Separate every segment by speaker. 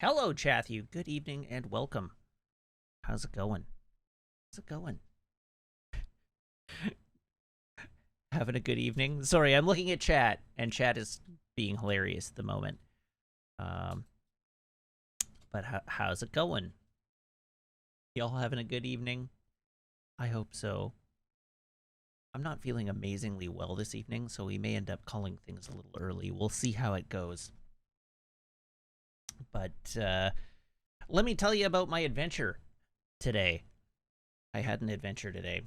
Speaker 1: Hello, Chathu. Good evening and welcome. How's it going? How's it going? Having a good evening? Sorry, I'm looking at chat, and chat is being hilarious at the moment. Um, but how's it going? Y'all having a good evening? I hope so. I'm not feeling amazingly well this evening, so we may end up calling things a little early. We'll see how it goes. But let me tell you about my adventure today. I had an adventure today.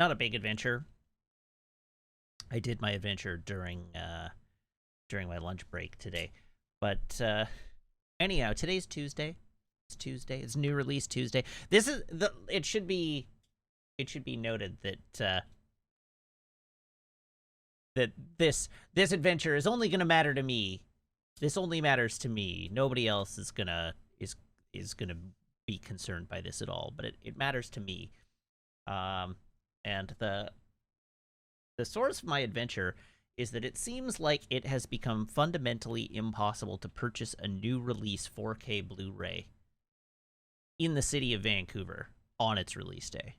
Speaker 1: Not a big adventure. I did my adventure during my lunch break today. But anyhow, today's Tuesday. It's Tuesday. It's new release Tuesday. This is the. It should be noted that this adventure is only going to matter to me. This only matters to me. Nobody else is gonna be concerned by this at all. But it matters to me. And the source of my adventure is that it seems like it has become fundamentally impossible to purchase a new release 4K Blu-ray in the city of Vancouver on its release day.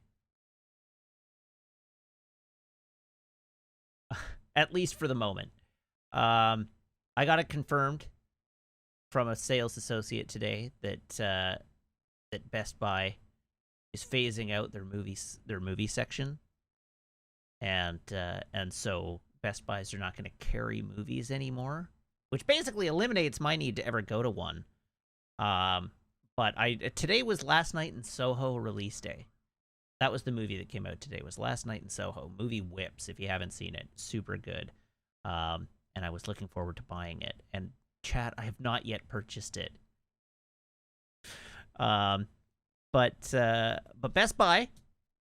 Speaker 1: At least for the moment. I got it confirmed from a sales associate today that Best Buy is phasing out their movie section, and so Best Buys are not going to carry movies anymore, which basically eliminates my need to ever go to one. But today was Last Night in Soho release day. That was the movie that came out today. Was Last Night in Soho. Movie whips if you haven't seen it. Super good. And I was looking forward to buying it. And chat, I have not yet purchased it. But Best Buy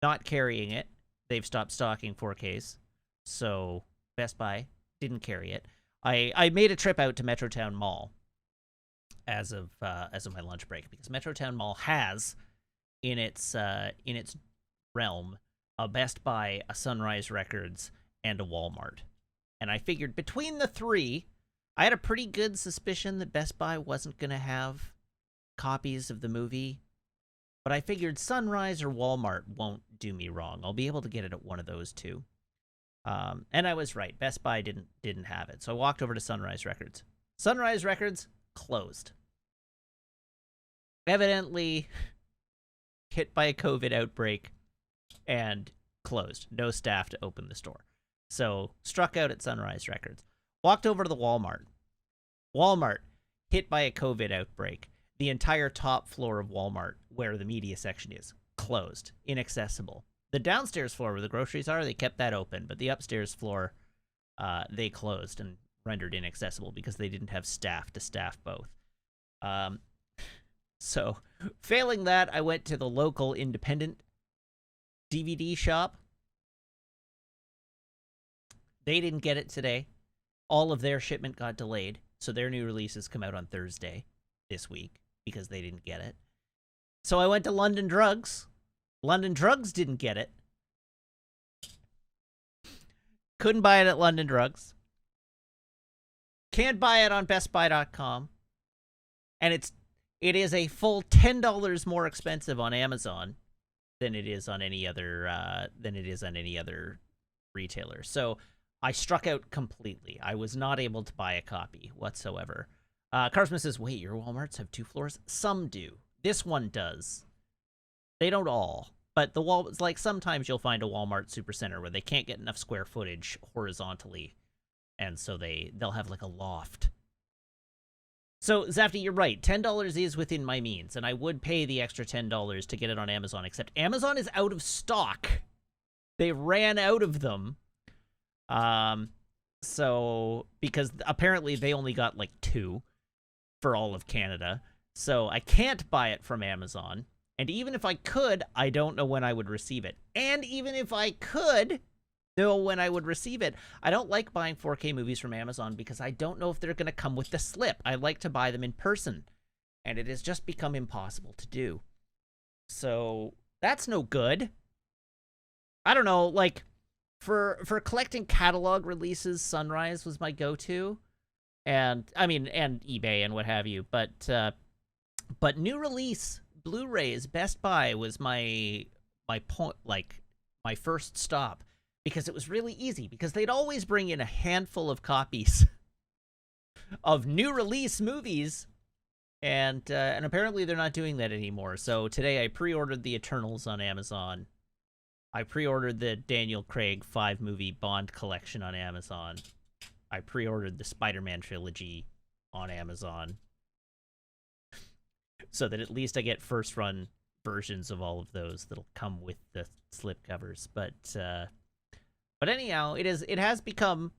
Speaker 1: not carrying it. They've stopped stocking 4Ks, so Best Buy didn't carry it. I made a trip out to Metrotown Mall as of my lunch break, because Metrotown Mall has in its realm a Best Buy, a Sunrise Records, and a Walmart. And I figured between the three, I had a pretty good suspicion that Best Buy wasn't going to have copies of the movie. But I figured Sunrise or Walmart won't do me wrong. I'll be able to get it at one of those two. And I was right. Best Buy didn't have it. So I walked over to Sunrise Records. Sunrise Records closed. Evidently hit by a COVID outbreak and closed. No staff to open the store. So struck out at Sunrise Records. Walked over to the Walmart. Walmart hit by a COVID outbreak. The entire top floor of Walmart, where the media section is, closed, inaccessible. The downstairs floor where the groceries are, they kept that open, but the upstairs floor, they closed and rendered inaccessible because they didn't have staff to staff both. So, failing that, I went to the local independent DVD shop. They didn't get it today. All of their shipment got delayed, so their new releases come out on Thursday this week, because they didn't get it. So I went to London Drugs. London Drugs didn't get it. Couldn't buy it at London Drugs. Can't buy it on bestbuy.com. And it is a full $10 more expensive on Amazon than it is on any other retailer. So I struck out completely. I was not able to buy a copy whatsoever. Carsman says, wait, your Walmarts have 2 floors? Some do. This one does. They don't all. But like sometimes you'll find a Walmart Supercenter where they can't get enough square footage horizontally. And so they'll have like a loft. So, Zafty, you're right. $10 is within my means. And I would pay the extra $10 to get it on Amazon. Except Amazon is out of stock. They ran out of them. So, because apparently they only got like 2. For all of Canada, so I can't buy it from Amazon. And even if I could, I don't know when I would receive it. And even if I could know when I would receive it, I don't like buying 4K movies from Amazon because I don't know if they're going to come with the slip. I like to buy them in person, and it has just become impossible to do. So that's no good. I don't know, like for collecting catalog releases, Sunrise was my go-to. and I mean, and eBay and what have you. But new release Blu-rays, Best Buy was my point, like my first stop, because it was really easy, because they'd always bring in a handful of copies of new release movies, and apparently they're not doing that anymore. So today I pre-ordered the Eternals on Amazon. I pre-ordered the Daniel Craig 5-movie Bond collection on Amazon. I pre-ordered the Spider-Man trilogy on Amazon, so that at least I get first-run versions of all of those that'll come with the slipcovers. But anyhow, it has become,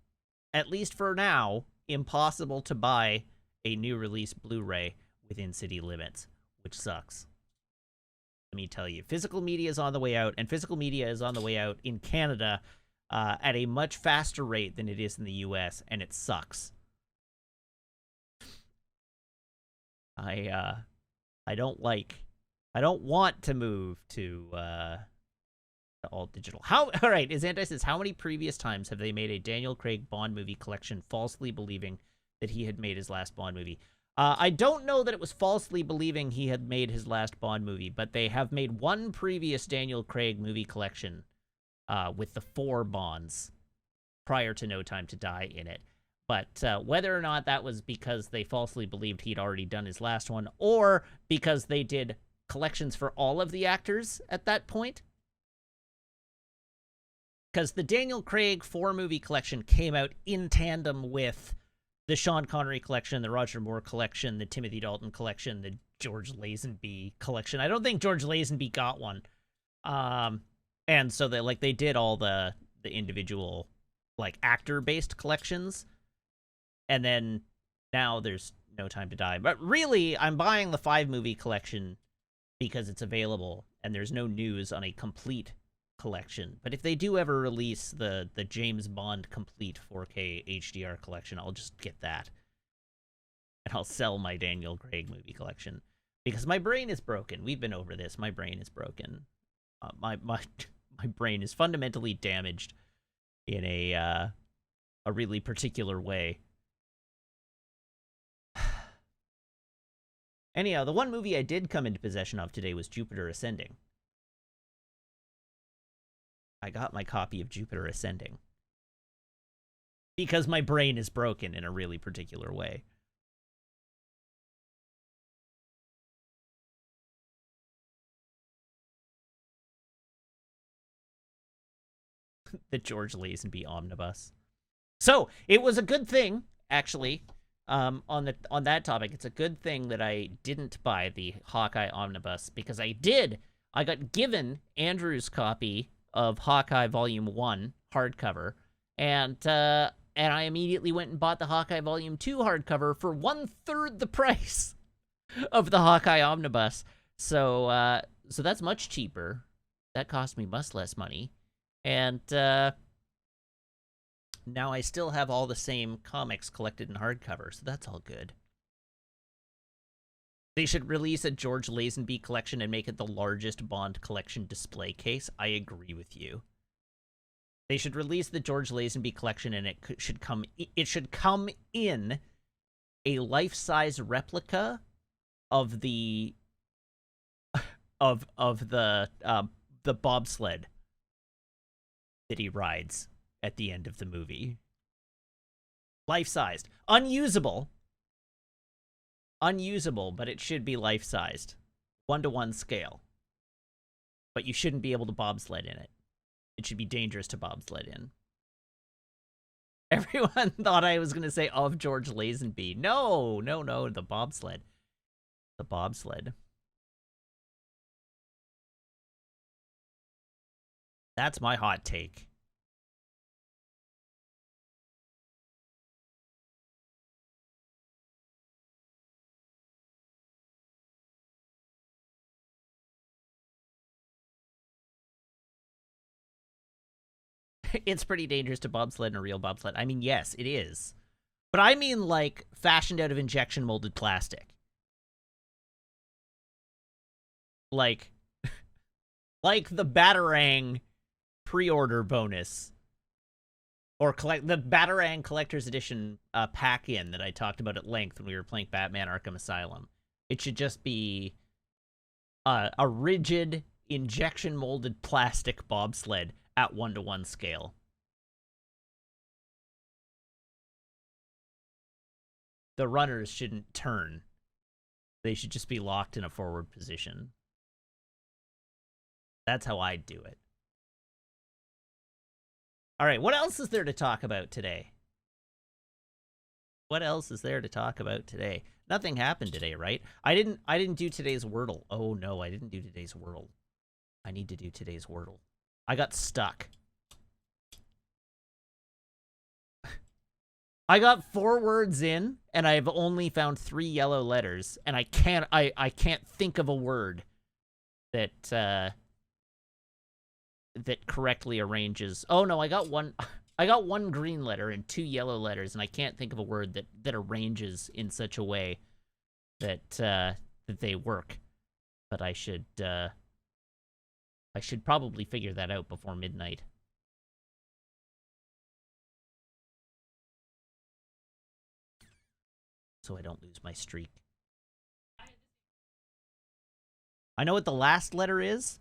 Speaker 1: at least for now, impossible to buy a new release Blu-ray within city limits, which sucks. Let me tell you, physical media is on the way out, and physical media is on the way out in Canada at a much faster rate than it is in the US, and it sucks. I don't want to move to all digital. All right, Azanti says, how many previous times have they made a Daniel Craig Bond movie collection falsely believing that he had made his last Bond movie? I don't know that it was falsely believing he had made his last Bond movie, but they have made one previous Daniel Craig movie collection with the 4 Bonds prior to No Time to Die in it. But whether or not that was because they falsely believed he'd already done his last one, or because they did collections for all of the actors at that point. Because the Daniel Craig 4-movie collection came out in tandem with the Sean Connery collection, the Roger Moore collection, the Timothy Dalton collection, the George Lazenby collection. I don't think George Lazenby got one. And so they did all the individual like actor-based collections. And then now there's No Time to Die. But really, I'm buying the 5-movie collection because it's available, and there's no news on a complete collection. But if they do ever release the James Bond complete 4K HDR collection, I'll just get that. And I'll sell my Daniel Craig movie collection. Because my brain is broken. We've been over this. My brain is broken. My brain is fundamentally damaged in a really particular way. Anyhow, the one movie I did come into possession of today was Jupiter Ascending. I got my copy of Jupiter Ascending. Because my brain is broken in a really particular way. The George Lazenby omnibus. So, it was a good thing, actually, on that topic. It's a good thing that I didn't buy the Hawkeye omnibus, because I got given Andrew's copy of Hawkeye Volume 1 hardcover, and I immediately went and bought the Hawkeye Volume 2 hardcover for 1/3 the price of the Hawkeye omnibus. So that's much cheaper. That cost me much less money. And now I still have all the same comics collected in hardcover, so that's all good. They should release a George Lazenby collection and make it the largest Bond collection display case. I agree with you. They should release the George Lazenby collection, and it should come in a life-size replica of the bobsled that he rides at the end of the movie. Life-sized. Unusable, but it should be life-sized. 1-to-1 scale. But you shouldn't be able to bobsled in it. It should be dangerous to bobsled in. Everyone thought I was going to say of George Lazenby. No, the bobsled. The bobsled. That's my hot take. It's pretty dangerous to bobsled in a real bobsled. I mean, yes, it is. But I mean, like, fashioned out of injection molded plastic. Like the Batarang pre-order bonus Or collect the Batarang Collector's Edition pack-in that I talked about at length when we were playing Batman Arkham Asylum. It should just be a rigid, injection-molded plastic bobsled at 1-to-1 scale. The runners shouldn't turn. They should just be locked in a forward position. That's how I'd do it. All right, what else is there to talk about today? What else is there to talk about today? Nothing happened today, right? I didn't do today's Wordle. Oh no, I didn't do today's Wordle. I need to do today's Wordle. I got stuck. I got 4 words in, and I've only found 3 yellow letters, and I can't think of a word that that correctly arranges. Oh no, I got one green letter and 2 yellow letters, and I can't think of a word that arranges in such a way that that they work. But I should probably figure that out before midnight. So I don't lose my streak. I know what the last letter is,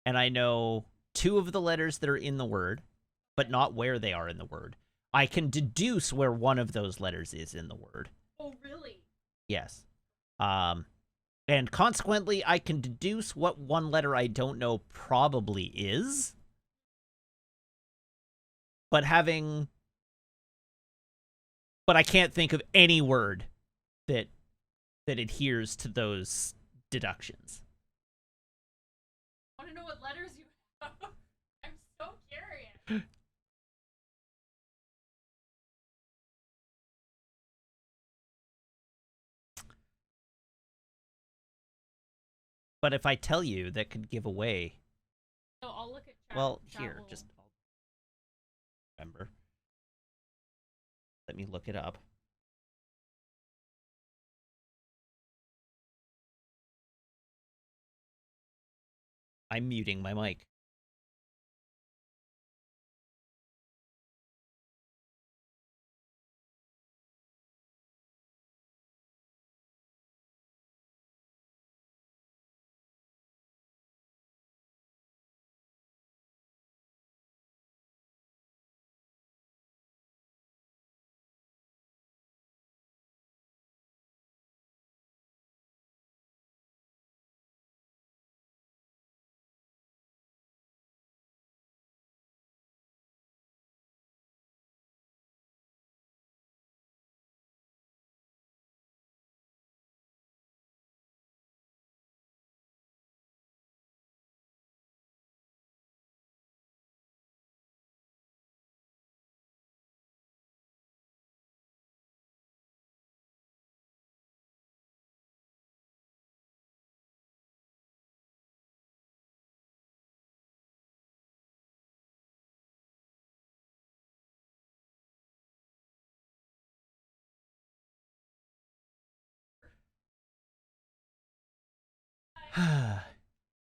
Speaker 1: and I know 2 of the letters that are in the word, but not where they are in the word. I can deduce where one of those letters is in the word.
Speaker 2: Oh, really?
Speaker 1: Yes. And consequently, I can deduce what one letter I don't know probably is. But I can't think of any word that adheres to those deductions.
Speaker 2: I want to know what letters you have. I'm so curious.
Speaker 1: But if I tell you, that could give away.
Speaker 2: So I'll look at chat.
Speaker 1: Well, here, just remember. Let me look it up. I'm muting my mic.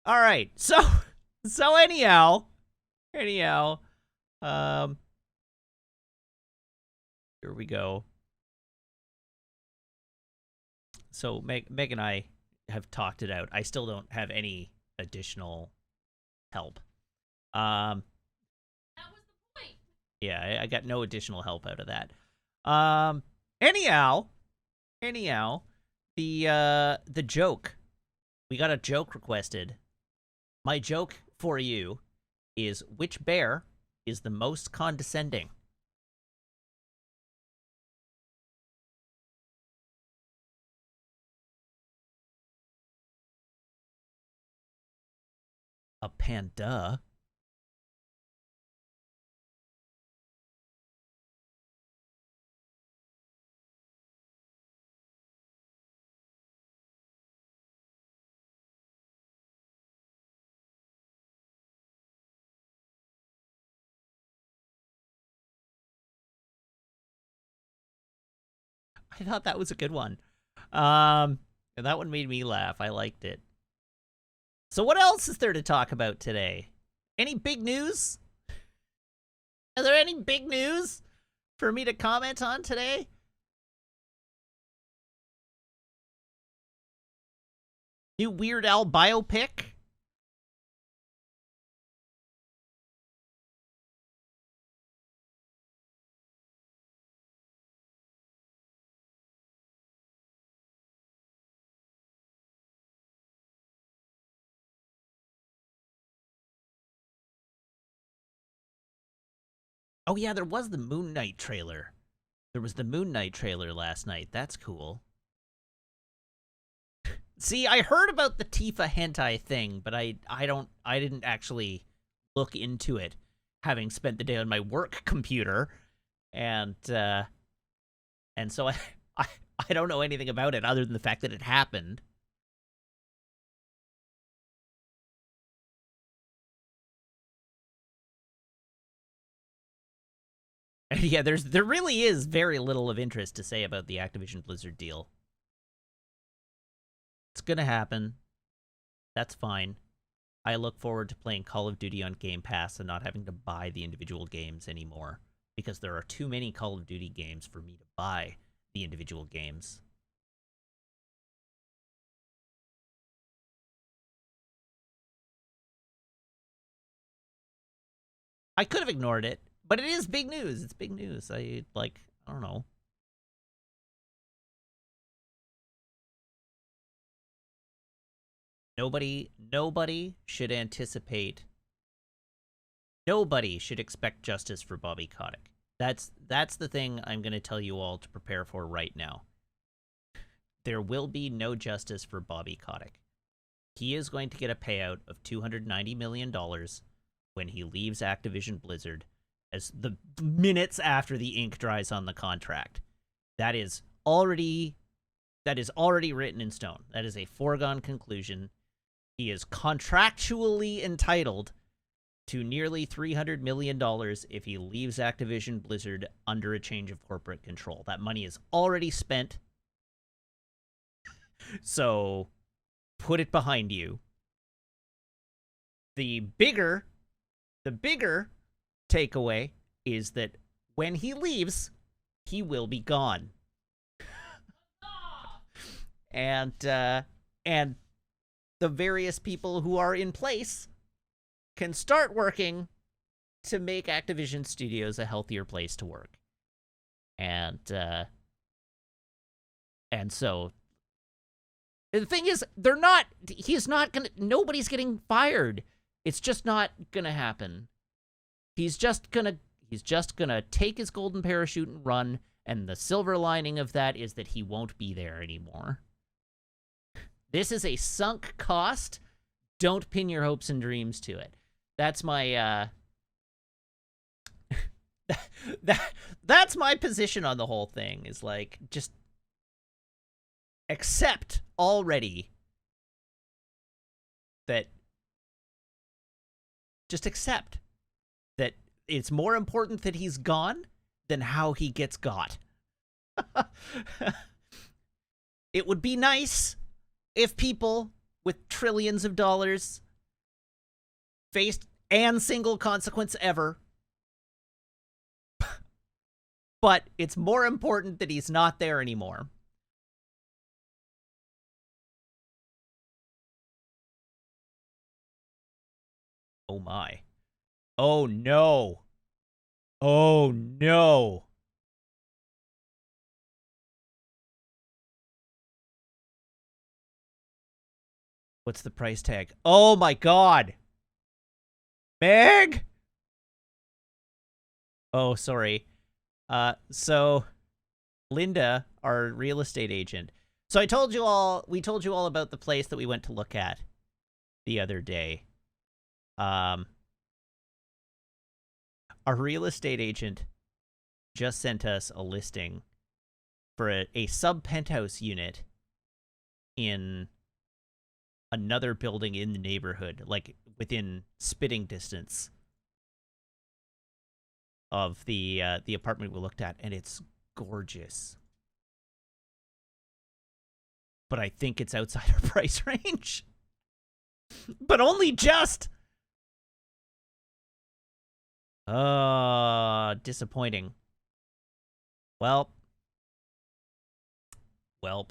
Speaker 1: All right. So anyhow, here we go. So Meg and I have talked it out. I still don't have any additional help.
Speaker 2: That was the point.
Speaker 1: Yeah, I got no additional help out of that. Anyhow, the joke. We got a joke requested. My joke for you is, which bear is the most condescending? A panda? I thought that was a good one. And that one made me laugh. I liked it. So what else is there to talk about today? Any big news? Are there any big news for me to comment on today? New Weird Al biopic? Oh yeah, there was the Moon Knight trailer. There was the Moon Knight trailer last night. That's cool. See, I heard about the Tifa hentai thing, but I didn't actually look into it, having spent the day on my work computer, and so I I don't know anything about it other than the fact that it happened. And yeah, there really is very little of interest to say about the Activision Blizzard deal. It's gonna happen. That's fine. I look forward to playing Call of Duty on Game Pass and not having to buy the individual games anymore, because there are too many Call of Duty games for me to buy the individual games. I could have ignored it, but it is big news. It's big news. I don't know. Nobody should anticipate. Nobody should expect justice for Bobby Kotick. That's the thing I'm going to tell you all to prepare for right now. There will be no justice for Bobby Kotick. He is going to get a payout of $290 million when he leaves Activision Blizzard, as the minutes after the ink dries on the contract. That is already written in stone. That is a foregone conclusion. He is contractually entitled to nearly $300 million if he leaves Activision Blizzard under a change of corporate control. That money is already spent. So put it behind you. The bigger takeaway is that when he leaves, he will be gone. And the various people who are in place can start working to make Activision Studios a healthier place to work. And so the thing is, nobody's getting fired. It's just not gonna happen. He's just gonna take his golden parachute and run, and the silver lining of that is that he won't be there anymore. This is a sunk cost. Don't pin your hopes and dreams to it. That's my that's my position on the whole thing, is like, just accept already that it's more important that he's gone than how he gets got. It would be nice if people with trillions of dollars faced and single consequence ever. But it's more important that he's not there anymore. Oh my. Oh no. Oh no. What's the price tag? Oh my god. Meg? Oh, sorry. So Linda, our real estate agent. So we told you all about the place that we went to look at the other day. Our real estate agent just sent us a listing for a sub-penthouse unit in another building in the neighborhood, like within spitting distance of the apartment we looked at, and it's gorgeous. But I think it's outside our price range. But only just. Disappointing. Welp. Welp.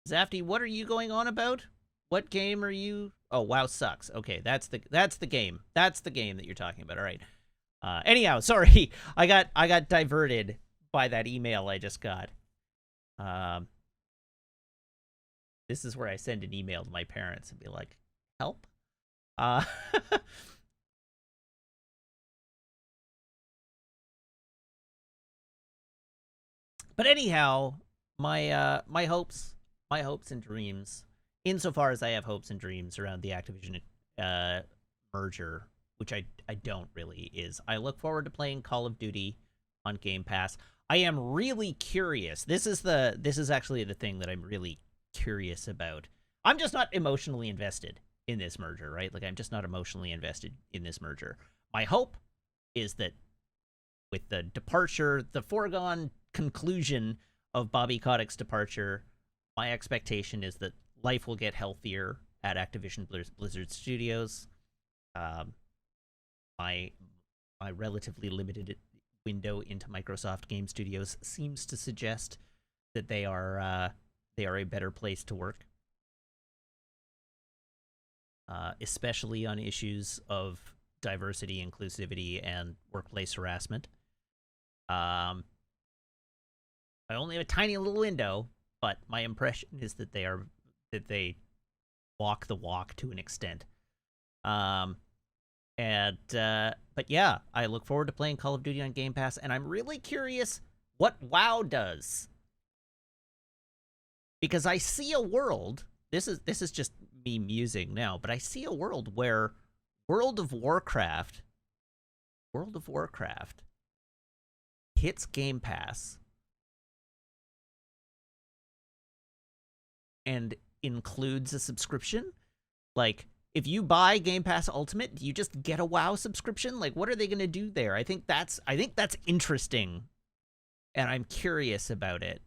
Speaker 1: Zafty, what are you going on about? What game are you? Oh, WoW sucks. Okay, that's the game. That's the game that you're talking about. All right. Anyhow, sorry, I got diverted by that email I just got. Um, this is where I send an email to my parents and be like, "Help." Uh, but anyhow, my hopes, and dreams, insofar as I have hopes and dreams around the Activision merger, which I don't really, is I look forward to playing Call of Duty on Game Pass. I am really curious. This is actually the thing that I'm really curious about. I'm just not emotionally invested in this merger, right? Like I'm just not emotionally invested in this merger. My hope is that with the departure, the foregone conclusion of Bobby Kotick's departure, my expectation is that life will get healthier at Activision Blizzard Studios. Um, my relatively limited window into Microsoft Game Studios seems to suggest that they are a better place to work, especially on issues of diversity, inclusivity, and workplace harassment. I only have a tiny little window, but my impression is that they walk the walk to an extent. But yeah, I look forward to playing Call of Duty on Game Pass, and I'm really curious what WoW does, because I see a world. This is just me musing now, but I see a world where World of Warcraft hits Game Pass and includes a subscription. Like, if you buy Game Pass Ultimate, do you just get a WoW subscription? Like, what are they going to do there? I think that's interesting, and I'm curious about it.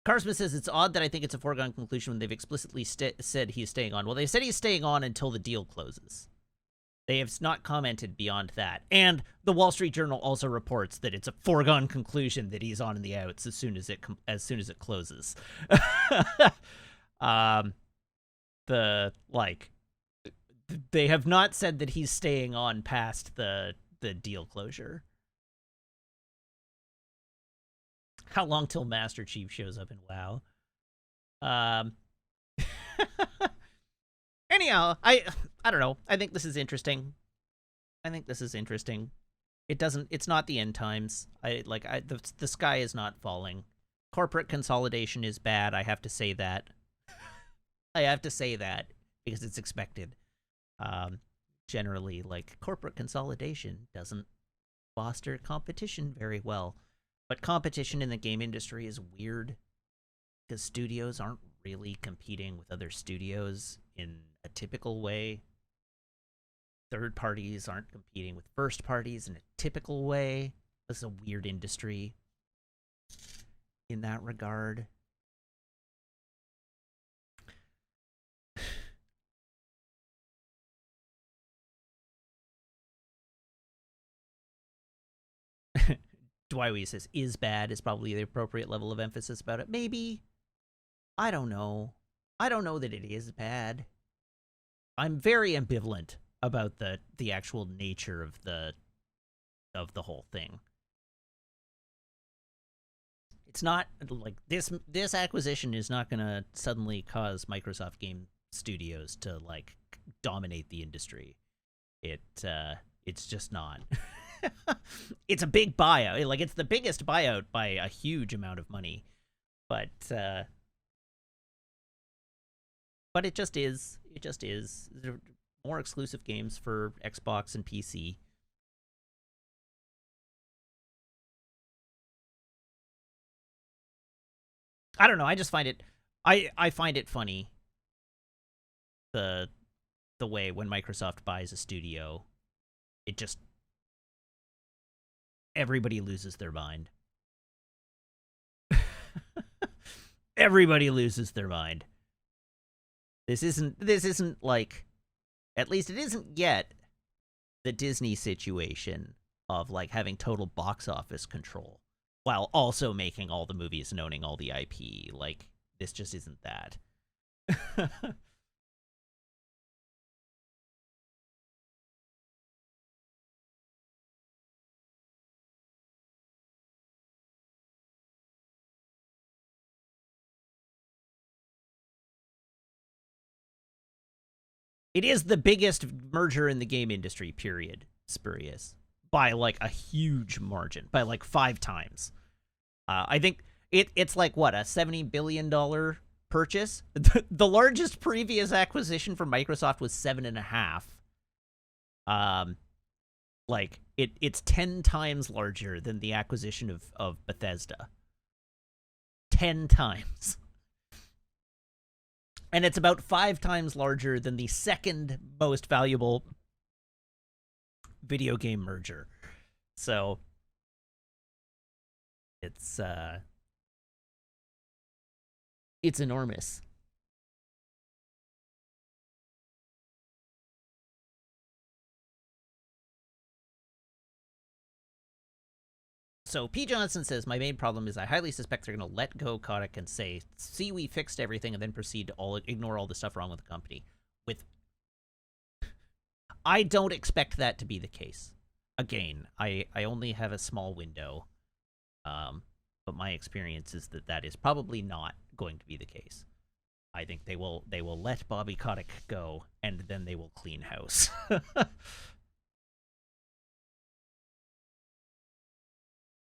Speaker 1: Carsman says it's odd that I think it's a foregone conclusion when they've explicitly said he's staying on. Well, they said he's staying on until the deal closes. They have not commented beyond that. And the Wall Street Journal also reports that it's a foregone conclusion that he's on in the outs as soon as it closes. They have not said that he's staying on past the deal closure. How long till Master Chief shows up in WoW? Anyhow, I don't know. I think this is interesting. It's not the end times. The sky is not falling. Corporate consolidation is bad. I have to say that. Because it's expected. Generally, like, corporate consolidation doesn't foster competition very well. But competition in the game industry is weird because studios aren't really competing with other studios in a typical way. Third parties aren't competing with first parties in a typical way. This is a weird industry in that regard. Dwywee says, is bad is probably the appropriate level of emphasis about it. Maybe. I don't know. I don't know that it is bad. I'm very ambivalent about the actual nature of the whole thing. It's not like this acquisition is not going to suddenly cause Microsoft Game Studios to like dominate the industry. It's just not. It's a big buyout. Like, it's the biggest buyout by a huge amount of money. But it just is. It just is. There are more exclusive games for Xbox and PC. I don't know. I just find it. I find it funny the way when Microsoft buys a studio, it just everybody loses their mind. Everybody loses their mind. This isn't like, at least it isn't yet, the Disney situation of like having total box office control while also making all the movies and owning all the IP. Like, this just isn't that. It is the biggest merger in the game industry, period. Spurious. By like a huge margin, by like 5 times. I think it's like, what, a $70 billion purchase? The largest previous acquisition from Microsoft was 7.5. Like, it's 10 times larger than the acquisition of Bethesda. 10 times. And it's about 5 times larger than the second most valuable video game merger. So it's enormous. So P. Johnson says, my main problem is I highly suspect they're going to let go Kotick and say, see, we fixed everything, and then proceed to ignore all the stuff wrong with the company. I don't expect that to be the case. Again, I only have a small window, but my experience is that is probably not going to be the case. I think they will let Bobby Kotick go, and then they will clean house.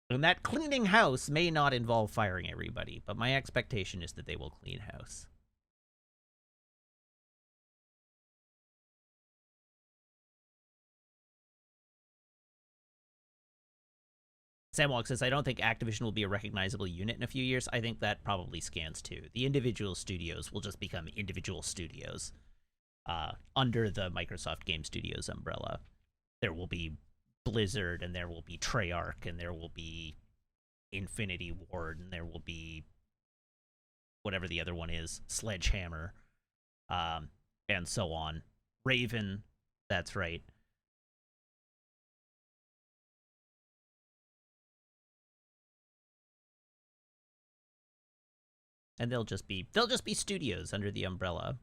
Speaker 1: And that cleaning house may not involve firing everybody, but my expectation is that they will clean house. Samwalk says, I don't think Activision will be a recognizable unit in a few years. I think that probably scans too. The individual studios will just become individual studios under the Microsoft Game Studios umbrella. There will be Blizzard, and there will be Treyarch, and there will be Infinity Ward, and there will be whatever the other one is, Sledgehammer, and so on. Raven, that's right. And they'll just be studios under the umbrella.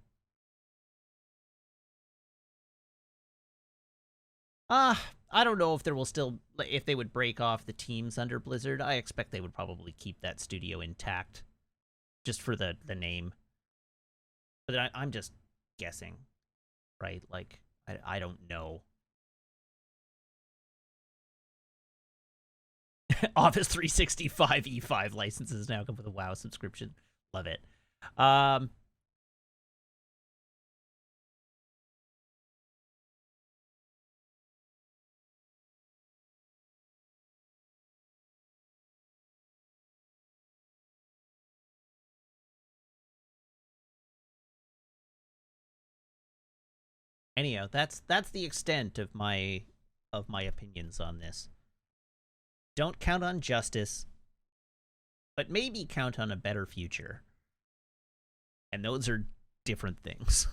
Speaker 1: I don't know if there will still, if they would break off the teams under Blizzard. I expect they would probably keep that studio intact, just for the name. But I'm just guessing, right? Like, I don't know. Office 365 E5 licenses now come with a WoW subscription. Love it. Anyhow, that's the extent of my opinions on this. Don't count on justice, but maybe count on a better future. And those are different things.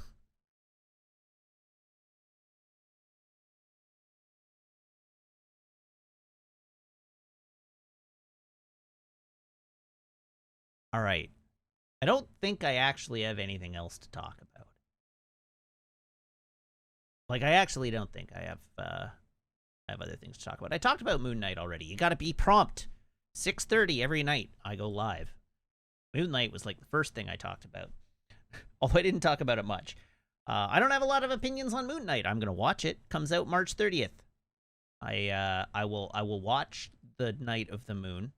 Speaker 1: All right. I don't think I actually have anything else to talk about. Like, I actually don't think I have other things to talk about. I talked about Moon Knight already. You gotta be prompt. 6:30 every night I go live. Moon Knight was like the first thing I talked about. Although I didn't talk about it much. I don't have a lot of opinions on Moon Knight. I'm gonna watch it. Comes out March 30th. I will watch the Night of the Moon.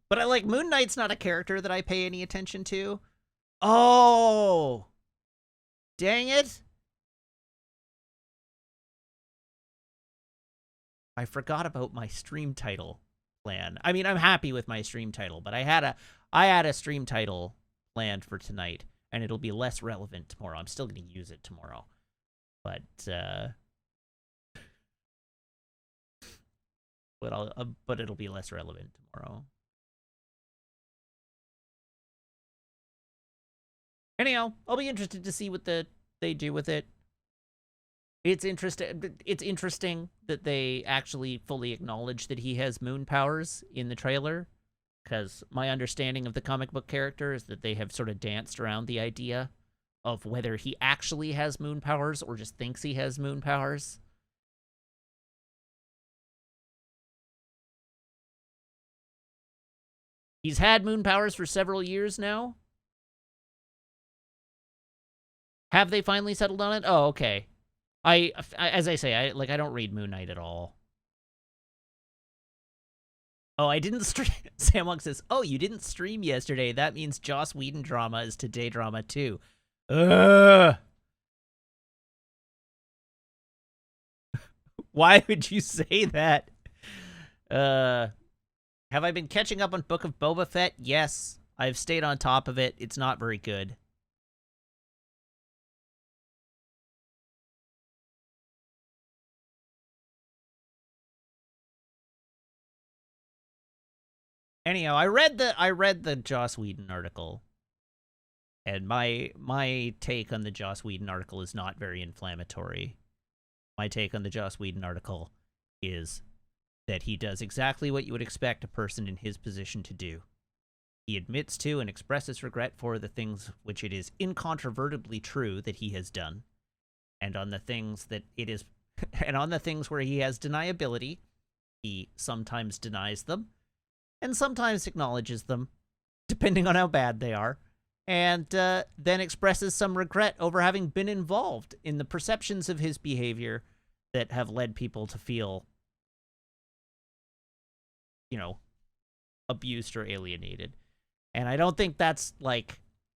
Speaker 1: But I like Moon Knight's not a character that I pay any attention to. Oh! Dang it! I forgot about my stream title plan. I mean, I'm happy with my stream title, but I had a stream title planned for tonight, and it'll be less relevant tomorrow. I'm still going to use it tomorrow, but but it'll be less relevant tomorrow. Anyhow, I'll be interested to see what they do with it. It's interesting that they actually fully acknowledge that he has moon powers in the trailer, because my understanding of the comic book character is that they have sort of danced around the idea of whether he actually has moon powers or just thinks he has moon powers. He's had moon powers for several years now. Have they finally settled on it? Oh, okay. As I say, I don't read Moon Knight at all. Oh, I didn't stream. Sam Wong says, "Oh, you didn't stream yesterday. That means Joss Whedon drama is today drama too." Ugh. Why would you say that? Have I been catching up on Book of Boba Fett? Yes, I've stayed on top of it. It's not very good. Anyhow, I read the Joss Whedon article, and my take on the Joss Whedon article is not very inflammatory. My take on the Joss Whedon article is that he does exactly what you would expect a person in his position to do. He admits to and expresses regret for the things which it is incontrovertibly true that he has done, and on the things that it is, and on the things where he has deniability, he sometimes denies them, and sometimes acknowledges them, depending on how bad they are, and then expresses some regret over having been involved in the perceptions of his behavior that have led people to feel, abused or alienated. And I don't think that's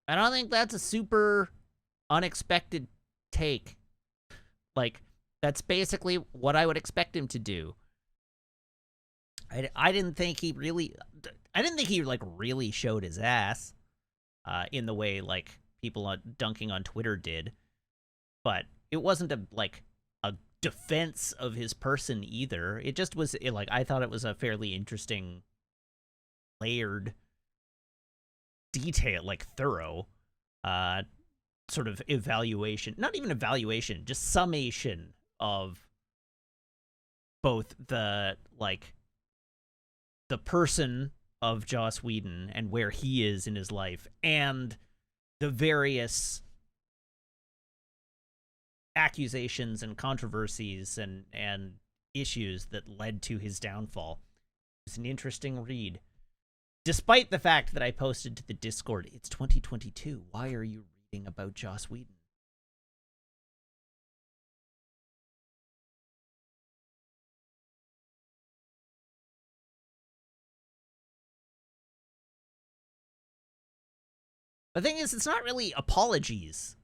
Speaker 1: a super unexpected take. That's basically what I would expect him to do. I didn't think he really showed his ass in the way people dunking on Twitter did, but it wasn't a defense of his person either. It just was I thought it was a fairly interesting, layered, detail, thorough sort of evaluation, not even evaluation, just summation of both the person of Joss Whedon and where he is in his life, and the various accusations and controversies and issues that led to his downfall. It's an interesting read. Despite the fact that I posted to the Discord, it's 2022. Why are you reading about Joss Whedon? The thing is, it's not really apologies,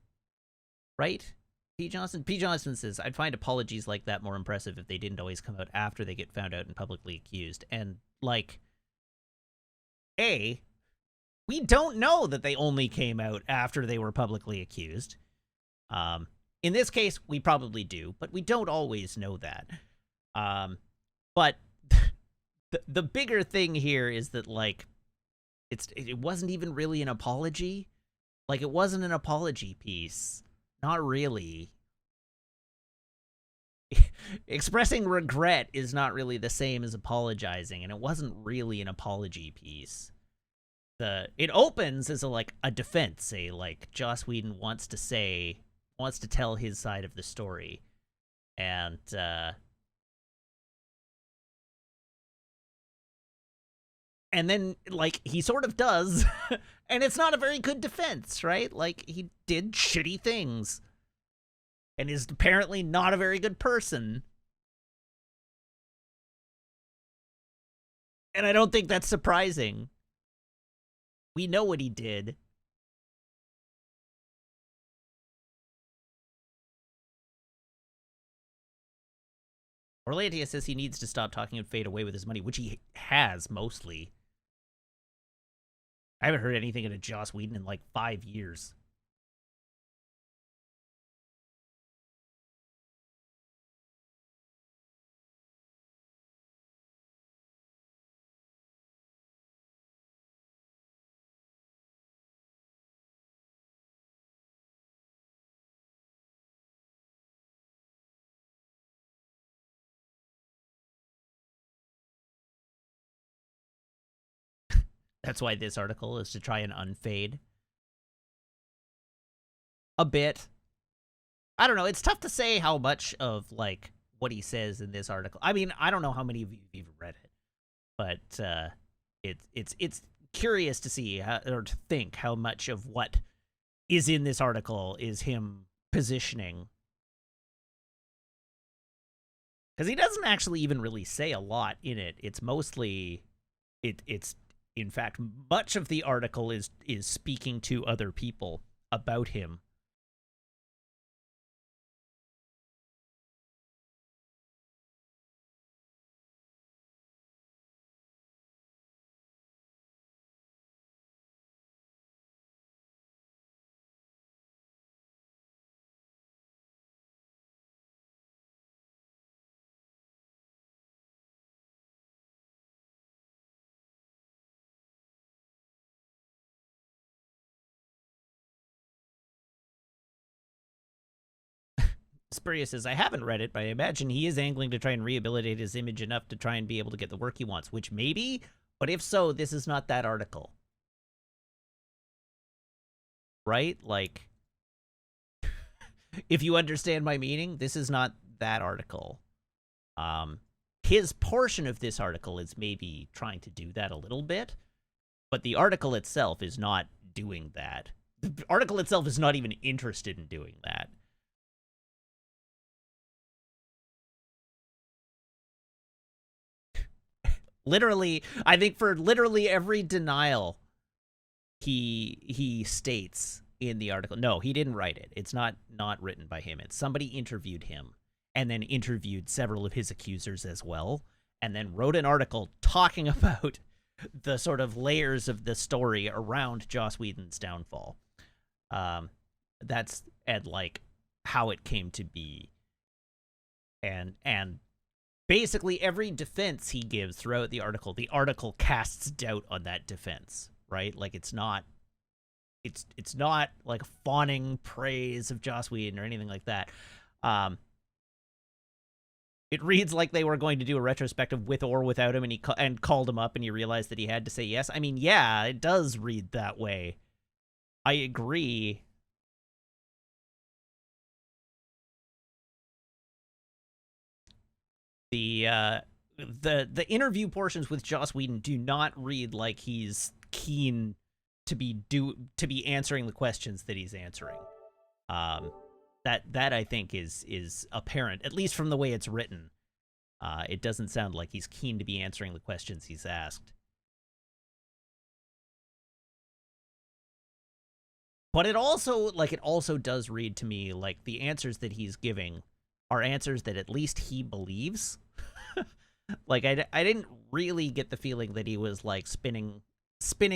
Speaker 1: right? P. Johnson says, I'd find apologies like that more impressive if they didn't always come out after they get found out and publicly accused. And, we don't know that they only came out after they were publicly accused. In this case, we probably do, but we don't always know that. But the bigger thing here is that, it wasn't even really an apology. It wasn't an apology piece. Not really. Expressing regret is not really the same as apologizing, and it wasn't really an apology piece. It opens as a defense, Joss Whedon wants to tell his side of the story, and then, he sort of does, and it's not a very good defense, right? He did shitty things, and is apparently not a very good person. And I don't think that's surprising. We know what he did. Orlantia says he needs to stop talking and fade away with his money, which he has, mostly. I haven't heard anything out of Joss Whedon in 5 years. That's why this article is to try and unfade a bit. I don't know. It's tough to say how much of like what he says in this article. I mean, I don't know how many of you have even read it, but it's curious to see or to think how much of what is in this article is him positioning, because he doesn't actually even really say a lot in it. It's mostly it's in fact much of the article is speaking to other people about him. Spurious says, I haven't read it, but I imagine he is angling to try and rehabilitate his image enough to try and be able to get the work he wants, which maybe, but if so, this is not that article. Right? Like, if you understand my meaning, this is not that article. His portion of this article is maybe trying to do that a little bit, but the article itself is not doing that. The article itself is not even interested in doing that. Literally, I think for literally every denial he states in the article. No, he didn't write it. It's not written by him. It's somebody interviewed him and then interviewed several of his accusers as well, and then wrote an article talking about the sort of layers of the story around Joss Whedon's downfall. That's and like how it came to be. And basically every defense he gives throughout the article casts doubt on that defense, right? Like it's not like fawning praise of Joss Whedon or anything like that. It reads like they were going to do a retrospective with or without him, and he called him up, and you realized that he had to say yes. I mean, yeah, it does read that way. I agree. The interview portions with Joss Whedon do not read like he's keen to be answering the questions that he's answering. That I think is apparent, at least from the way it's written. It doesn't sound like he's keen to be answering the questions he's asked. But it also does read to me like the answers that he's giving are answers that at least he believes. Like I didn't really get the feeling that he was like spinning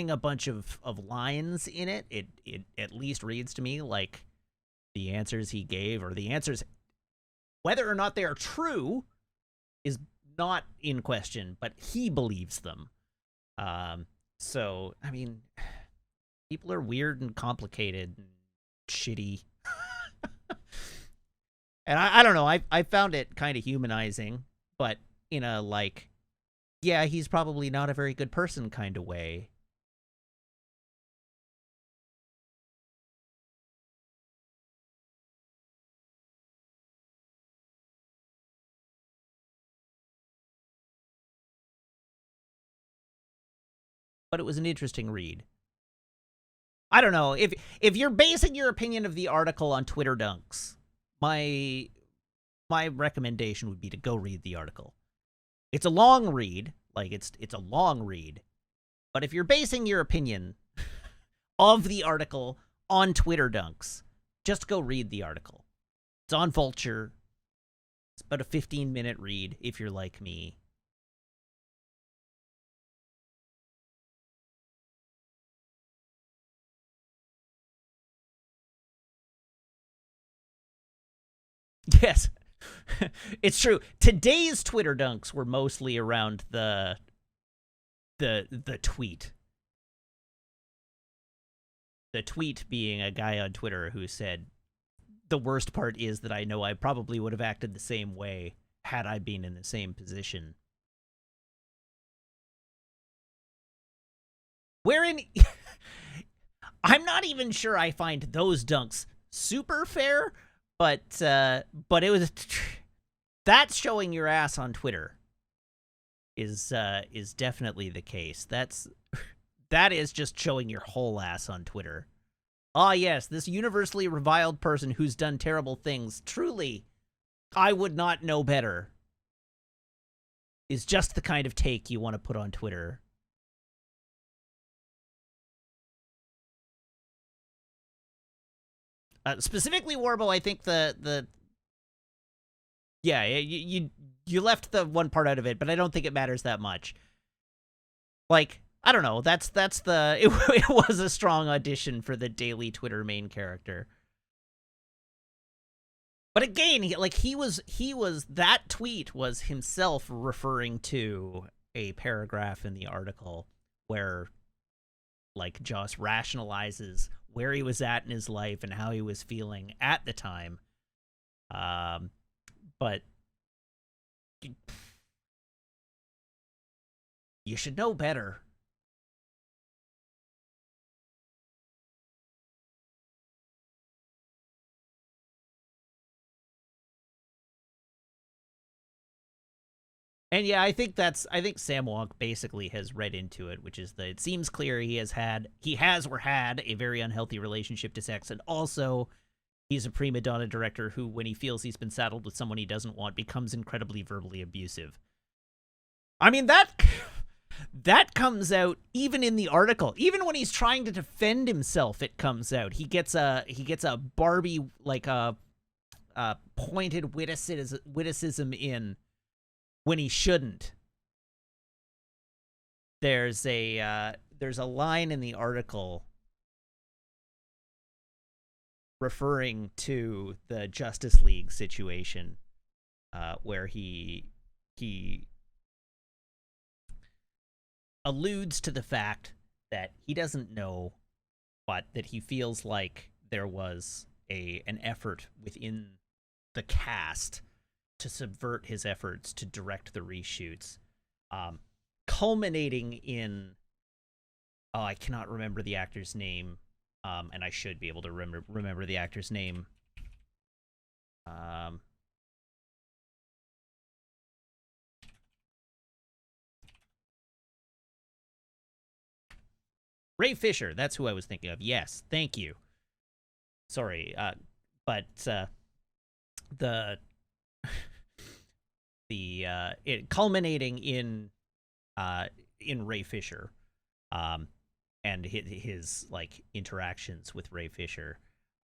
Speaker 1: a bunch of lines in it. It at least reads to me like the answers he gave, or the answers, whether or not they are true, is not in question, but he believes them. So I mean, people are weird and complicated and shitty. And I don't know, I found it kind of humanizing, but in a like, yeah, he's probably not a very good person kind of way. But it was an interesting read. I don't know, if you're basing your opinion of the article on Twitter dunks, my recommendation would be to go read the article. It's a long read, like it's a long read. But if you're basing your opinion of the article on Twitter dunks, just go read the article. It's on Vulture. It's about a 15-minute read if you're like me. Yes. It's true. Today's Twitter dunks were mostly around the tweet. The tweet being a guy on Twitter who said, the worst part is that I know I probably would have acted the same way had I been in the same position. Wherein I'm not even sure I find those dunks super fair, but it was that's showing your ass on Twitter is definitely the case. That is just showing your whole ass on Twitter. Ah, yes, this universally reviled person who's done terrible things. Truly, I would not know better. Is just the kind of take you want to put on Twitter. Specifically, Warbo, I think yeah, you left the one part out of it, but I don't think it matters that much. Like, I don't know. That's the it was a strong audition for the daily Twitter main character. But again, he was that tweet was himself referring to a paragraph in the article where like Joss rationalizes where he was at in his life and how he was feeling at the time. But you should know better. And yeah, I think Sam Wonk basically has read into it, which is that it seems clear he has or had a very unhealthy relationship to sex, and also he's a prima donna director who, when he feels he's been saddled with someone he doesn't want, becomes incredibly verbally abusive. I mean, that comes out even in the article. Even when he's trying to defend himself, it comes out. He gets a Barbie, like a pointed witticism in when he shouldn't. There's a line in the article referring to the Justice League situation, where he alludes to the fact that he doesn't know, but that he feels like there was an effort within the cast to subvert his efforts to direct the reshoots, culminating in, I cannot remember the actor's name, and I should be able to remember the actor's name. Ray Fisher, that's who I was thinking of. Yes, thank you. Sorry, but it culminating in Ray Fisher, and his like interactions with Ray Fisher,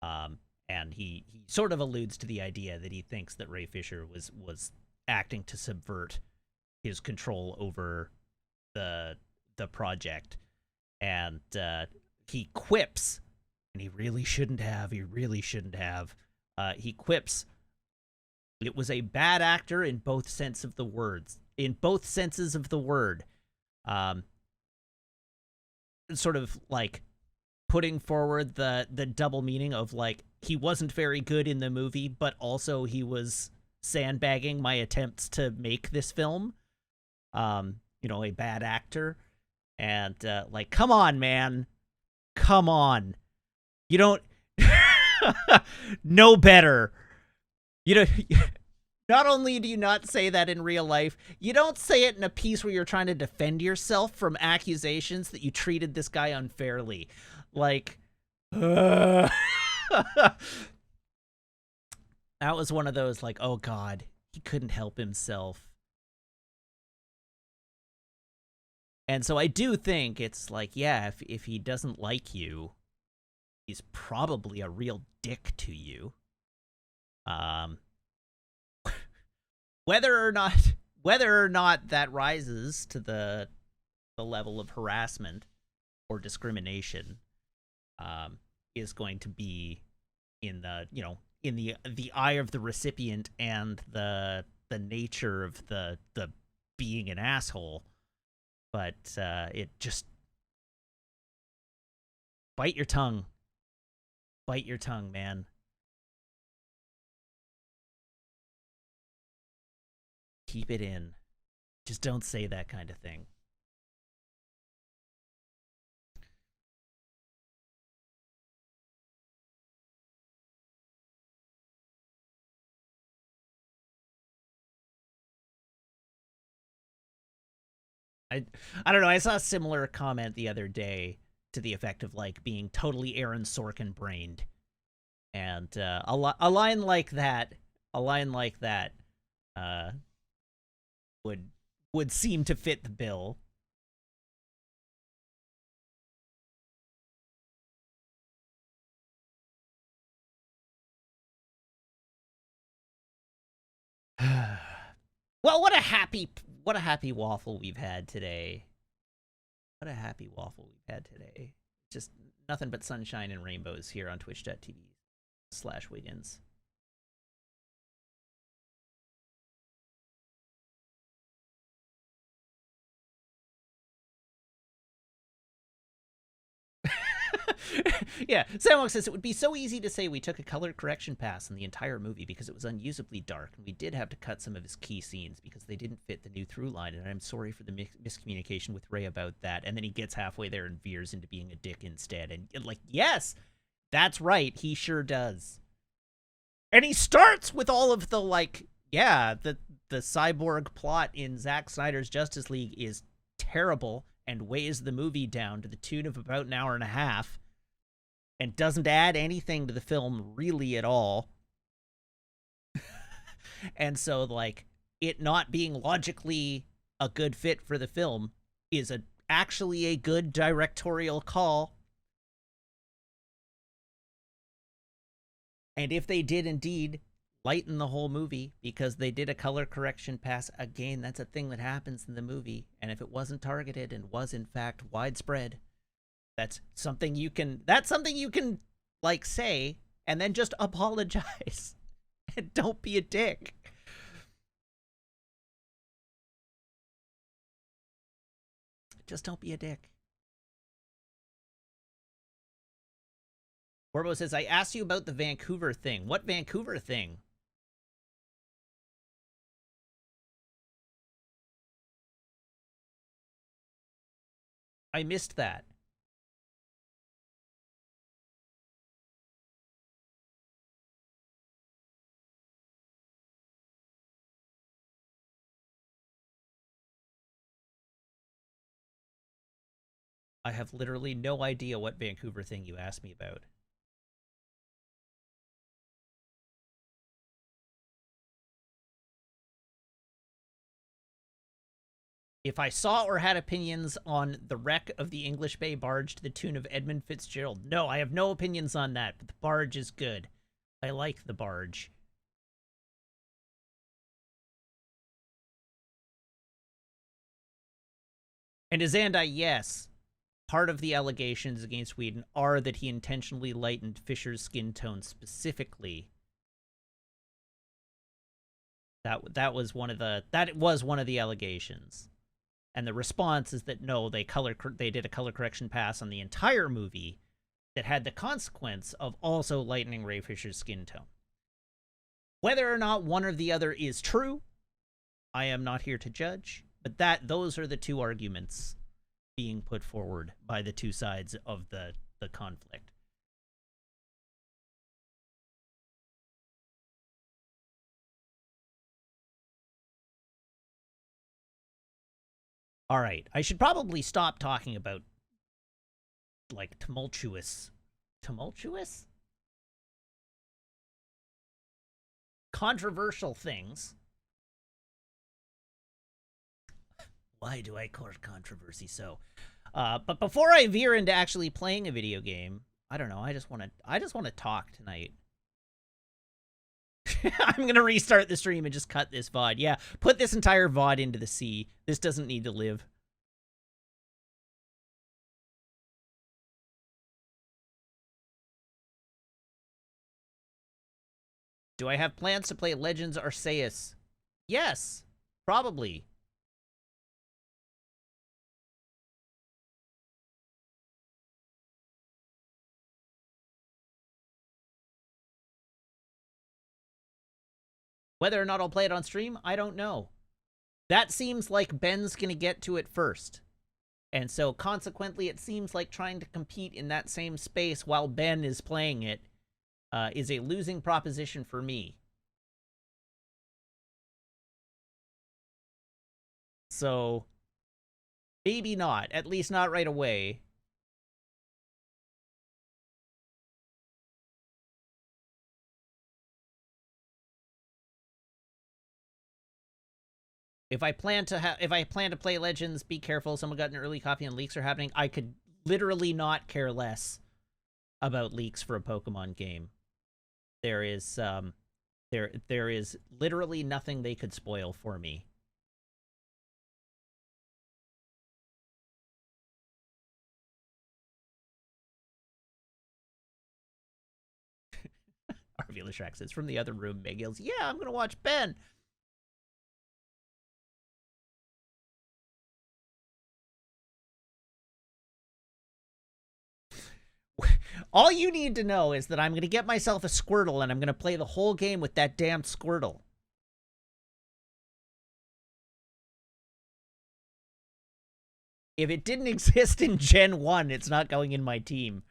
Speaker 1: and he sort of alludes to the idea that he thinks that Ray Fisher was acting to subvert his control over the project, and he quips, and he really shouldn't have. He quips, it was a bad actor in both senses of the words. Sort of like putting forward the double meaning of like he wasn't very good in the movie, but also he was sandbagging my attempts to make this film. A bad actor, and like, come on, man, come on, you don't know better. You know, not only do you not say that in real life, you don't say it in a piece where you're trying to defend yourself from accusations that you treated this guy unfairly. Like, that was one of those, like, oh God, he couldn't help himself. And so I do think it's like, yeah, if he doesn't like you, he's probably a real dick to you. Whether or not that rises to the level of harassment or discrimination, is going to be in the eye of the recipient and the nature of the being an asshole. But it just bite your tongue, man. Keep it in. Just don't say that kind of thing. I I don't know. I saw a similar comment the other day to the effect of like being totally Aaron Sorkin brained, and a line like that, a line like that, uh, would would seem to fit the bill. Well, what a happy waffle we've had today. What a happy waffle we've had today. Just nothing but sunshine and rainbows here on twitch.tv/Wiggins. Yeah, Samwok says it would be so easy to say we took a color correction pass on the entire movie because it was unusably dark, and we did have to cut some of his key scenes because they didn't fit the new through line, and I'm sorry for the miscommunication with Ray about that. And then he gets halfway there and veers into being a dick instead. And like, yes, that's right, he sure does. And he starts with all of the like, yeah, the cyborg plot in Zack Snyder's Justice League is terrible and weighs the movie down to the tune of about an hour and a half and doesn't add anything to the film really at all. And so, like, it not being logically a good fit for the film is actually a good directorial call. And if they did indeed lighten the whole movie because they did a color correction pass, again, that's a thing that happens in the movie. And if it wasn't targeted and was in fact widespread, that's something you can like say and then just apologize and don't be a dick. Just don't be a dick. Orbo says, I asked you about the Vancouver thing. What Vancouver thing? I missed that. I have literally no idea what Vancouver thing you asked me about. If I saw or had opinions on the wreck of the English Bay barge to the tune of Edmund Fitzgerald, no, I have no opinions on that, but the barge is good. I like the barge. And to Zandai, yes, part of the allegations against Whedon are that he intentionally lightened Fisher's skin tone specifically. That was one of the allegations. And the response is that no, they did a color correction pass on the entire movie that had the consequence of also lightening Ray Fisher's skin tone. Whether or not one or the other is true, I am not here to judge, but those are the two arguments being put forward by the two sides of the conflict. All right, I should probably stop talking about like tumultuous controversial things. Why do I court controversy so? But before I veer into actually playing a video game, I don't know. I just want to talk tonight. I'm gonna restart the stream and just cut this VOD. Yeah, put this entire VOD into the sea. This doesn't need to live. Do I have plans to play Legends Arceus? Yes, probably. Whether or not I'll play it on stream, I don't know. That seems like Ben's going to get to it first. And so, consequently, it seems like trying to compete in that same space while Ben is playing it is a losing proposition for me. So, Maybe not. At least not right away. If I plan to play Legends, be careful. Someone got an early copy and leaks are happening. I could literally not care less about leaks for a Pokemon game. There is there is literally nothing they could spoil for me. Arvila Shrek says from the other room. Meg yells, "Yeah, I'm gonna watch Ben." All you need to know is that I'm going to get myself a Squirtle and I'm going to play the whole game with that damn Squirtle. If it didn't exist in Gen 1, it's not going in my team.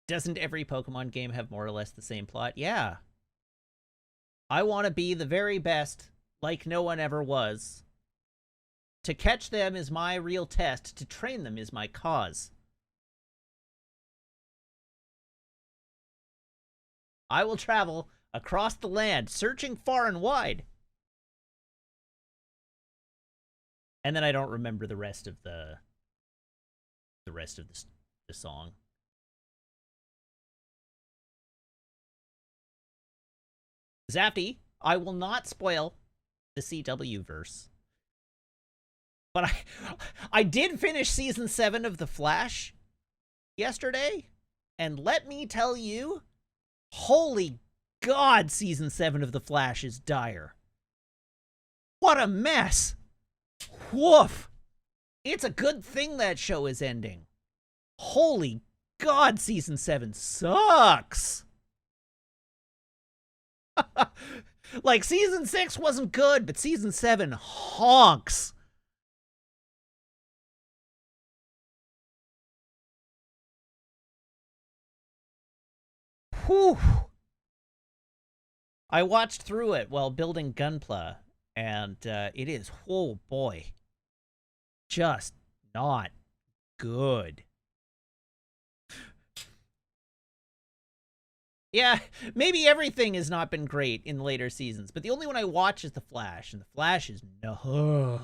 Speaker 1: Doesn't every Pokemon game have more or less the same plot? Yeah. I want to be the very best, like no one ever was. To catch them is my real test. To train them is my cause. I will travel across the land, searching far and wide. And then I don't remember the rest of the song. Zafty, I will not spoil the CW verse. But I did finish season 7 of The Flash yesterday, and let me tell you, holy God, season 7 of The Flash is dire. What a mess. Woof. It's a good thing that show is ending. Holy God, season 7 sucks. Like, season 6 wasn't good, but season 7 honks. Whew. I watched through it while building Gunpla, and it is, oh boy, just not good. Yeah, maybe everything has not been great in later seasons, but the only one I watch is The Flash, and The Flash is no.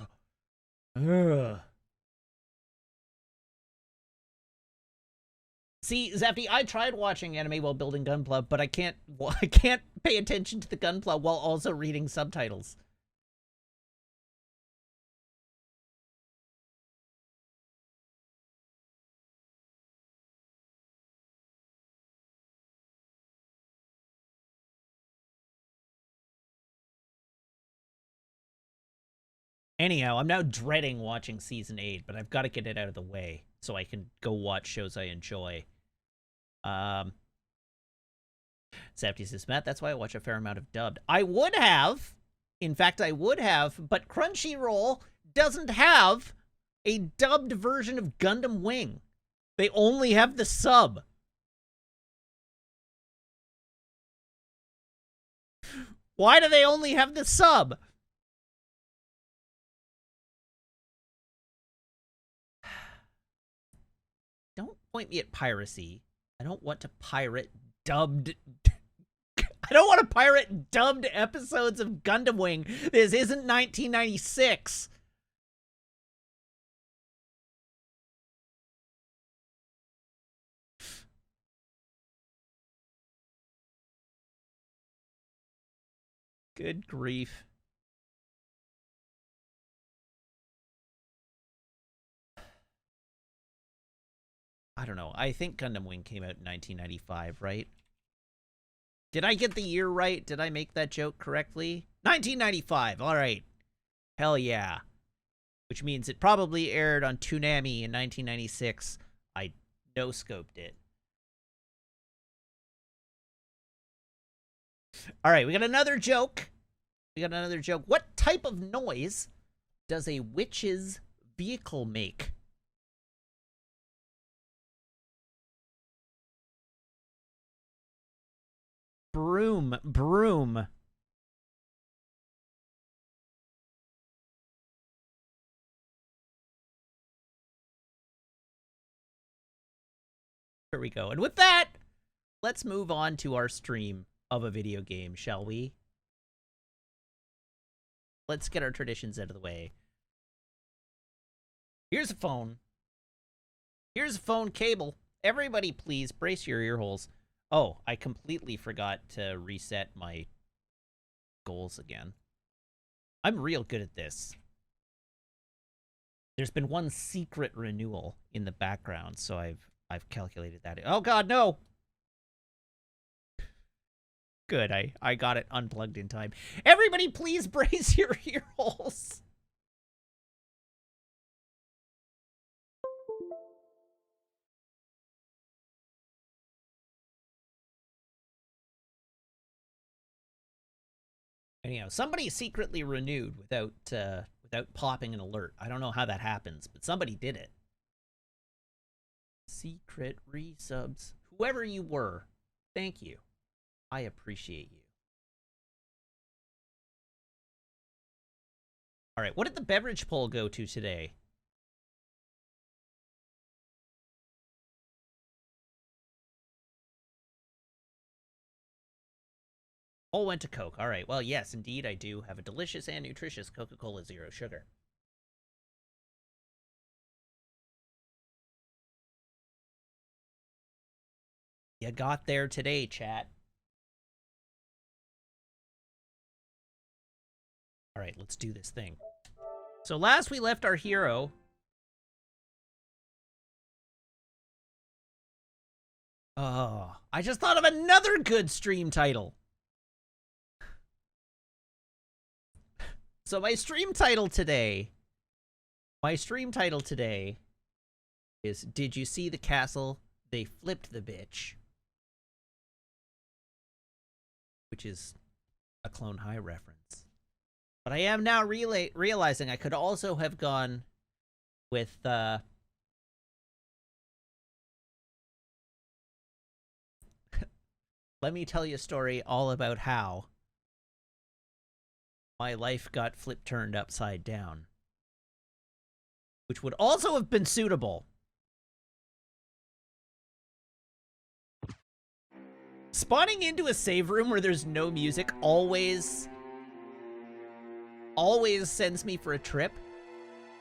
Speaker 1: See, Zafty, I tried watching anime while building Gunpla, but I can't pay attention to the Gunpla while also reading subtitles. Anyhow, I'm now dreading watching season 8, but I've got to get it out of the way so I can go watch shows I enjoy. Safety says, Matt, that's why I watch a fair amount of dubbed. I would have. In fact, I would have, but Crunchyroll doesn't have a dubbed version of Gundam Wing. They only have the sub. Why do they only have the sub? Don't point me at piracy. I don't want to pirate dubbed... I don't want to pirate dubbed episodes of Gundam Wing. This isn't 1996. Good grief. I don't know. I think Gundam Wing came out in 1995, right? Did I get the year right? Did I make that joke correctly? 1995. All right. Hell yeah. Which means it probably aired on Toonami in 1996. I no-scoped it. All right, we got another joke. What type of noise does a witch's vehicle make? broom. Broom. Here we go. And with that, let's move on to our stream of a video game, shall we? Let's get our traditions out of the way. Here's a phone. Here's a phone cable. Everybody, please brace your ear holes. Oh, I completely forgot to reset my goals again. I'm real good at this. There's been one secret renewal in the background, so I've calculated that. Oh god, no! Good, I got it unplugged in time. Everybody, please brace your ear holes. Anyhow, somebody secretly renewed without popping an alert. I don't know how that happens, but somebody did it. Secret resubs. Whoever you were, thank you. I appreciate you. All right, what did the beverage poll go to today? All went to Coke. All right, well, yes, indeed, I do have a delicious and nutritious Coca-Cola Zero Sugar. You got there today, chat. All right, let's do this thing. So last we left our hero. Oh, I just thought of another good stream title. So my stream title today is Did You See the Castle? They Flipped the Bitch. Which is a Clone High reference. But I am now realizing I could also have gone with, let me tell you a story all about how my life got flip-turned upside down. Which would also have been suitable. Spawning into a save room where there's no music always sends me for a trip.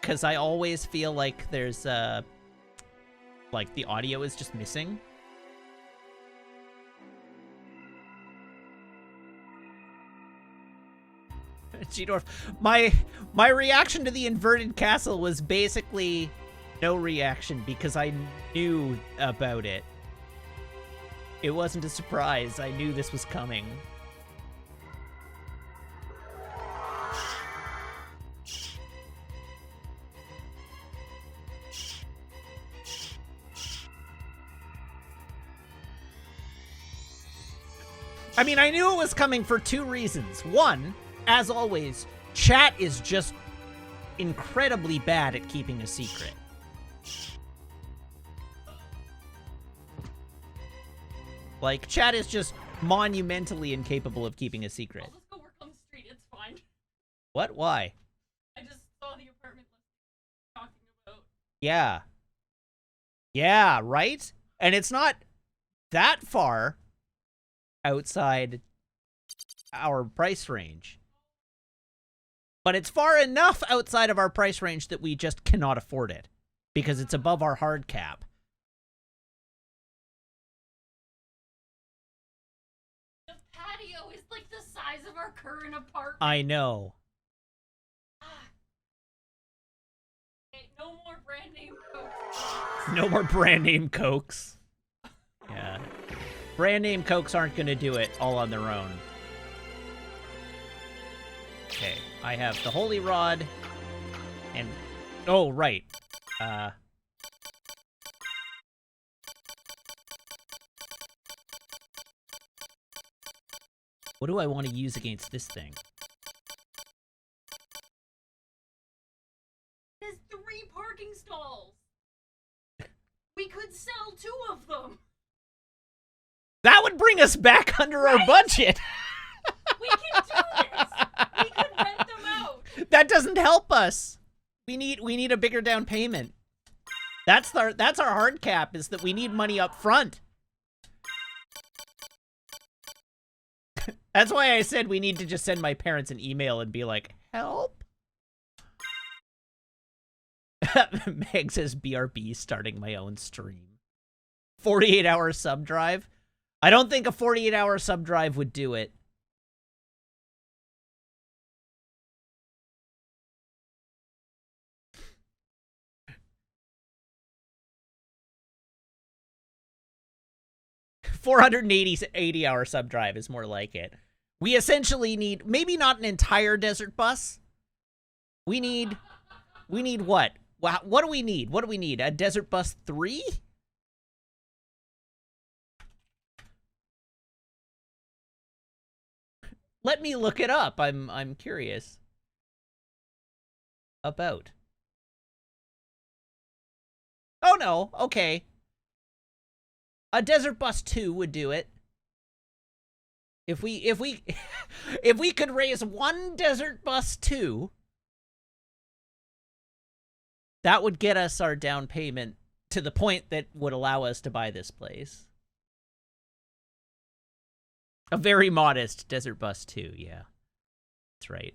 Speaker 1: Because I always feel like there's, like the audio is just missing. G-Dwarf, my reaction to the inverted castle was basically no reaction because I knew about it. It wasn't a surprise. I knew this was coming. I mean, I knew it was coming for two reasons. One, as always, chat is just incredibly bad at keeping a secret. Like, chat is just monumentally incapable of keeping a secret.
Speaker 2: I'll just go work on the street, it's fine.
Speaker 1: What? Why?
Speaker 2: I just saw the apartment listing talking about.
Speaker 1: Yeah. Yeah, right? And it's not that far outside our price range. But it's far enough outside of our price range that we just cannot afford it. Because it's above our hard cap.
Speaker 2: The patio is like the size of our current apartment.
Speaker 1: I know.
Speaker 2: Okay, no more brand name Cokes.
Speaker 1: No more brand name Cokes. Yeah. Brand name Cokes aren't going to do it all on their own. Okay, I have the Holy Rod, and... Oh, right. What do I want to use against this thing?
Speaker 2: There's 3 parking stalls! We could sell 2 of them!
Speaker 1: That would bring us back under our budget.
Speaker 2: We can do this. We could rent them out.
Speaker 1: That doesn't help us. We need a bigger down payment. That's our hard cap, is that we need money up front. That's why I said we need to just send my parents an email and be like, help. Meg says BRB starting my own stream. 48-hour sub drive. I don't think a 48-hour sub drive would do it. $480-hour sub drive is more like it. We essentially need, maybe not an entire desert bus. We need what? What do we need? What do we need? A desert bus 3? Let me look it up. I'm curious about. Oh no, okay. A desert bus 2 would do it. If we if we could raise one desert bus 2, that would get us our down payment to the point that would allow us to buy this place. A very modest desert bus 2, yeah. That's right.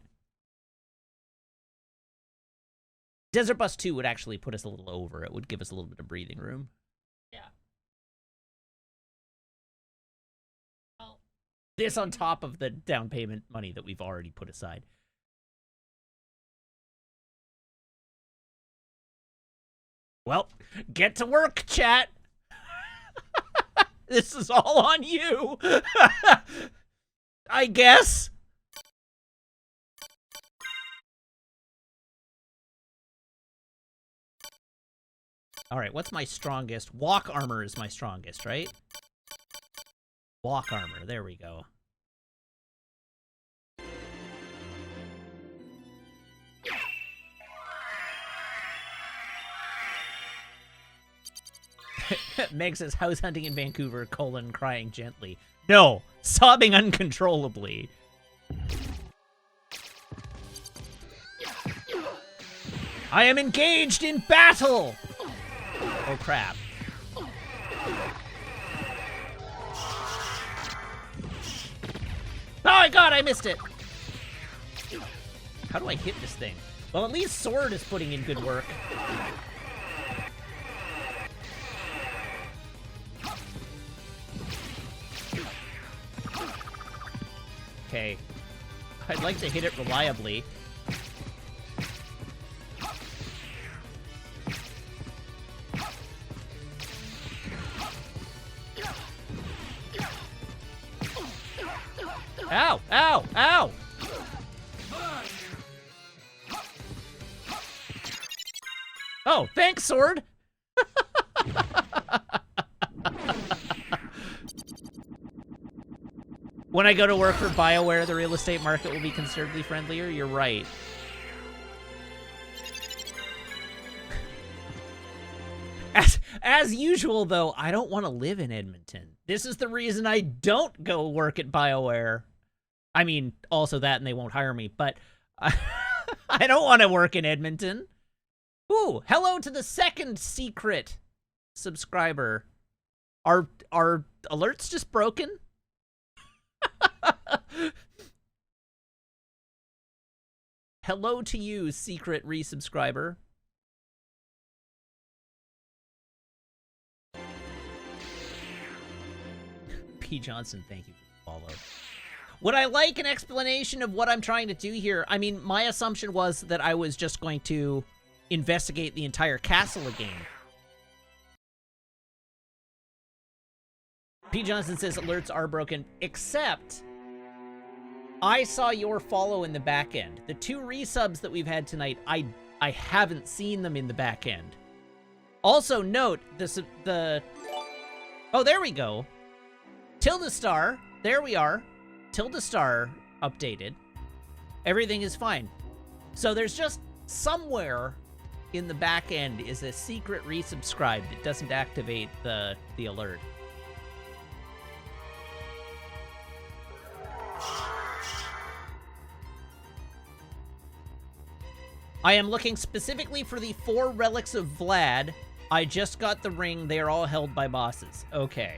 Speaker 1: Desert bus 2 would actually put us a little over. It would give us a little bit of breathing room.
Speaker 2: Yeah. Well,
Speaker 1: This on top of the down payment money that we've already put aside. Well, get to work, chat. This is all on you. I guess. All right, what's my strongest? Walk armor is my strongest, right? Walk armor, there we go. Meg says, house hunting in Vancouver, crying gently. No, sobbing uncontrollably. I am engaged in battle! Oh, crap. Oh my god, I missed it! How do I hit this thing? Well, at least Sword is putting in good work. Okay. I'd like to hit it reliably. Ow! Ow! Ow! Oh, thanks, Sword! When I go to work for BioWare, the real estate market will be considerably friendlier. You're right. As usual, though, I don't want to live in Edmonton. This is the reason I don't go work at BioWare. I mean, also that, and they won't hire me, but I don't want to work in Edmonton. Ooh, hello to the second secret subscriber. Are alerts just broken? Hello to you, secret resubscriber. P. Johnson, thank you for the follow. Would I like an explanation of what I'm trying to do here? I mean, my assumption was that I was just going to investigate the entire castle again. P. Johnson says alerts are broken, except I saw your follow in the back end. The 2 resubs that we've had tonight, I haven't seen them in the back end. Also note, oh, there we go. Tilda Star, there we are. Tilda Star updated. Everything is fine. So there's just somewhere in the back end is a secret resubscribe that doesn't activate the alert. I am looking specifically for the 4 relics of Vlad. I just got the ring. They are all held by bosses. Okay.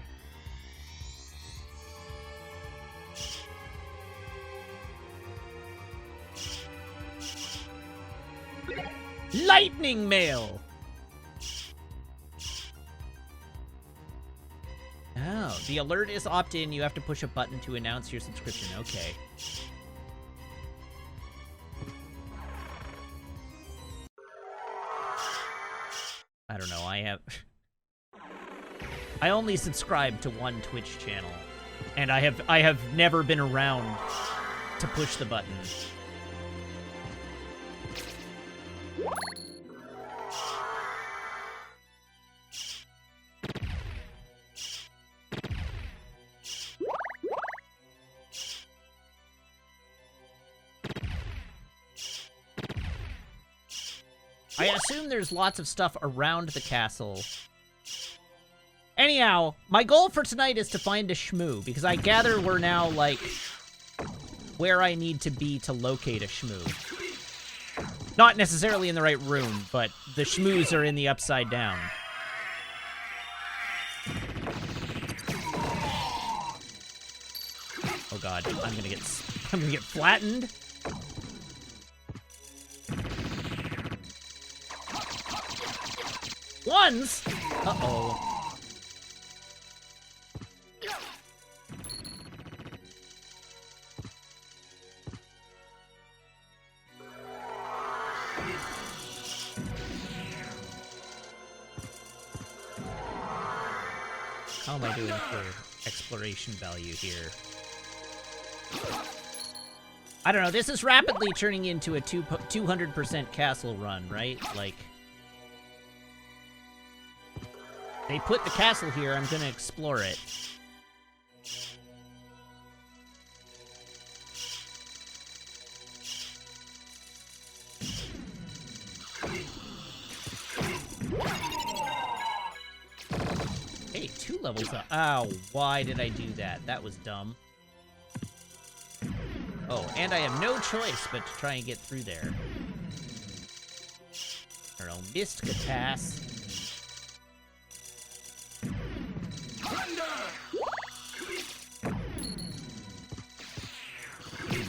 Speaker 1: Lightning mail! Oh, the alert is opt-in. You have to push a button to announce your subscription. Okay. I don't know, I only subscribe to one Twitch channel, and I have never been around to push the button. I assume there's lots of stuff around the castle. Anyhow, my goal for tonight is to find a Schmoo, because I gather we're now, like, where I need to be to locate a Schmoo. Not necessarily in the right room, but the Schmoos are in the Upside Down. Oh god, I'm gonna get flattened. Ones? Uh-oh. How am I doing for exploration value here? I don't know, this is rapidly turning into a 200% castle run, right? Like... they put the castle here, I'm gonna explore it. Hey, 2 levels up. Ow, why did I do that? That was dumb. Oh, and I have no choice but to try and get through there. I don't know, missed Katas.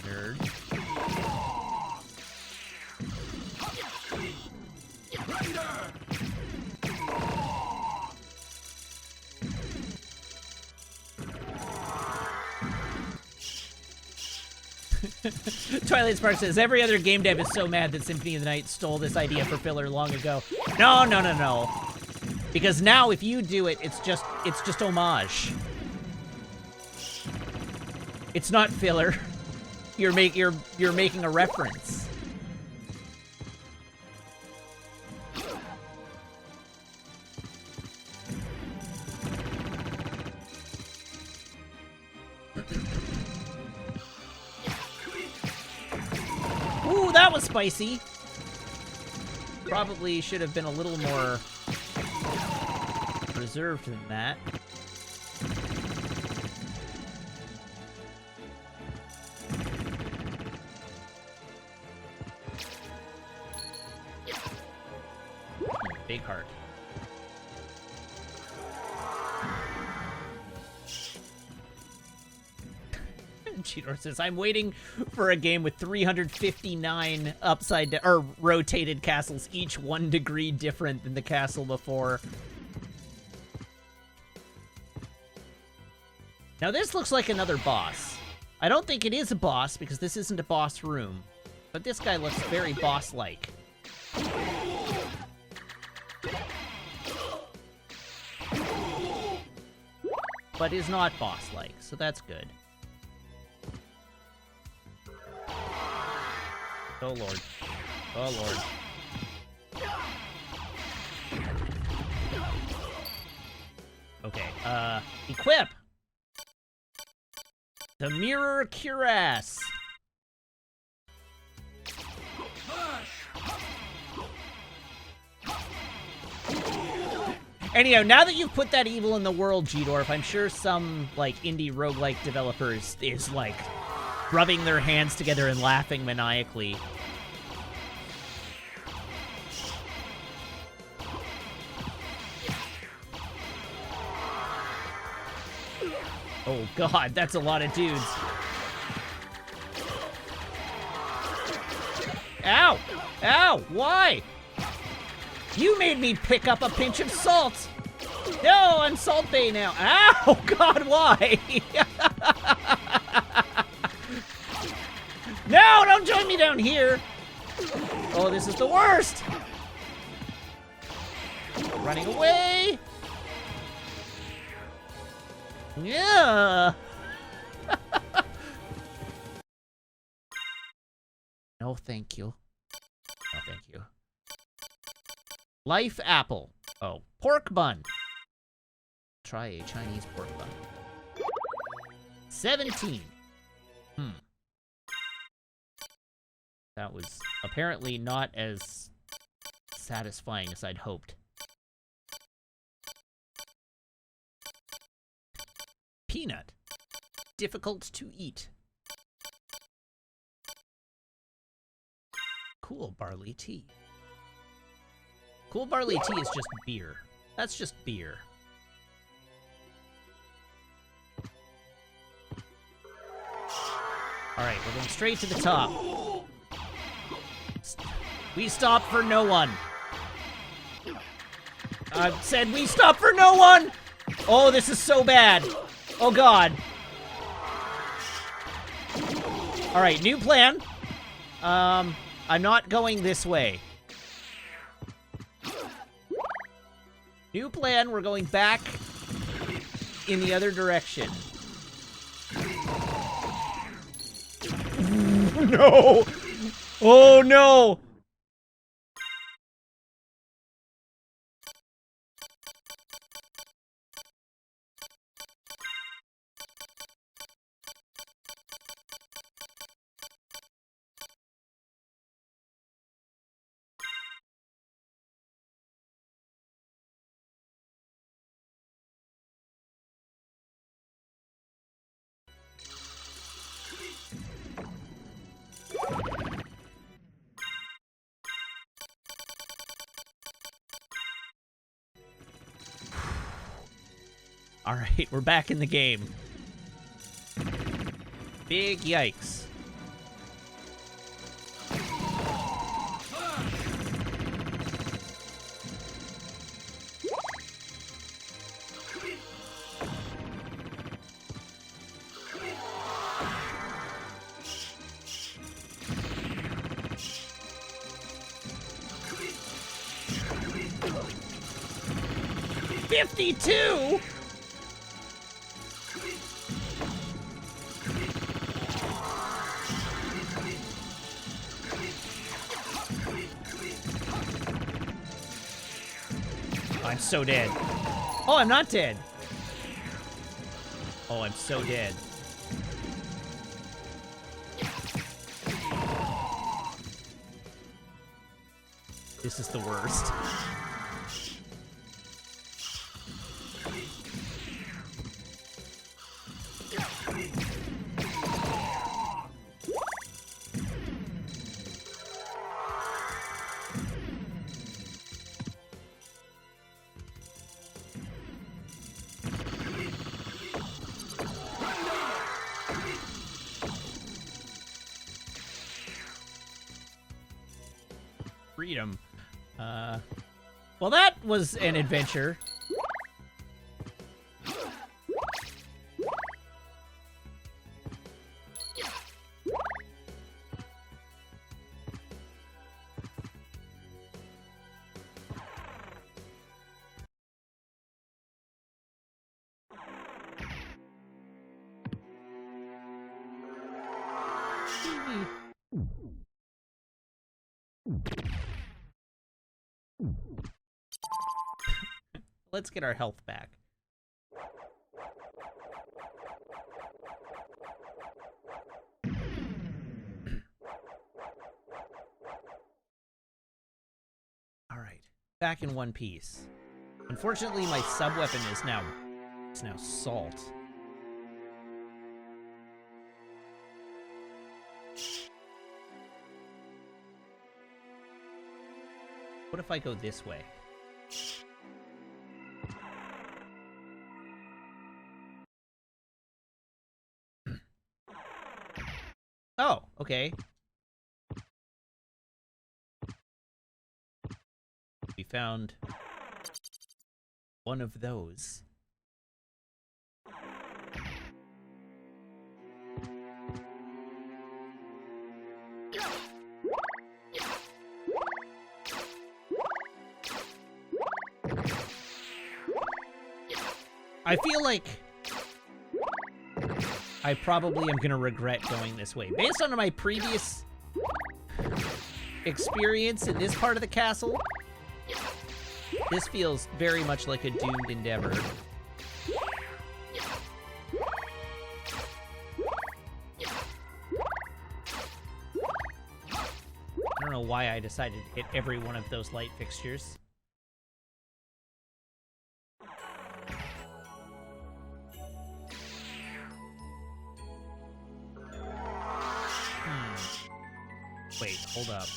Speaker 1: Nerd. Twilight Spark says, every other game dev is so mad that Symphony of the Night stole this idea for filler long ago. No, no, no, no. Because now if you do it, it's just homage. It's not filler. You're making a reference. Ooh, that was spicy. Probably should have been a little more reserved than that. Big heart. Cheetor says, I'm waiting for a game with 359 upside down or rotated castles, each 1 degree different than the castle before. Now this looks like another boss. I don't think it is a boss because this isn't a boss room, but this guy looks very boss-like. But is not boss-like, so that's good. Oh lord. Oh lord. Okay, equip! The Mirror Cuirass! Anyhow, now that you've put that evil in the world, G-Dorf, I'm sure some, like, indie roguelike developers is, like, rubbing their hands together and laughing maniacally. Oh god, that's a lot of dudes. Ow! Ow! Why? You made me pick up a pinch of salt! No, I'm Salt Bay now. Ow! God, why? No, don't join me down here! Oh, this is the worst! Running away! Yeah! No, thank you. No, thank you. Life apple. Oh, pork bun. Try a Chinese pork bun. 17. That was apparently not as satisfying as I'd hoped. Peanut. Difficult to eat. Cool barley tea. Cool barley tea is just beer. That's just beer. Alright, we're going straight to the top. We stop for no one. I've said we stop for no one! Oh, this is so bad. Oh, God. Alright, new plan. I'm not going this way. New plan, we're going back in the other direction. No! Oh, no! Alright, we're back in the game. Big yikes. $52? I'm so dead. Oh, I'm not dead. Oh, I'm so dead. This is the worst. Freedom. Well, that was an adventure. Let's get our health back. All right, back in one piece. Unfortunately, my sub-weapon is now salt. What if I go this way? Oh, okay. We found one of those. I feel like I probably am gonna regret going this way. Based on my previous experience in this part of the castle, this feels very much like a doomed endeavor. I don't know why I decided to hit every one of those light fixtures. Wait, hold up.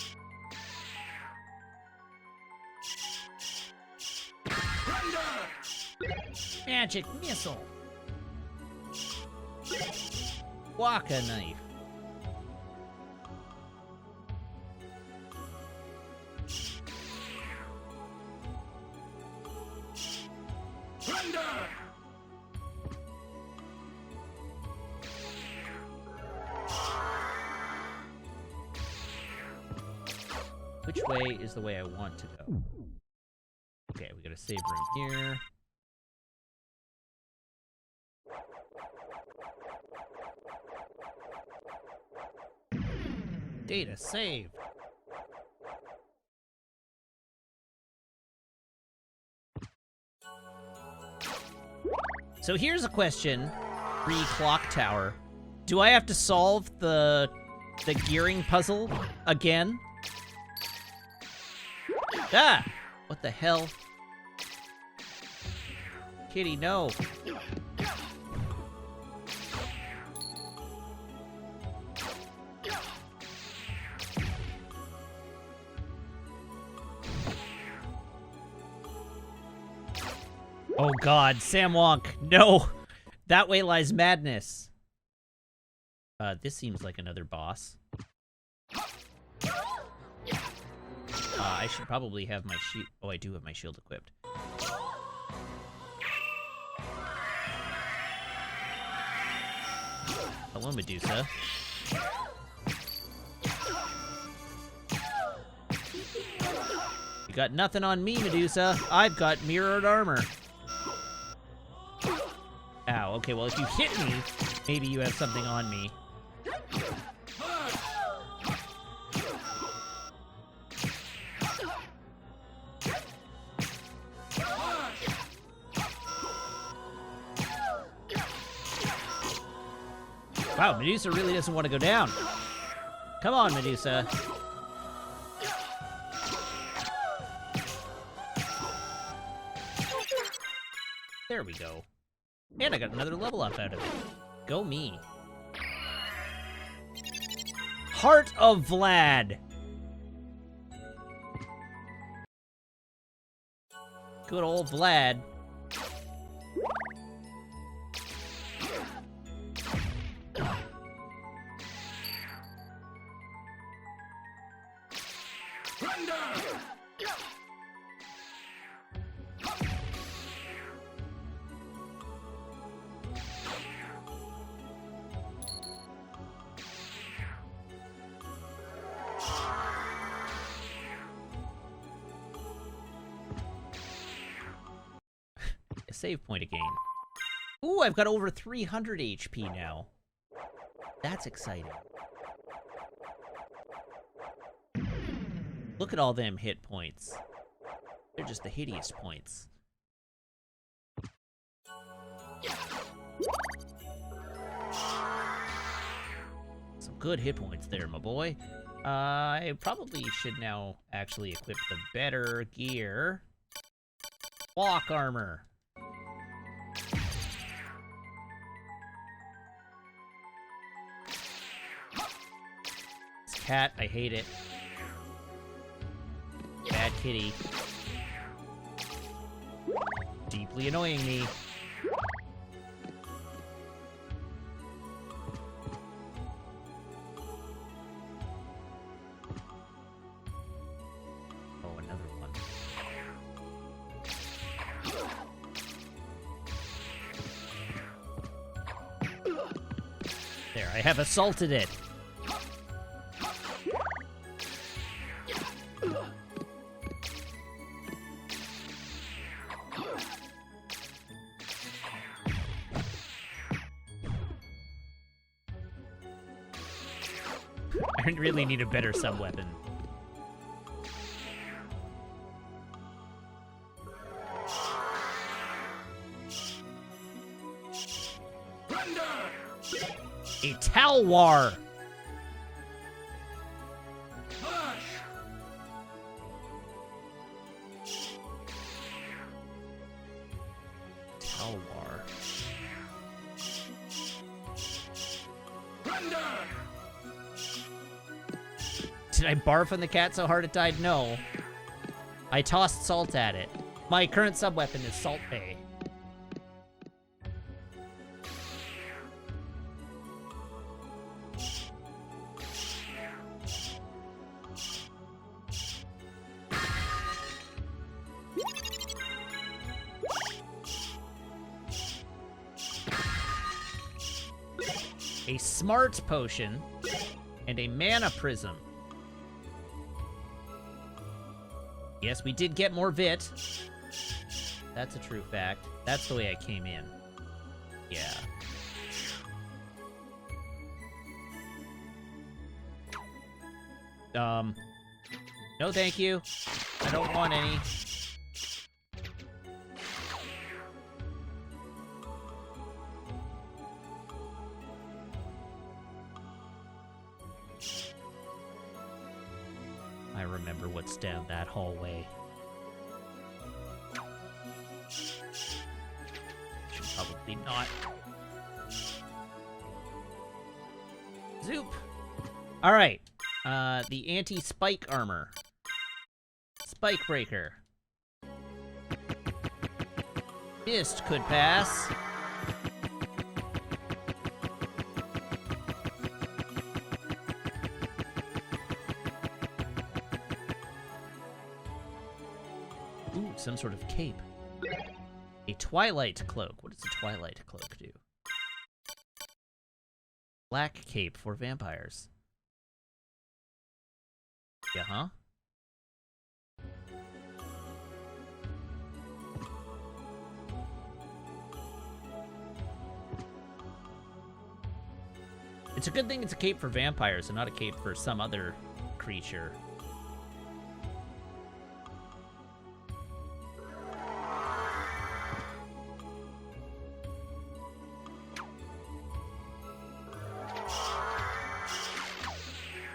Speaker 1: Magic missile. Waka knife. Which way is the way I want to go? Okay, we got a save room here. Data saved. So here's a question, pre-clock tower. Do I have to solve the gearing puzzle again? Ah! What the hell? Kitty, no. Oh god, Sam Wonk, no! That way lies madness. This seems like another boss. I should probably have my shield. Oh, I do have my shield equipped. Hello, Medusa. You got nothing on me, Medusa. I've got mirrored armor. Ow, okay, well, if you hit me, maybe you have something on me. Wow, Medusa really doesn't want to go down. Come on, Medusa. There we go. And I got another level up out of it. Go me. Heart of Vlad. Good old Vlad. A save point again. Ooh, I've got over 300 HP now. That's exciting. Look at all them hit points. They're just the hideous points. Some good hit points there, my boy. I probably should now actually equip the better gear. Walk armor. This cat, I hate it. Bad kitty. Deeply annoying me. There, I have assaulted it. I really need a better sub-weapon. A Talwar! Talwar. Did I barf on the cat so hard it died? No. I tossed salt at it. My current sub-weapon is Salt Bay. A Smart Potion, and a Mana Prism. Yes, we did get more Vit. That's a true fact. That's the way I came in. Yeah. No thank you. I don't want any. I remember what's down that hallway. Should probably not. Zoop! Alright. The anti-spike armor. Spike breaker. Mist could pass. Ooh, some sort of cape. A Twilight Cloak. What does a Twilight Cloak do? Black cape for vampires. Yeah, huh? It's a good thing it's a cape for vampires and not a cape for some other creature.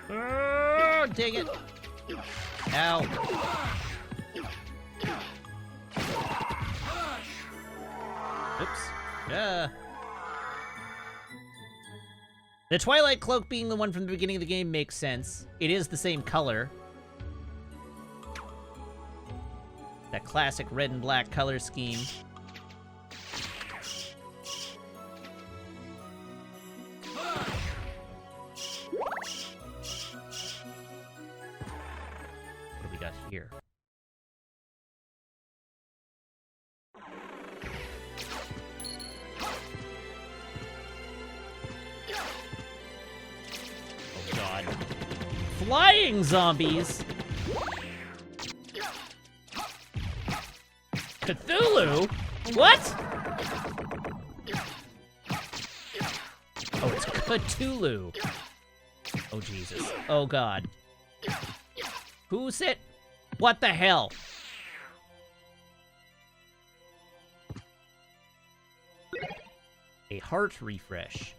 Speaker 1: Oh, dang it. Ow. Oops. The Twilight Cloak being the one from the beginning of the game makes sense. It is the same color. That classic red and black color scheme. What do we got here? Flying zombies? Cthulhu? What? Oh, it's Cthulhu. Oh, Jesus. Oh, God. Who's it? What the hell? A heart refresh.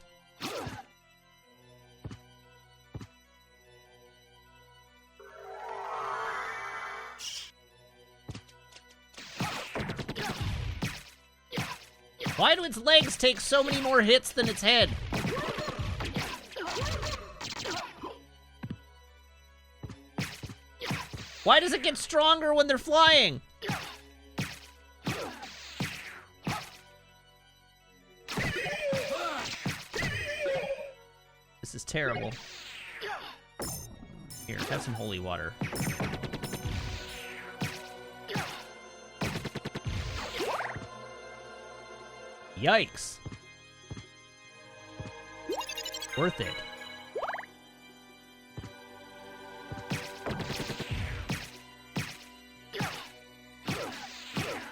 Speaker 1: Why do its legs take so many more hits than its head? Why does it get stronger when they're flying? This is terrible. Here, have some holy water. Yikes. Worth it.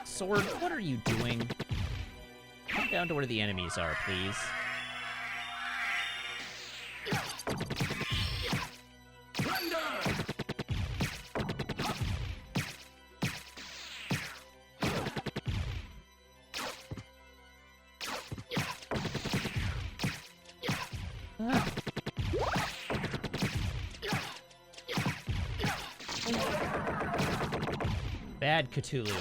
Speaker 1: Sword, what are you doing? Come down to where the enemies are, please. Bad Cthulhu.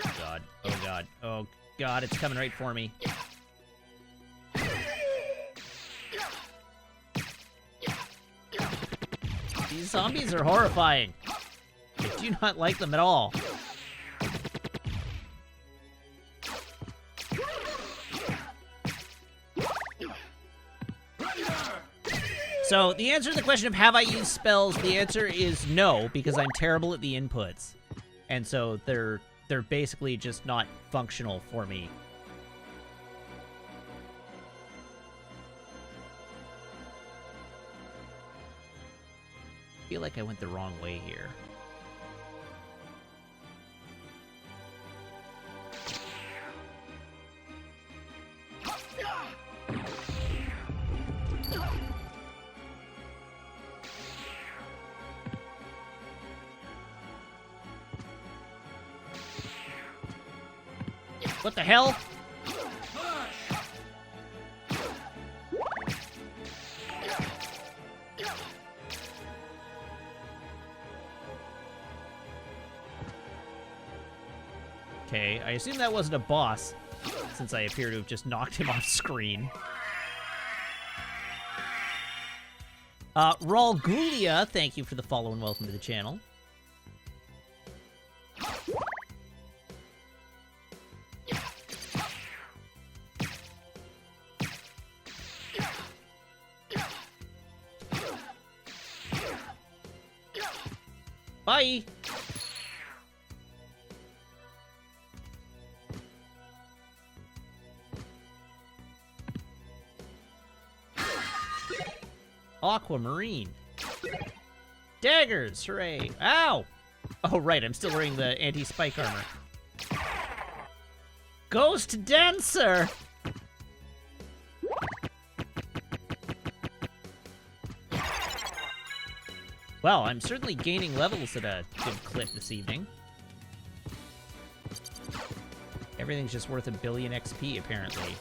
Speaker 1: Oh god. Oh god. Oh god, it's coming right for me. These zombies are horrifying. I do not like them at all. So, the answer to the question of have I used spells, the answer is no, because I'm terrible at the inputs. And so they're basically just not functional for me. I feel like I went the wrong way here. What the hell? Okay, I assume that wasn't a boss, since I appear to have just knocked him off screen. Ralgulia, thank you for the follow and welcome to the channel. Bye! Aquamarine. Daggers! Hooray! Ow! Oh, right, I'm still wearing the anti-spike armor. Ghost Dancer! Well, I'm certainly gaining levels at a good clip this evening. Everything's just worth 1 billion XP, apparently.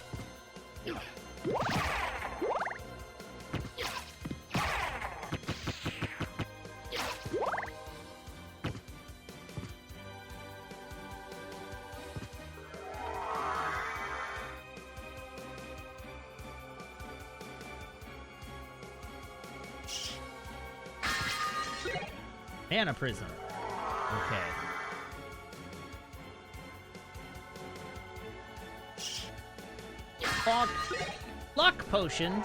Speaker 1: Mana Prism. Okay. Luck Potion.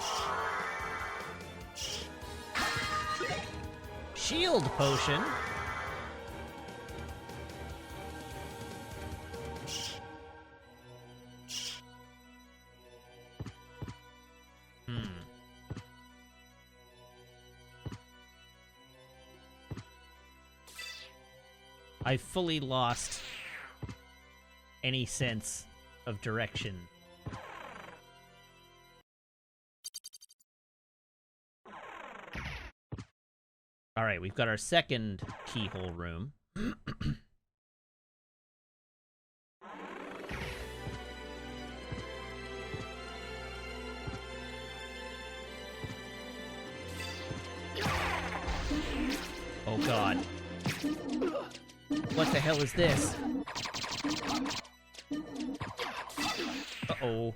Speaker 1: Shield Potion. I fully lost any sense of direction. All right, we've got our second keyhole room. Oh God. What the hell is this? Uh-oh.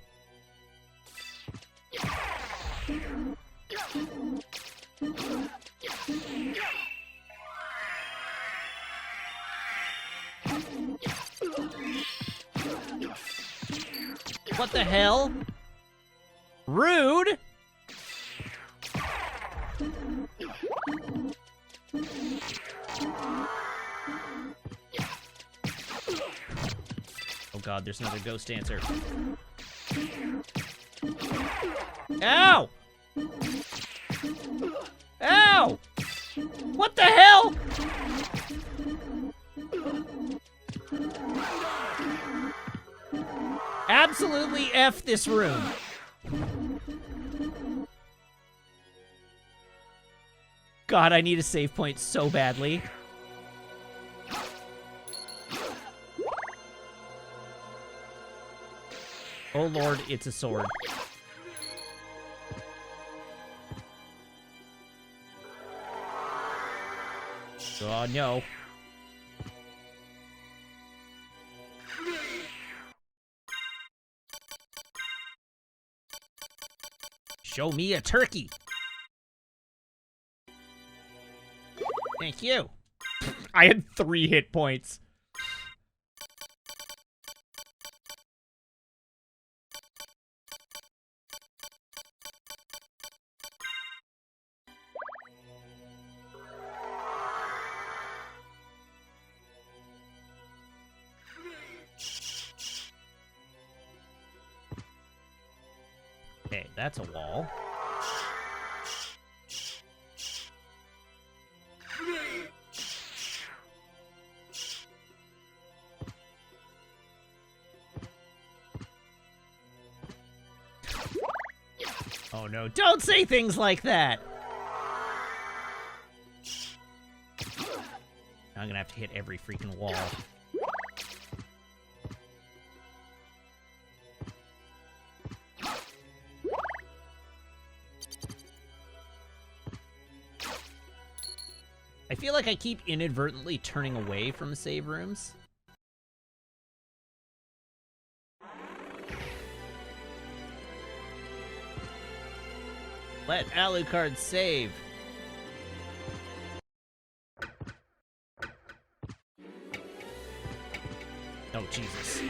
Speaker 1: What the hell? Rude! Oh God, there's another ghost dancer. Ow! Ow! What the hell? Absolutely F this room. God, I need a save point so badly. Oh lord, it's a sword. Oh no. Show me a turkey. Thank you. I had 3 hit points. Okay, that's a wall. Oh no, don't say things like that! I'm gonna have to hit every freaking wall. I feel like I keep inadvertently turning away from save rooms. Let Alucard save. Oh, Jesus.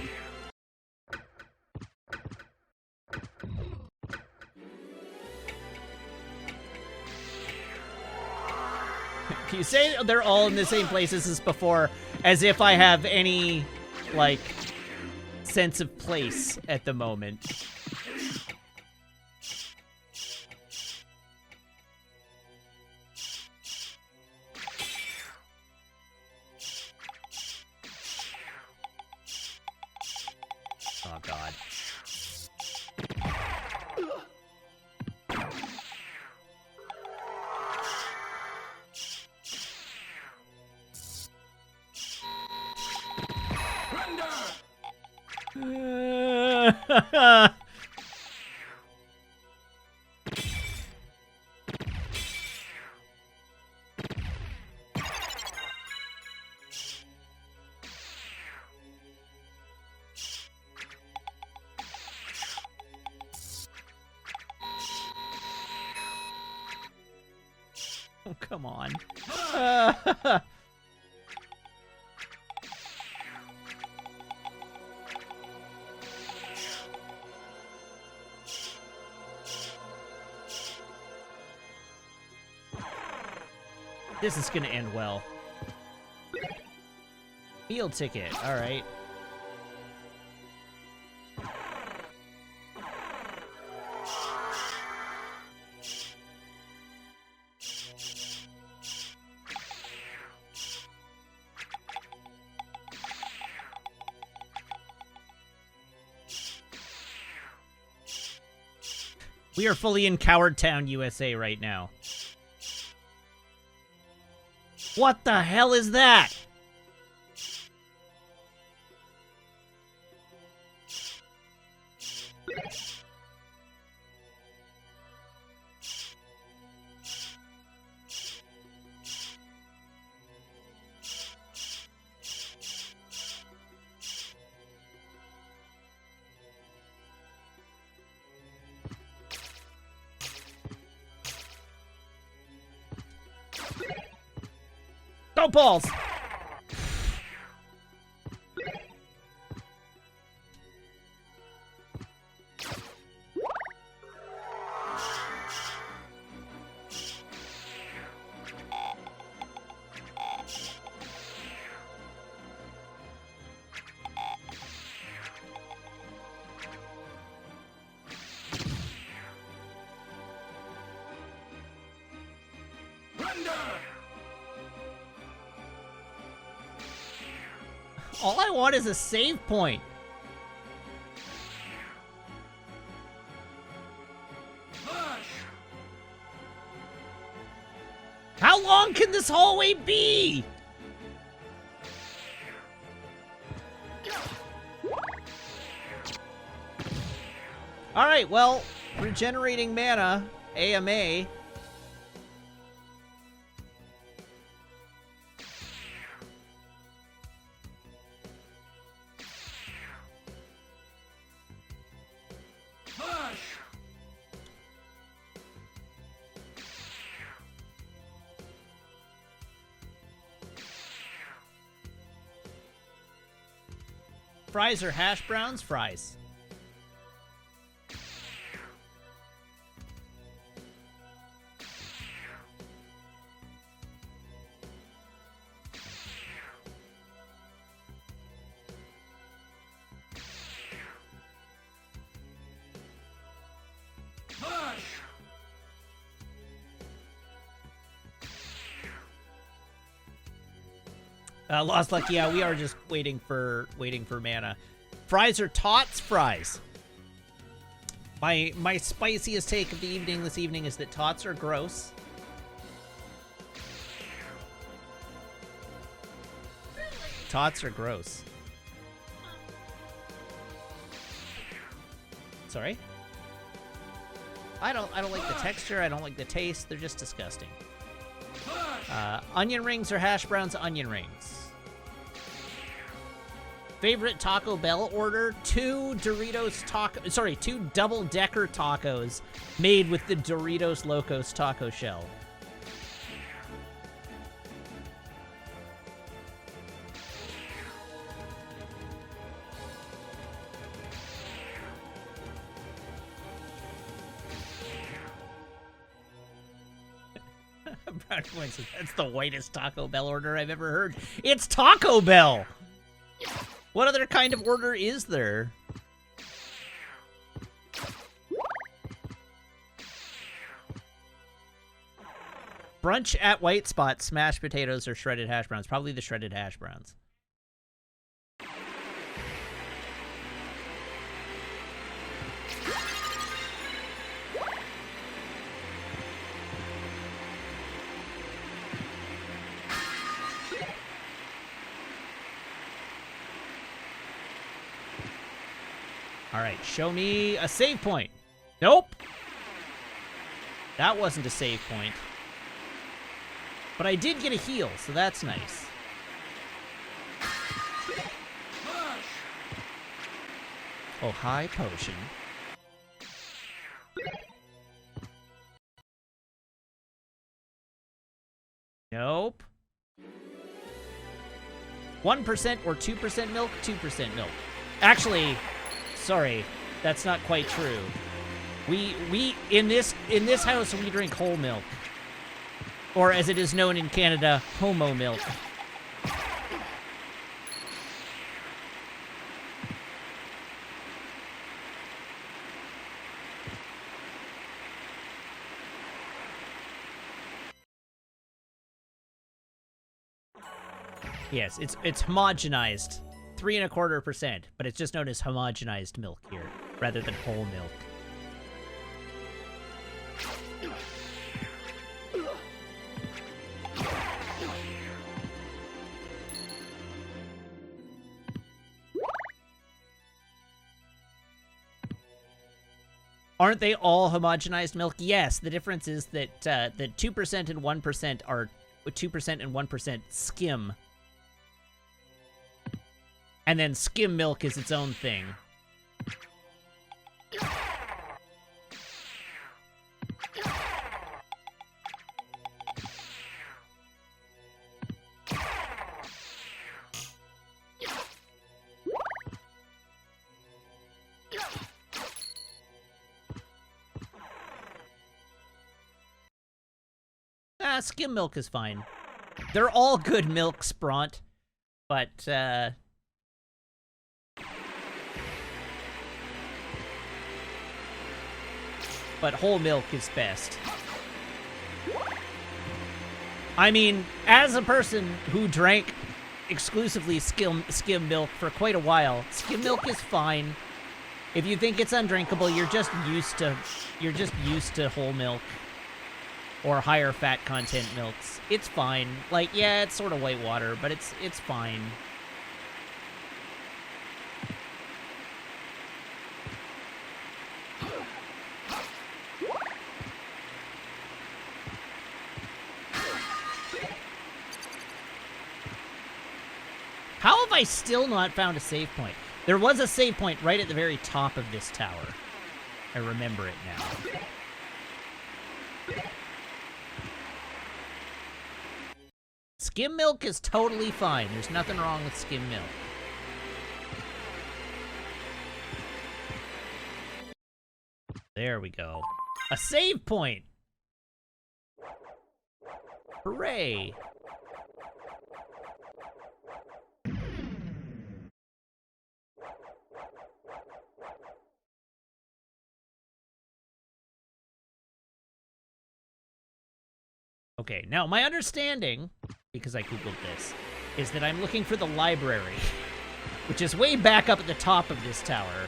Speaker 1: You say they're all in the same places as before, as if I have any, like, sense of place at the moment. Oh, God. Oh, come on. This is gonna end well. Meal ticket, alright. We are fully in Coward Town, USA right now. What the hell is that? Go balls! All I want is a save point. How long can this hallway be? Alright, well, regenerating mana, AMA. Fries or hash browns? Fries. Lost Luck, yeah, we are just waiting for mana. Fries or tots? Fries. My spiciest take of the evening this evening is that tots are gross.
Speaker 2: Really?
Speaker 1: Tots are gross. Sorry? I don't like the texture, I don't like the taste, they're just disgusting. Onion rings or hash browns? Onion rings. Favorite Taco Bell order? Two double-decker tacos made with the Doritos Locos taco shell. Brown Coin says, that's the whitest Taco Bell order I've ever heard. It's Taco Bell! What other kind of order is there? Brunch at White Spot, smashed potatoes or shredded hash browns? Probably the shredded hash browns. All right, show me a save point. Nope. That wasn't a save point. But I did get a heal, so that's nice. Oh, high potion. Nope. 1% or 2% milk? 2% milk. Actually, sorry, that's not quite true. We in this house we drink whole milk. Or as it is known in Canada, homo milk. Yes, it's homogenized. 3.25%, but it's just known as homogenized milk here, rather than whole milk. Aren't they all homogenized milk? Yes, the difference is that the 2% and 1% are 2% and 1% skim. And then skim milk is its own thing. Skim milk is fine. They're all good milk, Spront. But, but whole milk is best. I mean, as a person who drank exclusively skim milk for quite a while. Skim milk is fine. If you think it's undrinkable, you're just used to whole milk or higher fat content milks. It's fine. Like, yeah, it's sort of white water, but it's fine. How have I still not found a save point? There was a save point right at the very top of this tower. I remember it now. Skim milk is totally fine. There's nothing wrong with skim milk. There we go. A save point! Hooray! Okay, now my understanding, because I googled this, is that I'm looking for the library, which is way back up at the top of this tower.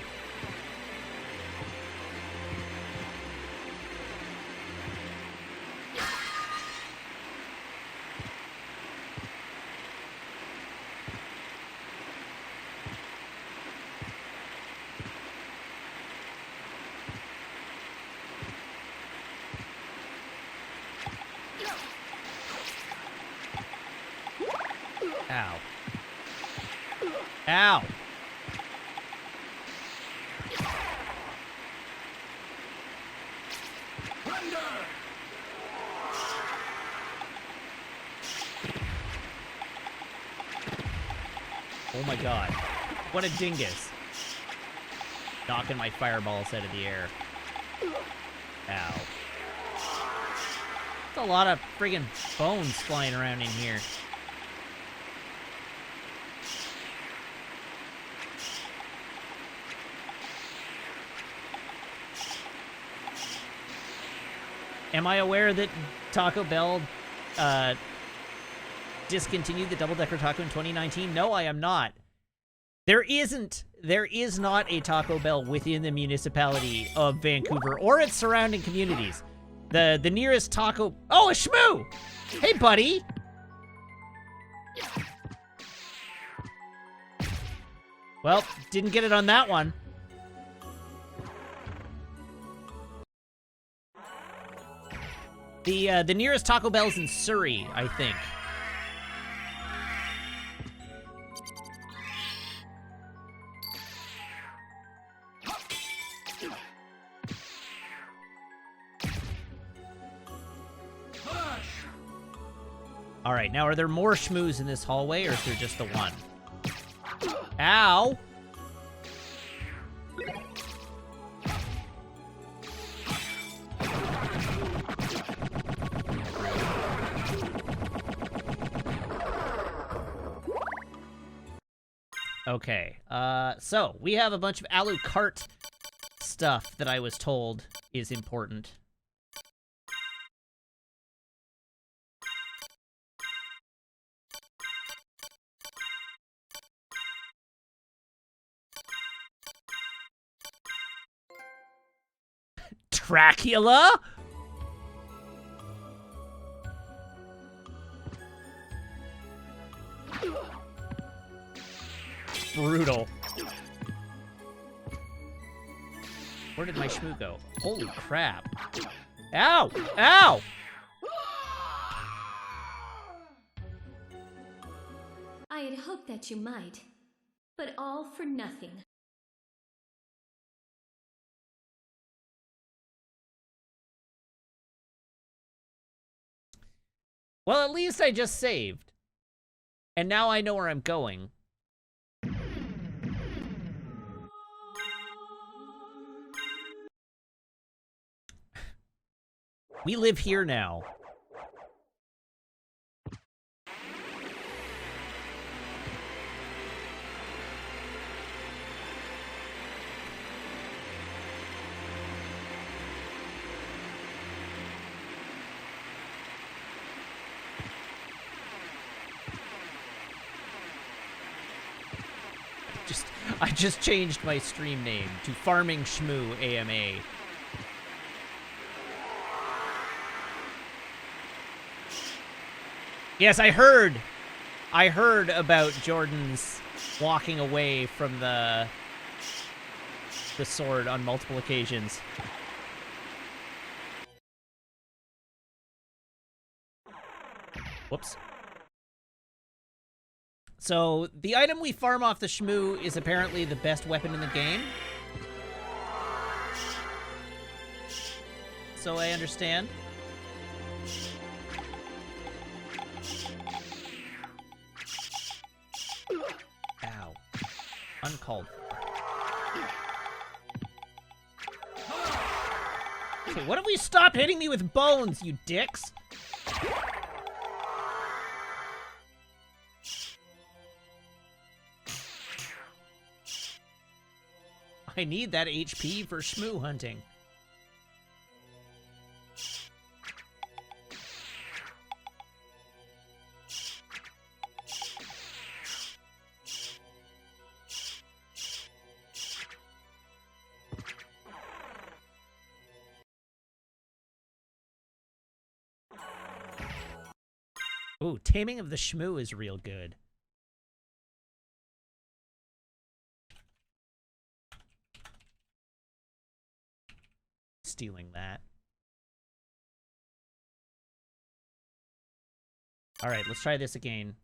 Speaker 1: Ow. Ow! Oh my god. What a dingus. Knocking my fireballs out of the air. Ow. There's a lot of friggin' bones flying around in here. Am I aware that Taco Bell discontinued the double-decker taco in 2019? No, I am not. There is not a Taco Bell within the municipality of Vancouver or its surrounding communities. The nearest taco... Oh, a Schmoo! Hey, buddy! Well, didn't get it on that one. The nearest Taco Bell's in Surrey, I think. All right, now are there more Schmoos in this hallway, or is there just the one? Ow! Okay, so we have a bunch of Alucard stuff that I was told is important. Dracula? Brutal. Where did my Schmoo go? Holy crap. Ow! Ow!
Speaker 3: I had hoped that you might, but all for nothing.
Speaker 1: Well, at least I just saved. And now I know where I'm going. We live here now. I just changed my stream name to Farming Schmoo AMA. Yes, I heard about Jordan's walking away from the sword on multiple occasions. Whoops. So, the item we farm off the Schmoo is apparently the best weapon in the game. So I understand. Ow. Uncalled for. Okay, what if we stop hitting me with bones, you dicks? I need that HP for Schmoo hunting. Ooh, Taming of the Schmoo is real good. Stealing that. Alright, let's try this again.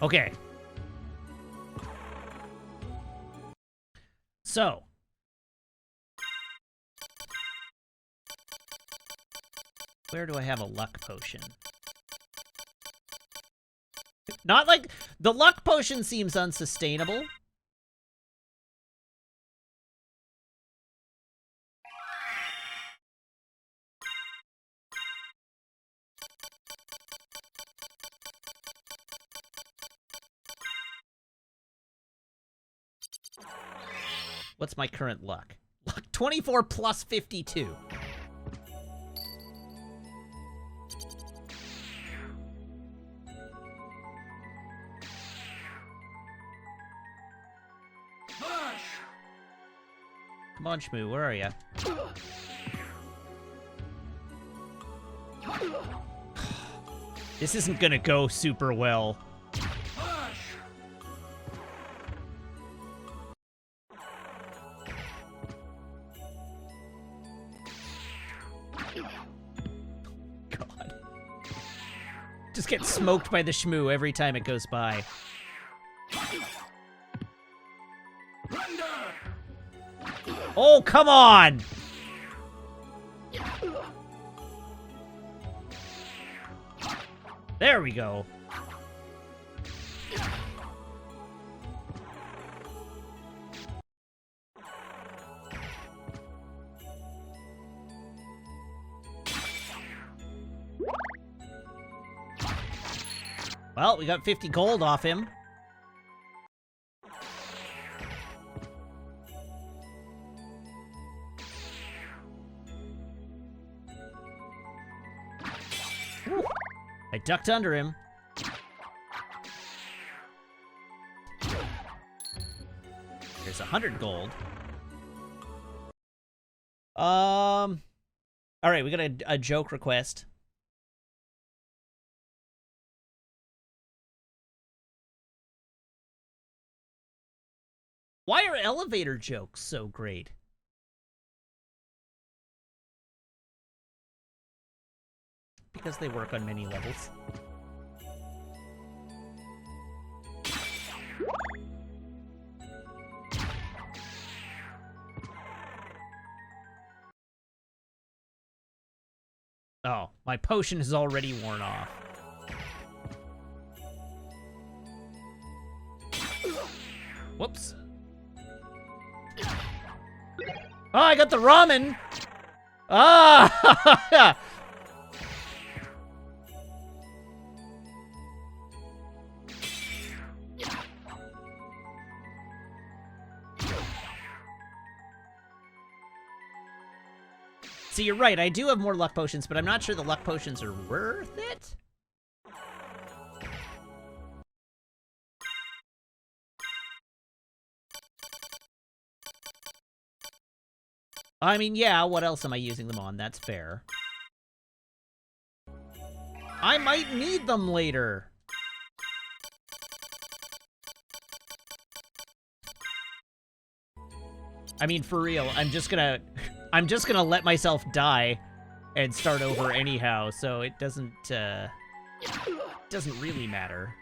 Speaker 1: Okay. So. Where do I have a luck potion? Not like... The luck potion seems unsustainable. What's my current luck? Luck 24 plus 52. Come on, Schmoo, where are ya? This isn't gonna go super well. Just get smoked by the Schmoo every time it goes by. Oh, come on! There we go. Well, we got 50 gold off him. Whew. I ducked under him. There's 100 gold. All right, we got a joke request. Why are elevator jokes so great? Because they work on many levels. Oh, my potion is already worn off. Whoops. Oh, I got the ramen! Ah! See, you're right. I do have more luck potions, but I'm not sure the luck potions are worth it. I mean, yeah, what else am I using them on? That's fair. I might need them later. I mean, for real, I'm just gonna let myself die and start over anyhow, so it doesn't really matter.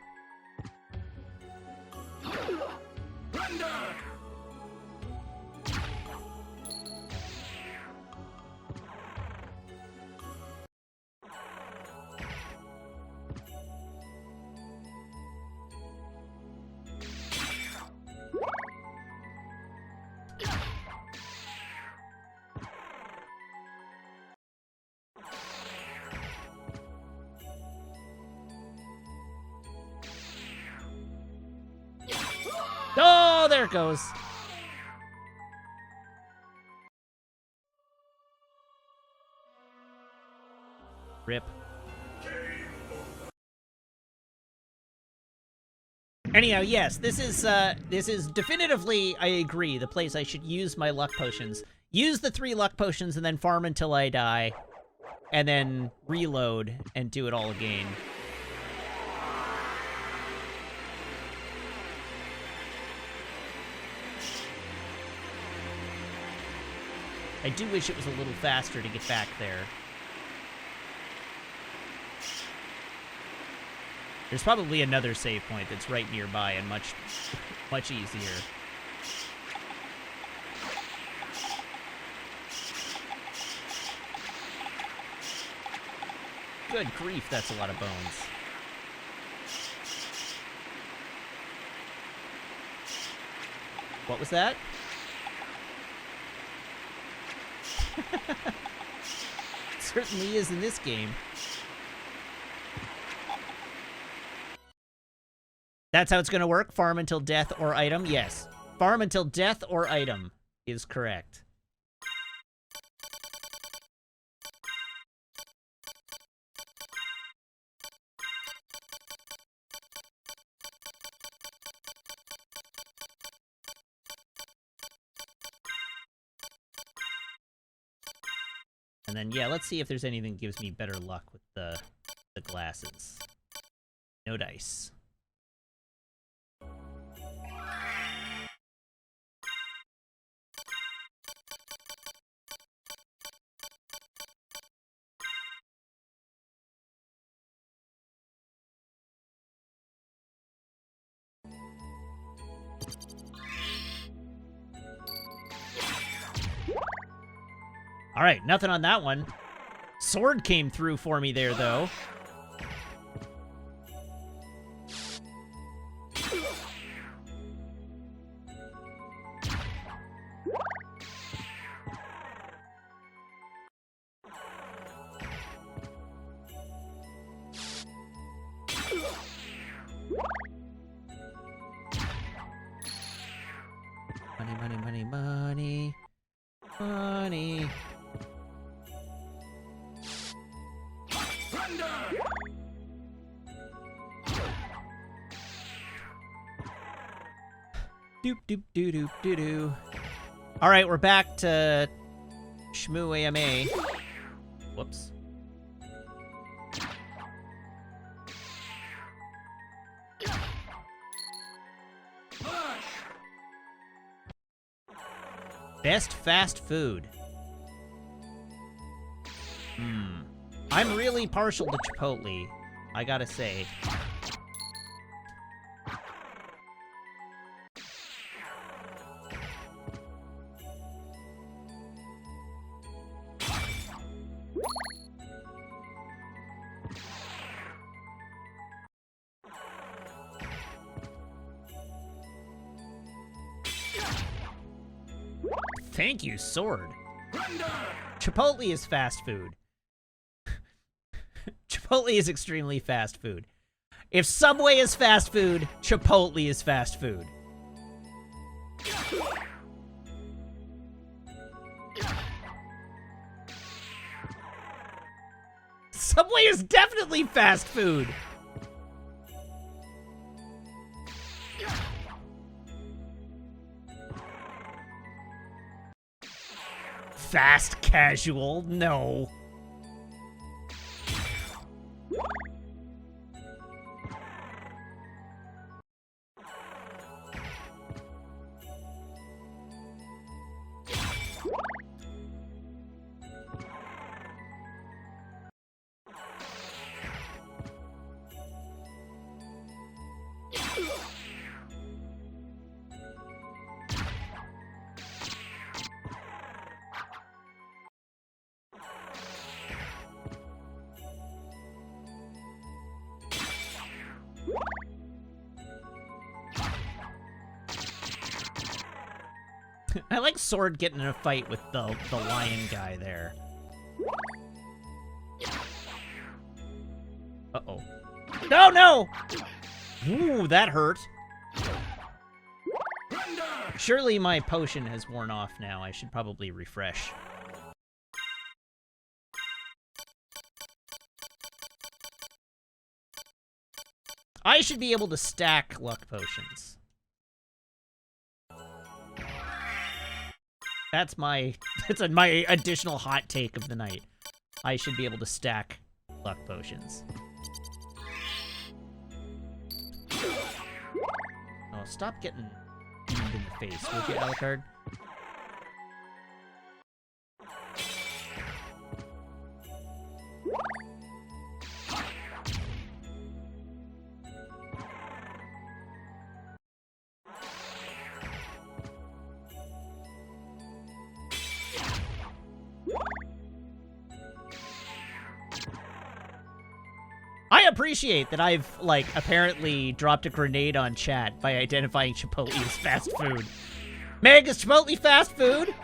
Speaker 1: Oh, there it goes. Rip. Anyhow, yes, this is definitively, I agree, the place I should use my luck potions. Use the 3 luck potions and then farm until I die. And then reload and do it all again. I do wish it was a little faster to get back there. There's probably another save point that's right nearby and much easier. Good grief, that's a lot of bones. What was that? Certainly is in this game. That's how it's going to work? Farm until death or item? Yes. Farm until death or item is correct. And then, yeah, let's see if there's anything that gives me better luck with the glasses. No dice. All right, nothing on that one. Sword came through for me there, though. Money, money, money, money. Money. Doop doop doo doop doo doo. All right, we're back to Schmoo AMA. Whoops. Best fast food. I'm really partial to Chipotle, I gotta say. Thank you, sword. Chipotle is fast food. Chipotle is extremely fast food. If Subway is fast food, Chipotle is fast food. Subway is definitely fast food. Fast casual? No. I like Sword getting in a fight with the lion guy there. Uh-oh. No, no! Ooh, that hurt. Surely my potion has worn off now. I should probably refresh. I should be able to stack luck potions. That's my my additional hot take of the night. I should be able to stack luck potions. Oh, stop getting beamed in the face, would you, Alucard? I appreciate that I've, like, apparently dropped a grenade on chat by identifying Chipotle as fast food. Meg, is Chipotle fast food?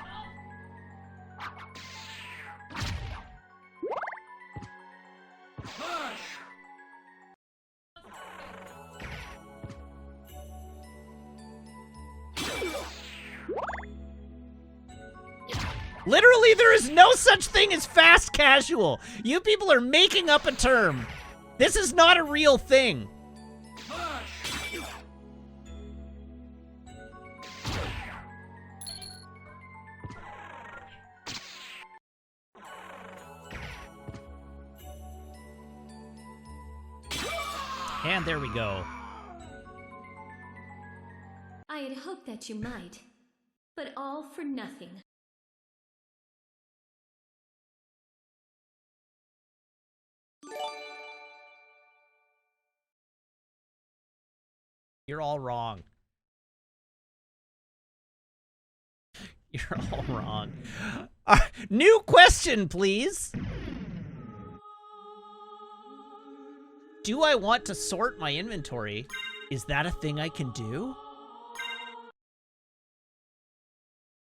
Speaker 1: Literally, there is no such thing as fast casual. You people are making up a term. This is not a real thing. And there we go.
Speaker 3: I had hoped that you might, but all for nothing.
Speaker 1: You're all wrong. You're all wrong. New question, please. Do I want to sort my inventory? Is that a thing I can do?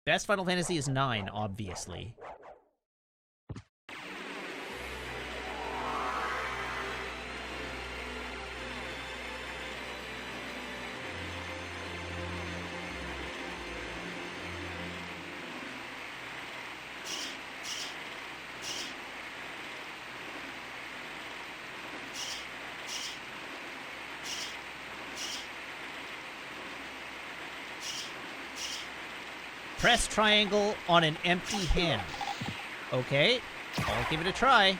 Speaker 1: Best Final Fantasy is 9, obviously. Press triangle on an empty hand. Okay, I'll give it a try.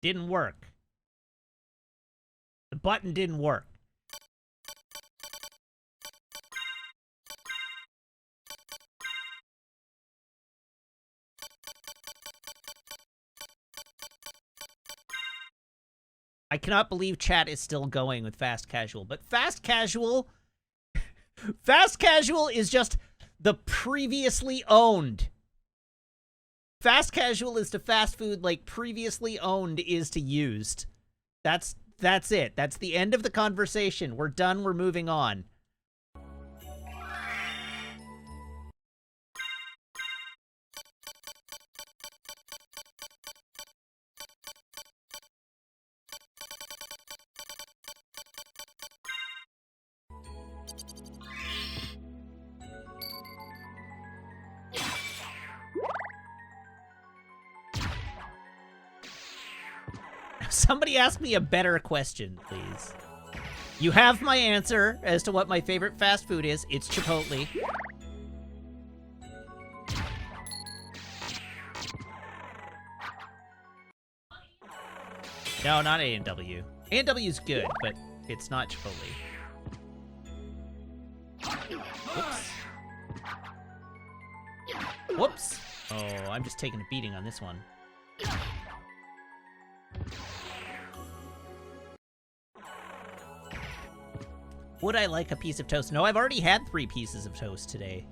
Speaker 1: Didn't work. The button didn't work. cannot believe chat is still going with fast casual. But fast casual is just the previously owned. Fast casual is to fast food like previously owned is to used. That's it. That's the end of the conversation. We're done. We're moving on. Somebody ask me a better question, please. You have my answer as to what my favorite fast food is. It's Chipotle. No, not A&W. A&W's good, but it's not Chipotle. Whoops. Whoops. Oh, I'm just taking a beating on this one. Would I like a piece of toast? No, I've already had 3 pieces of toast today.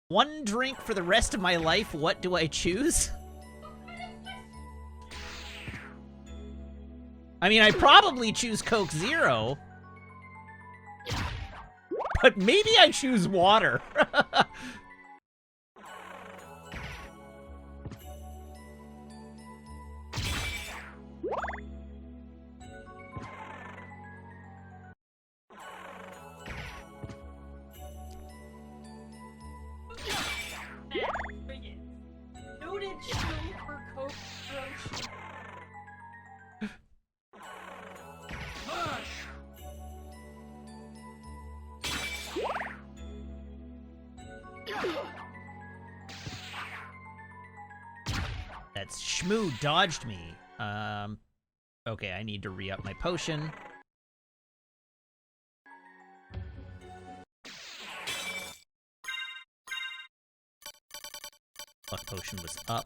Speaker 1: One drink for the rest of my life, what do I choose? I mean, I probably choose Coke Zero. But maybe I choose water.
Speaker 2: Noted Schmoo for Coke Zero.
Speaker 1: That's Schmoo dodged me. Okay, I need to re-up my potion. Luck potion was up.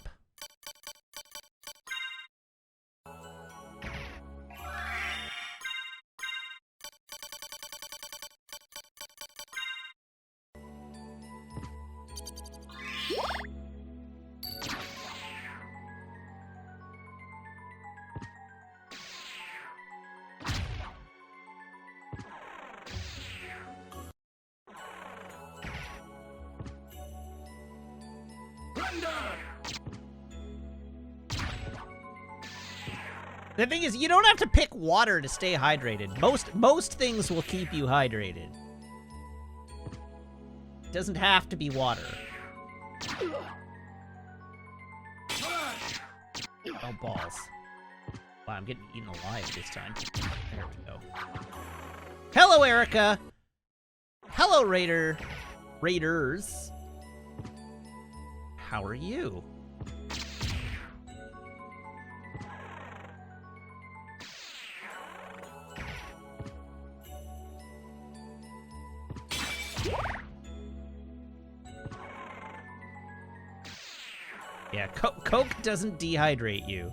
Speaker 1: The thing is, you don't have to pick water to stay hydrated. Most things will keep you hydrated. It doesn't have to be water. Oh, balls. Wow, I'm getting eaten alive this time. There we go. Hello, Erica! Hello, Raiders. How are you? Yeah, Coke doesn't dehydrate you.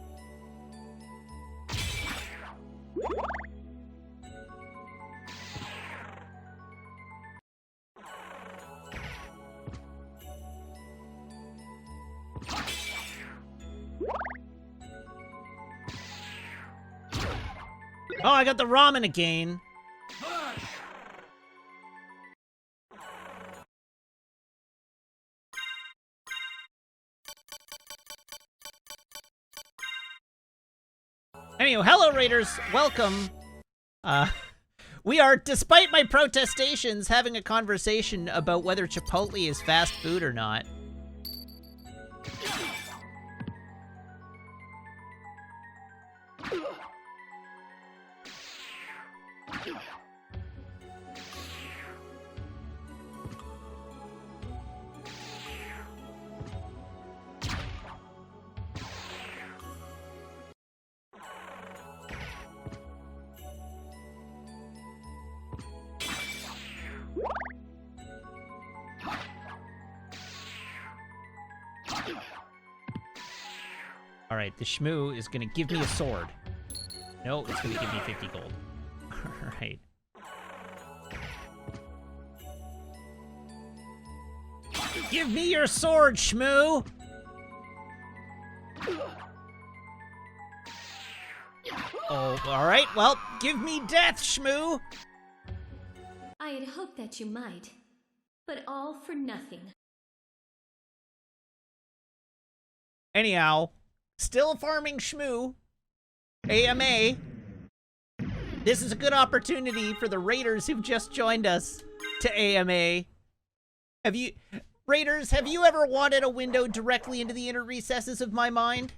Speaker 1: Oh, I got the ramen again. Anyway, hello Raiders, welcome. We are, despite my protestations, having a conversation about whether Chipotle is fast food or not. All right, the Schmoo is going to give me a sword. No, it's going to give me 50 gold. All right. Give me your sword, Schmoo! Oh, all right. Well, give me death, Schmoo!
Speaker 3: I had hoped that you might, but all for nothing.
Speaker 1: Anyhow, still farming Schmoo. AMA. This is a good opportunity for the raiders who've just joined us to AMA. Raiders, have you ever wanted a window directly into the inner recesses of my mind?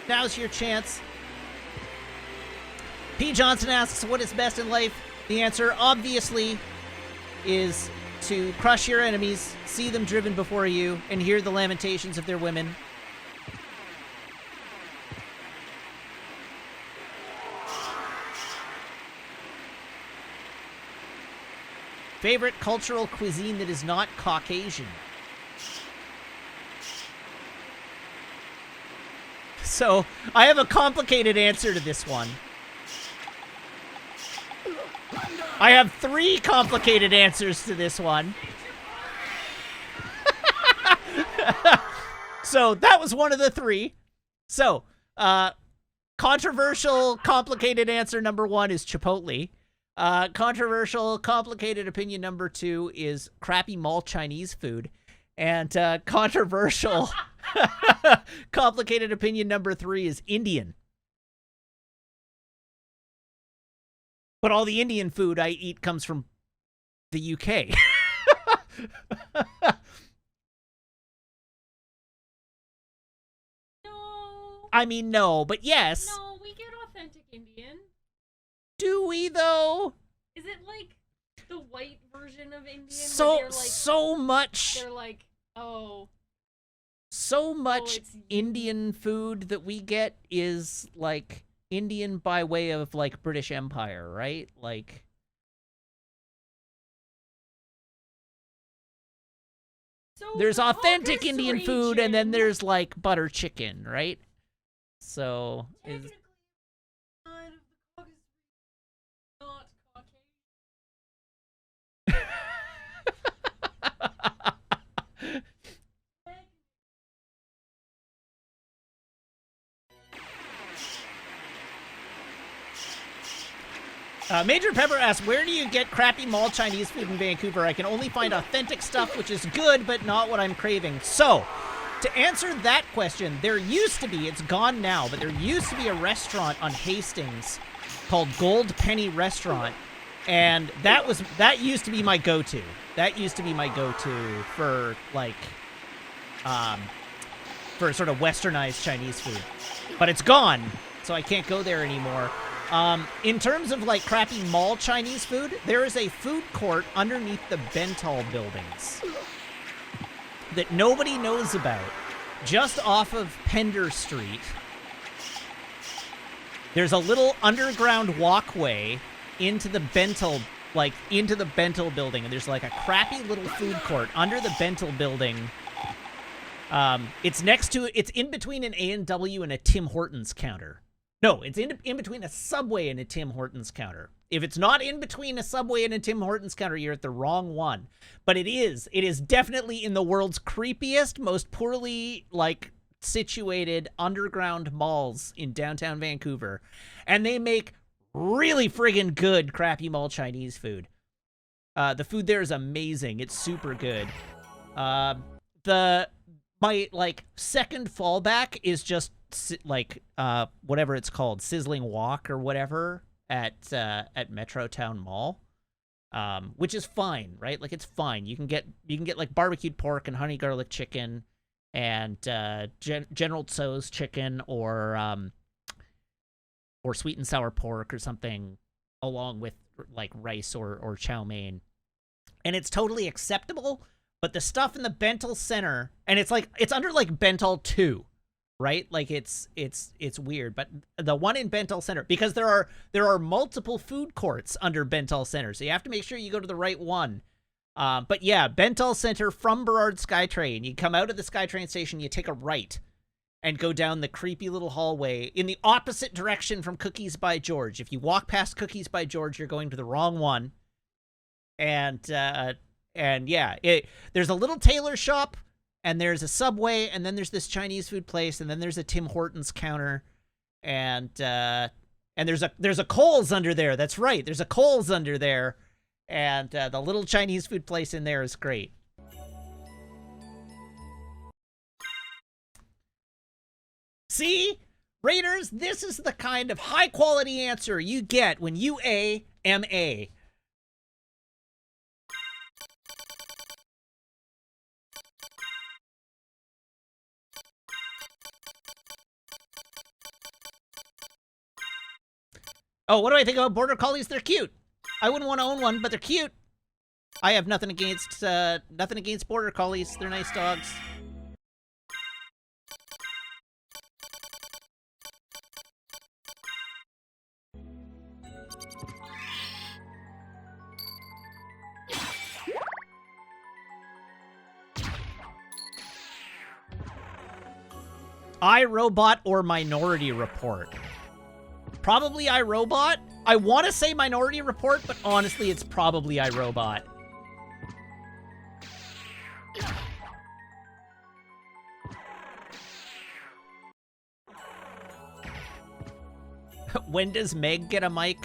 Speaker 1: Now's your chance. P. Johnson asks, what is best in life? The answer, obviously, is to crush your enemies, see them driven before you, and hear the lamentations of their women. Favorite cultural cuisine that is not Caucasian? So, I have a complicated answer to this one. I have 3 complicated answers to this one. So, that was one of the 3. So, controversial, complicated answer number 1 is Chipotle. Controversial, complicated opinion number 2 is crappy mall Chinese food. And controversial, complicated opinion number 3 is Indian. But all the Indian food I eat comes from the UK.
Speaker 2: No.
Speaker 1: I mean, no, but yes.
Speaker 2: No, we get authentic Indian.
Speaker 1: Do we, though?
Speaker 2: Is it like the white version of Indian?
Speaker 1: So,
Speaker 2: where they're like,
Speaker 1: so much.
Speaker 2: They're like, oh.
Speaker 1: So much
Speaker 2: it's
Speaker 1: Indian food that we get is, like, Indian by way of, like, British Empire, right? Like...
Speaker 2: So
Speaker 1: There's authentic Indian food, and then
Speaker 2: orchestration-
Speaker 1: there's, like, butter chicken, right? So...
Speaker 2: Technically, side of the Caucasus region, not Caucasian.
Speaker 1: Major Pepper asks, where do you get crappy mall Chinese food in Vancouver? I can only find authentic stuff, which is good, but not what I'm craving. So, to answer that question, there used to be, it's gone now, but there used to be a restaurant on Hastings called Gold Penny Restaurant, and that used to be my go-to. That used to be my go-to for, like, for sort of westernized Chinese food. But it's gone, so I can't go there anymore. In terms of, like, crappy mall Chinese food, there is a food court underneath the Bentall buildings that nobody knows about, just off of Pender Street. There's a little underground walkway into the Bentall, like, into the Bentall building, and there's, like, a crappy little food court under the Bentall building. It's in between an A&W and a Tim Hortons counter. No, it's in between a Subway and a Tim Hortons counter. If it's not in between a Subway and a Tim Hortons counter, you're at the wrong one. But it is. It is definitely in the world's creepiest, most poorly, like, situated underground malls in downtown Vancouver. And they make really friggin' good crappy mall Chinese food. The food there is amazing. It's super good. My, like, second fallback is just like whatever it's called, Sizzling Wok or whatever at Metrotown Mall, which is fine, right? Like, it's fine. You can get like barbecued pork and honey garlic chicken and General Tso's chicken or sweet and sour pork or something along with, like, rice or chow mein, and it's totally acceptable. But the stuff in the Bentall Center, and it's under, like, Bentall 2, right? Like, it's weird. But the one in Bentall Center, because there are multiple food courts under Bentall Center, so you have to make sure you go to the right one. But yeah, Bentall Center from Burrard SkyTrain. You come out of the SkyTrain station, you take a right, and go down the creepy little hallway in the opposite direction from Cookies by George. If you walk past Cookies by George, you're going to the wrong one. And yeah, there's a little tailor shop, and there's a Subway, and then there's this Chinese food place, and then there's a Tim Hortons counter, and there's a Kohl's under there. That's right, there's a Kohl's under there, and the little Chinese food place in there is great. See? Raiders, this is the kind of high-quality answer you get when you am A. Oh, what do I think about Border Collies? They're cute. I wouldn't want to own one, but they're cute. I have nothing against Border Collies. They're nice dogs. iRobot or Minority Report? Probably iRobot. I want to say Minority Report, but honestly, it's probably iRobot. When does Meg get a mic?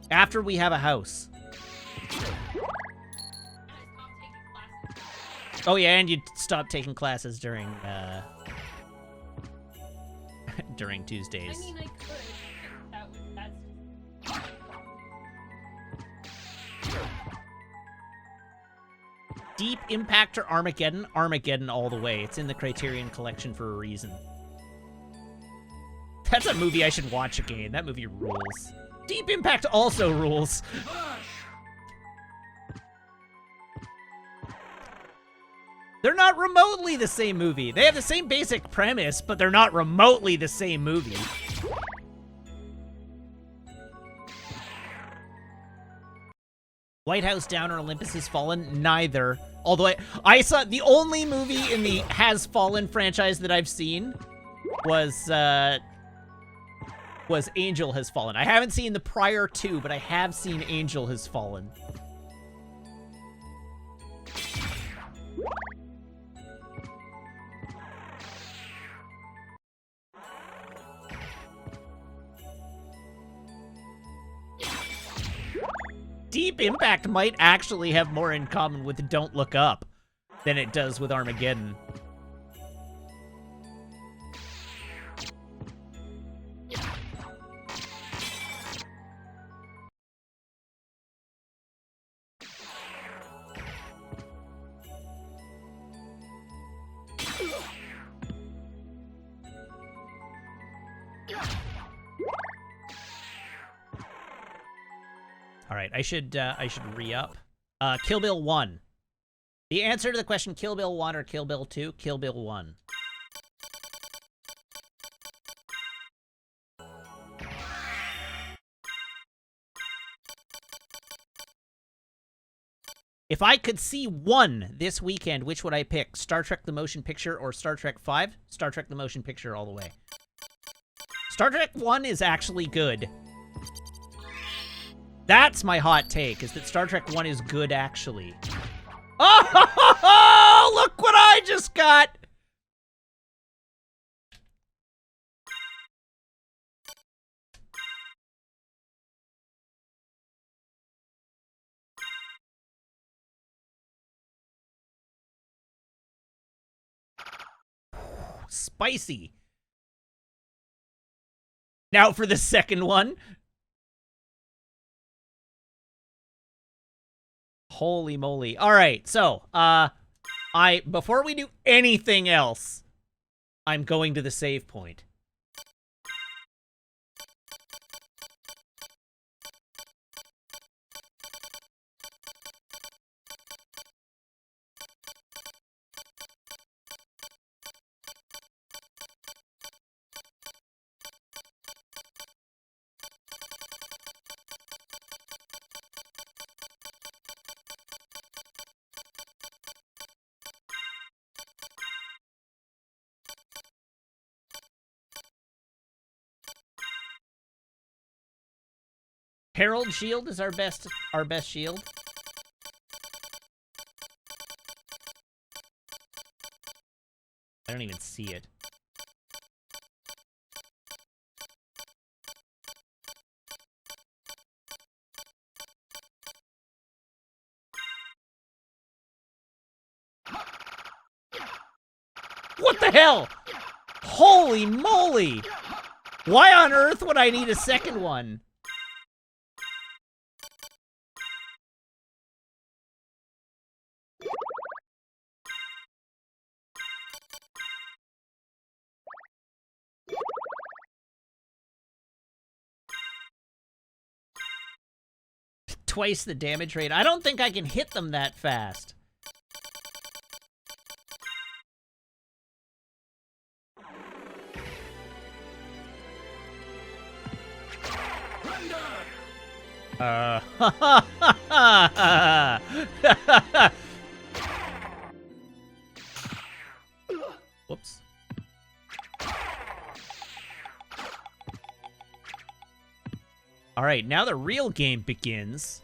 Speaker 1: After we have a house. Oh yeah, and you stop taking classes during during Tuesdays.
Speaker 2: I mean, I could. That's
Speaker 1: Deep Impact or Armageddon? Armageddon all the way. It's in the Criterion Collection for a reason. That's a movie I should watch again. That movie rules. Deep Impact also rules. They're not remotely the same movie. They have the same basic premise, but they're not remotely the same movie. White House Down or Olympus Has Fallen? Neither. Although I saw the only movie in the Has Fallen franchise that I've seen was Angel Has Fallen. I haven't seen the prior two, but I have seen Angel Has Fallen. Deep Impact might actually have more in common with Don't Look Up than it does with Armageddon. All right, I should re-up. Kill Bill 1. The answer to the question, Kill Bill 1 or Kill Bill 2? Kill Bill 1. If I could see one this weekend, which would I pick? Star Trek the Motion Picture or Star Trek 5? Star Trek the Motion Picture all the way. Star Trek 1 is actually good. That's my hot take, is that Star Trek 1 is good, actually. Oh, look what I just got! Spicy. Now for the second one. Holy moly. All right, so, before we do anything else, I'm going to the save point. Herald shield is our best shield. I don't even see it. What the hell? Holy moly! Why on earth would I need a second one? Twice the damage rate. I don't think I can hit them that fast. Whoops. All right, now the real game begins.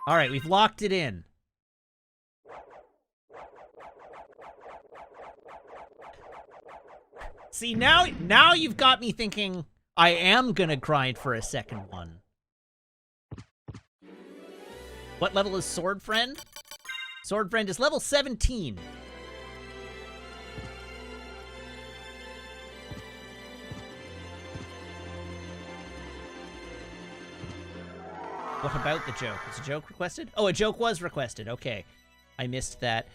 Speaker 1: All right, we've locked it in. See, now you've got me thinking I am gonna grind for a second one. What level is Sword Friend? Sword Friend is level 17. What about the joke? Was a joke requested? Oh, a joke was requested. Okay. I missed that.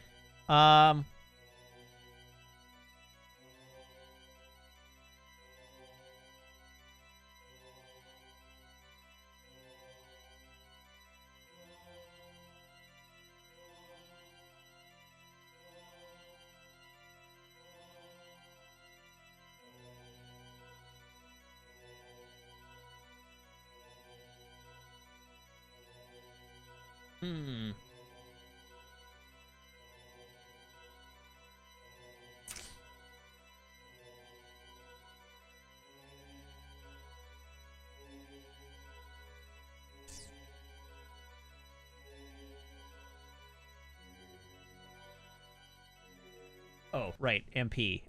Speaker 1: Oh, right, MP.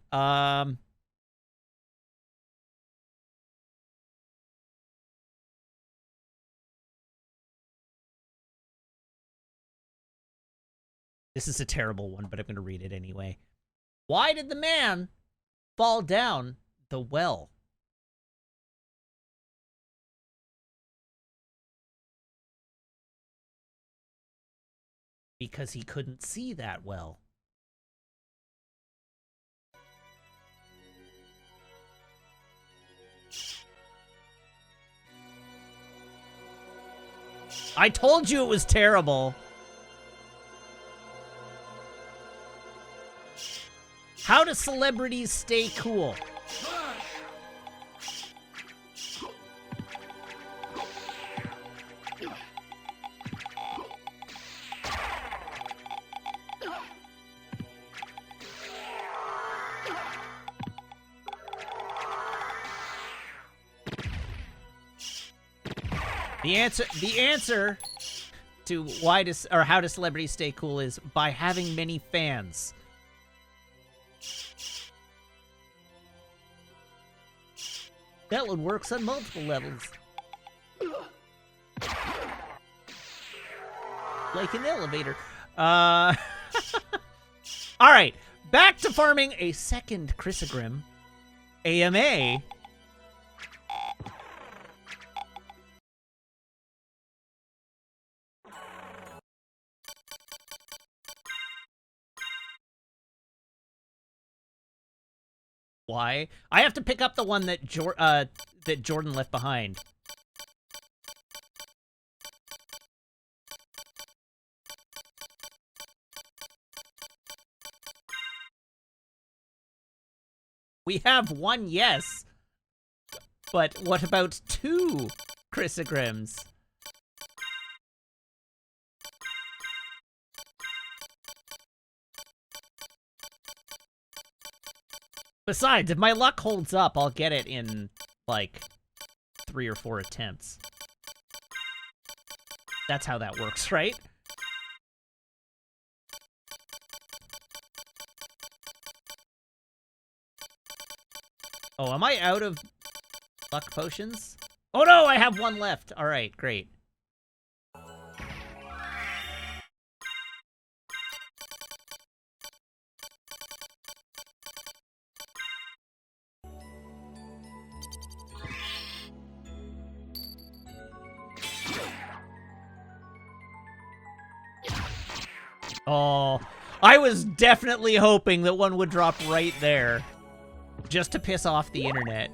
Speaker 1: This is a terrible one, but I'm going to read it anyway. Why did the man fall down the well? Because he couldn't see that well. I told you it was terrible. How do celebrities stay cool? The answer to how do celebrities stay cool is by having many fans. That one works on multiple levels. Like an elevator. All right, back to farming a second Chrysogrim. AMA. Why? I have to pick up the one that Jordan left behind. We have one, yes. But what about two Chrysogrims? Besides, if my luck holds up, I'll get it in, like, 3 or 4 attempts. That's how that works, right? Oh, am I out of luck potions? Oh no, I have 1 left. All right, great. Oh, I was definitely hoping that one would drop right there, just to piss off the internet.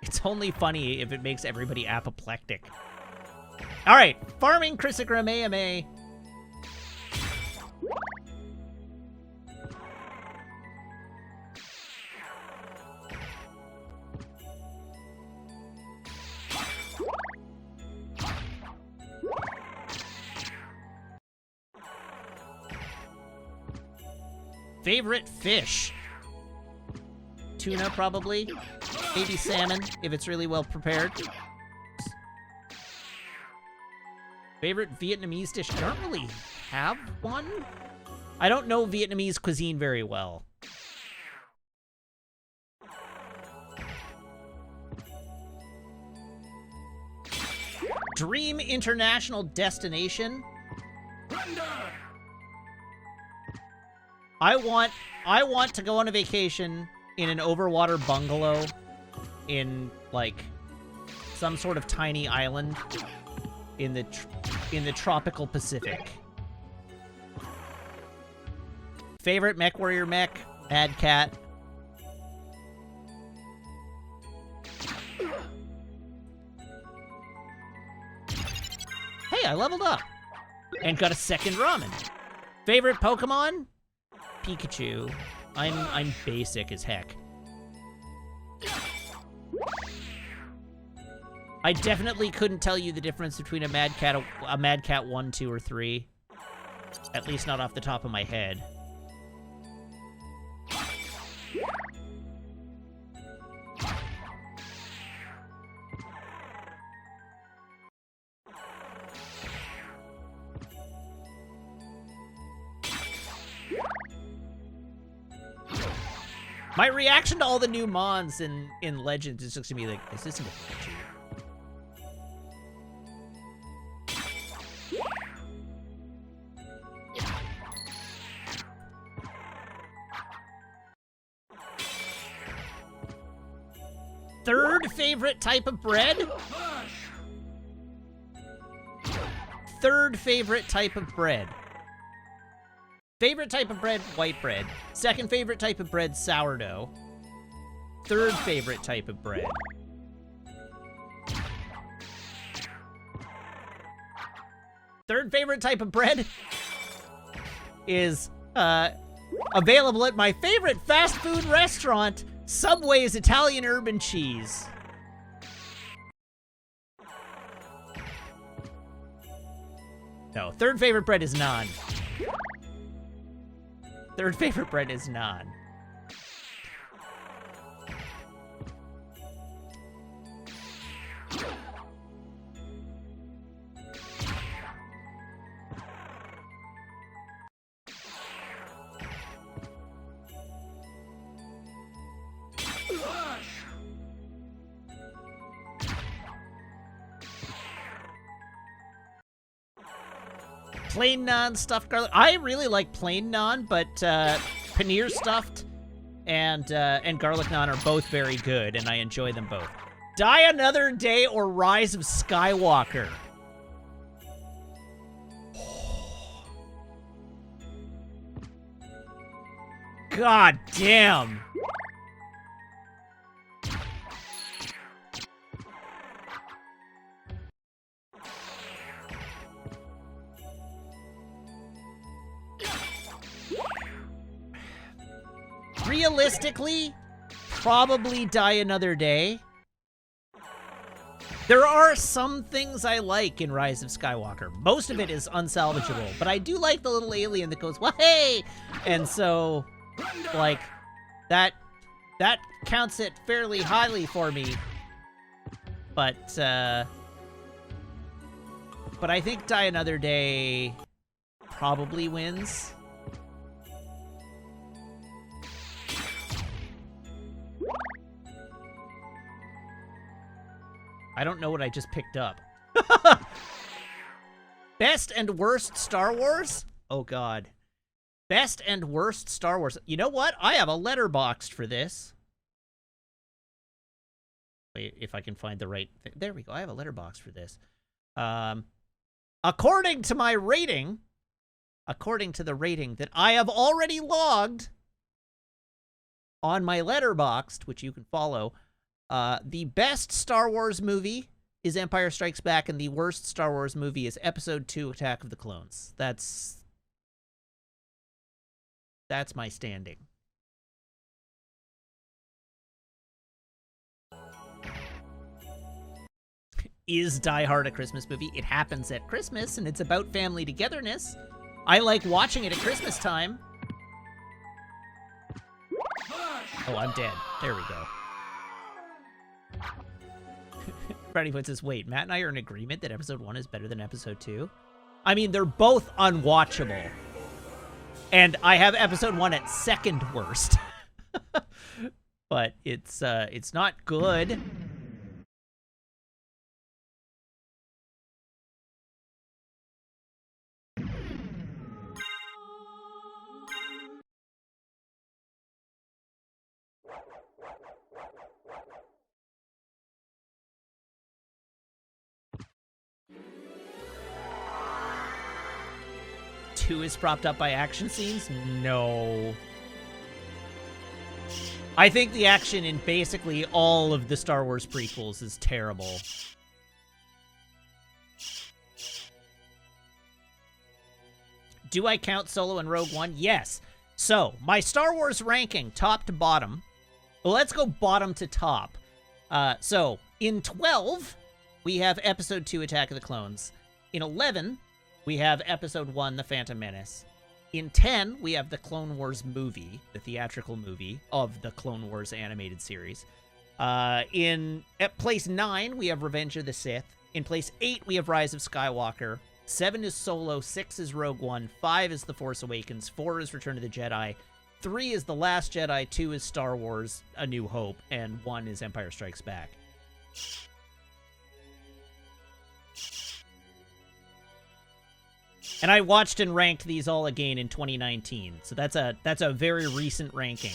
Speaker 1: It's only funny if it makes everybody apoplectic. All right, farming Chrysogram AMA. Favorite fish? Tuna, probably. Maybe salmon, if it's really well prepared. Favorite Vietnamese dish? I don't really have one. I don't know Vietnamese cuisine very well. Dream international destination? I want to go on a vacation in an overwater bungalow in, like, some sort of tiny island in the tropical Pacific. Favorite mech warrior mech? Mad Cat. Hey, I leveled up and got a second ramen. Favorite Pokemon? Pikachu. I'm basic as heck. I definitely couldn't tell you the difference between a Mad Cat 1, 2, or 3. At least not off the top of my head. My reaction to all the new mons in Legends is just gonna be like, is this a Pikachu? Third favorite type of bread? Third favorite type of bread. Favorite type of bread, white bread. Second favorite type of bread, sourdough. Third favorite type of bread. Third favorite type of bread is available at my favorite fast food restaurant, Subway's Italian Urban Cheese. No, third favorite bread is naan. Third favorite bread is naan. Plain naan, stuffed garlic. I really like plain naan, but paneer stuffed and garlic naan are both very good, and I enjoy them both. Die Another Day or Rise of Skywalker? God damn. Realistically, probably Die Another Day. There are some things I like in Rise of Skywalker. Most of it is unsalvageable, but I do like the little alien that goes, well, hey! And so, like, that counts it fairly highly for me. But I think Die Another Day probably wins. I don't know what I just picked up. Best and worst Star Wars? Oh, God. Best and worst Star Wars. You know what? I have a letterboxd for this. Wait, if I can find the right thing. There we go. I have a letterboxd for this. According to my rating, according to the rating that I have already logged on my letterboxd, which you can follow, the best Star Wars movie is Empire Strikes Back, and the worst Star Wars movie is Episode 2, Attack of the Clones. That's my standing. Is Die Hard a Christmas movie? It happens at Christmas, and it's about family togetherness. I like watching it at Christmas time. Oh, I'm dead. There we go. Freddy puts this, wait, Matt and I are in agreement that episode 1 is better than episode 2? I mean, they're both unwatchable. And I have episode 1 at second worst. But it's not good. Two is propped up by action scenes? No. I think the action in basically all of the Star Wars prequels is terrible. Do I count Solo and Rogue One? Yes. So, my Star Wars ranking, top to bottom. Well, let's go bottom to top. So, in 12, we have Episode 2, Attack of the Clones. In 11, we have Episode 1, The Phantom Menace. In 10, we have the Clone Wars movie, the theatrical movie of the Clone Wars animated series. At place 9, we have Revenge of the Sith. In place 8, we have Rise of Skywalker. 7 is Solo, 6 is Rogue One, 5 is The Force Awakens, 4 is Return of the Jedi, 3 is The Last Jedi, 2 is Star Wars, A New Hope, and 1 is Empire Strikes Back. And I watched and ranked these all again in 2019, so that's a very recent ranking.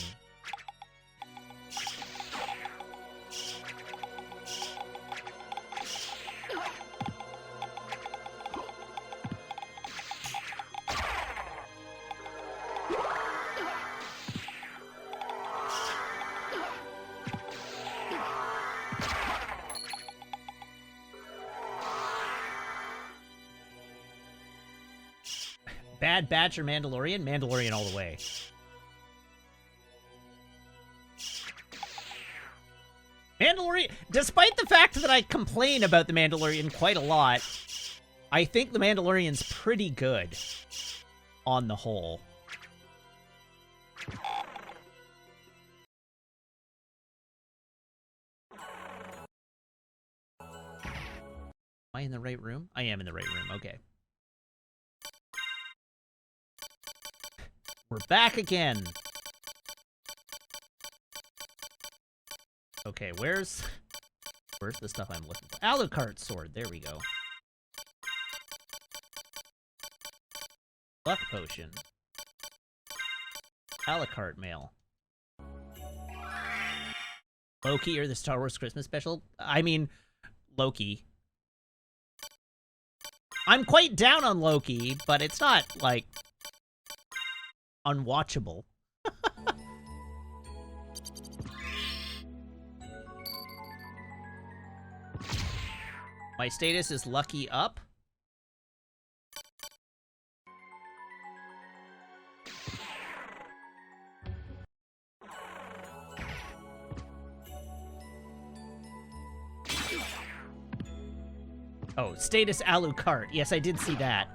Speaker 1: Bad Batch or Mandalorian? Mandalorian all the way. Mandalorian, despite the fact that I complain about the Mandalorian quite a lot, I think the Mandalorian's pretty good on the whole. Am I in the right room? I am in the right room, okay. We're back again. Okay, where's the stuff I'm looking for? Alucard sword, there we go. Luck potion. Alucard mail. Loki or the Star Wars Christmas special? I mean, Loki. I'm quite down on Loki, but it's not, like, unwatchable. My status is lucky up. Oh, status Alucard. Yes, I did see that.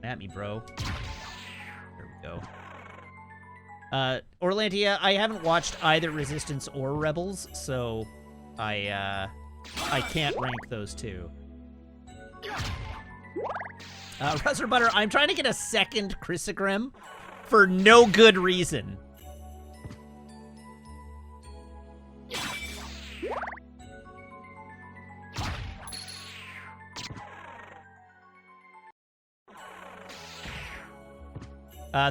Speaker 1: At me, bro. There we go. Orlandia, I haven't watched either Resistance or Rebels, so I can't rank those two. Ruzzer Butter, I'm trying to get a second Chrysogram for no good reason.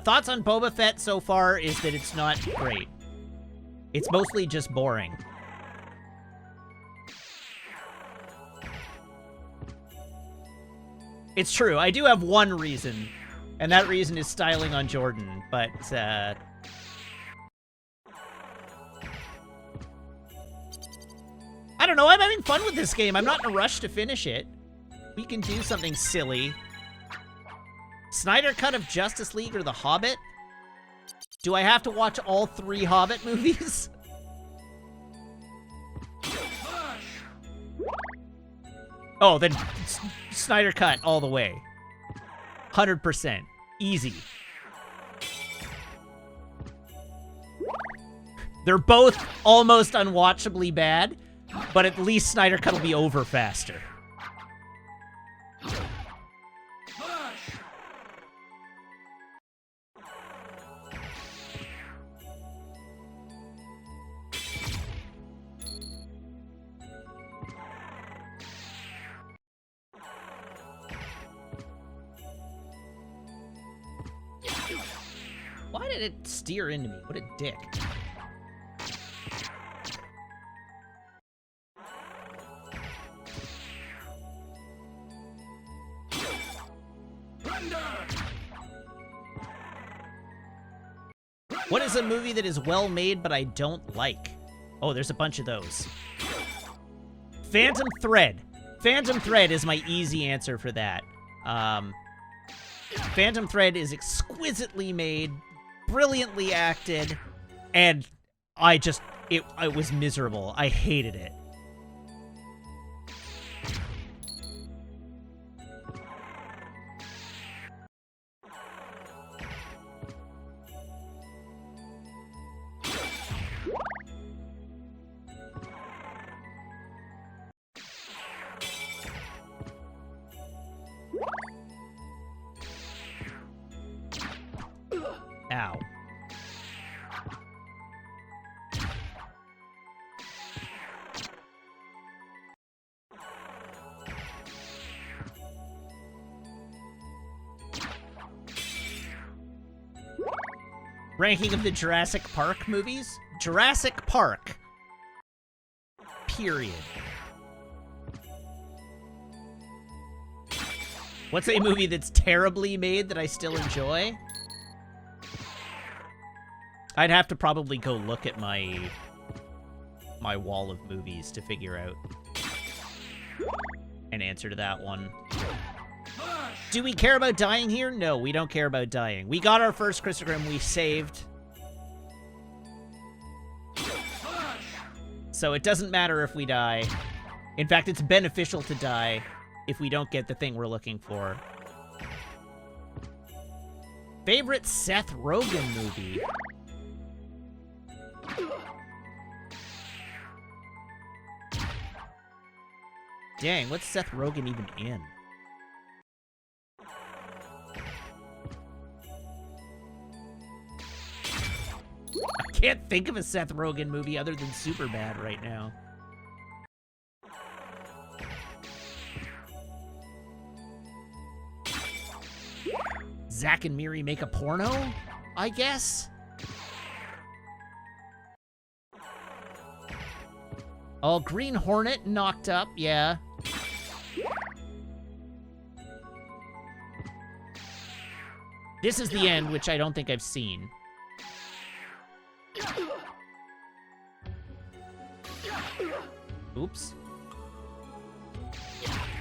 Speaker 1: Thoughts on Boba Fett so far is that it's not great. It's mostly just boring. It's true, I do have one reason, and that reason is styling on Jordan, but, I don't know, I'm having fun with this game. I'm not in a rush to finish it. We can do something silly. Snyder Cut of Justice League or The Hobbit? Do I have to watch all 3 Hobbit movies? Oh, then Snyder Cut all the way. 100%. Easy. They're both almost unwatchably bad, but at least Snyder Cut will be over faster. Why did it steer into me? What a dick. What is a movie that is well made but I don't like? Oh, there's a bunch of those. Phantom Thread. Phantom Thread is my easy answer for that. Phantom Thread is exquisitely made, brilliantly acted, and it was miserable. I hated it. Ow. Ranking of the Jurassic Park movies? Jurassic Park. Period. What's a movie that's terribly made that I still enjoy? I'd have to probably go look at my wall of movies to figure out an answer to that one. Do we care about dying here? No, we don't care about dying. We got our first Chrysogram, we saved. So it doesn't matter if we die. In fact, it's beneficial to die if we don't get the thing we're looking for. Favorite Seth Rogen movie? Dang, what's Seth Rogen even in? I can't think of a Seth Rogen movie other than Superbad right now. Zack and Miri make a porno? I guess? Oh, Green Hornet knocked up, yeah. This is the end, which I don't think I've seen. Oops.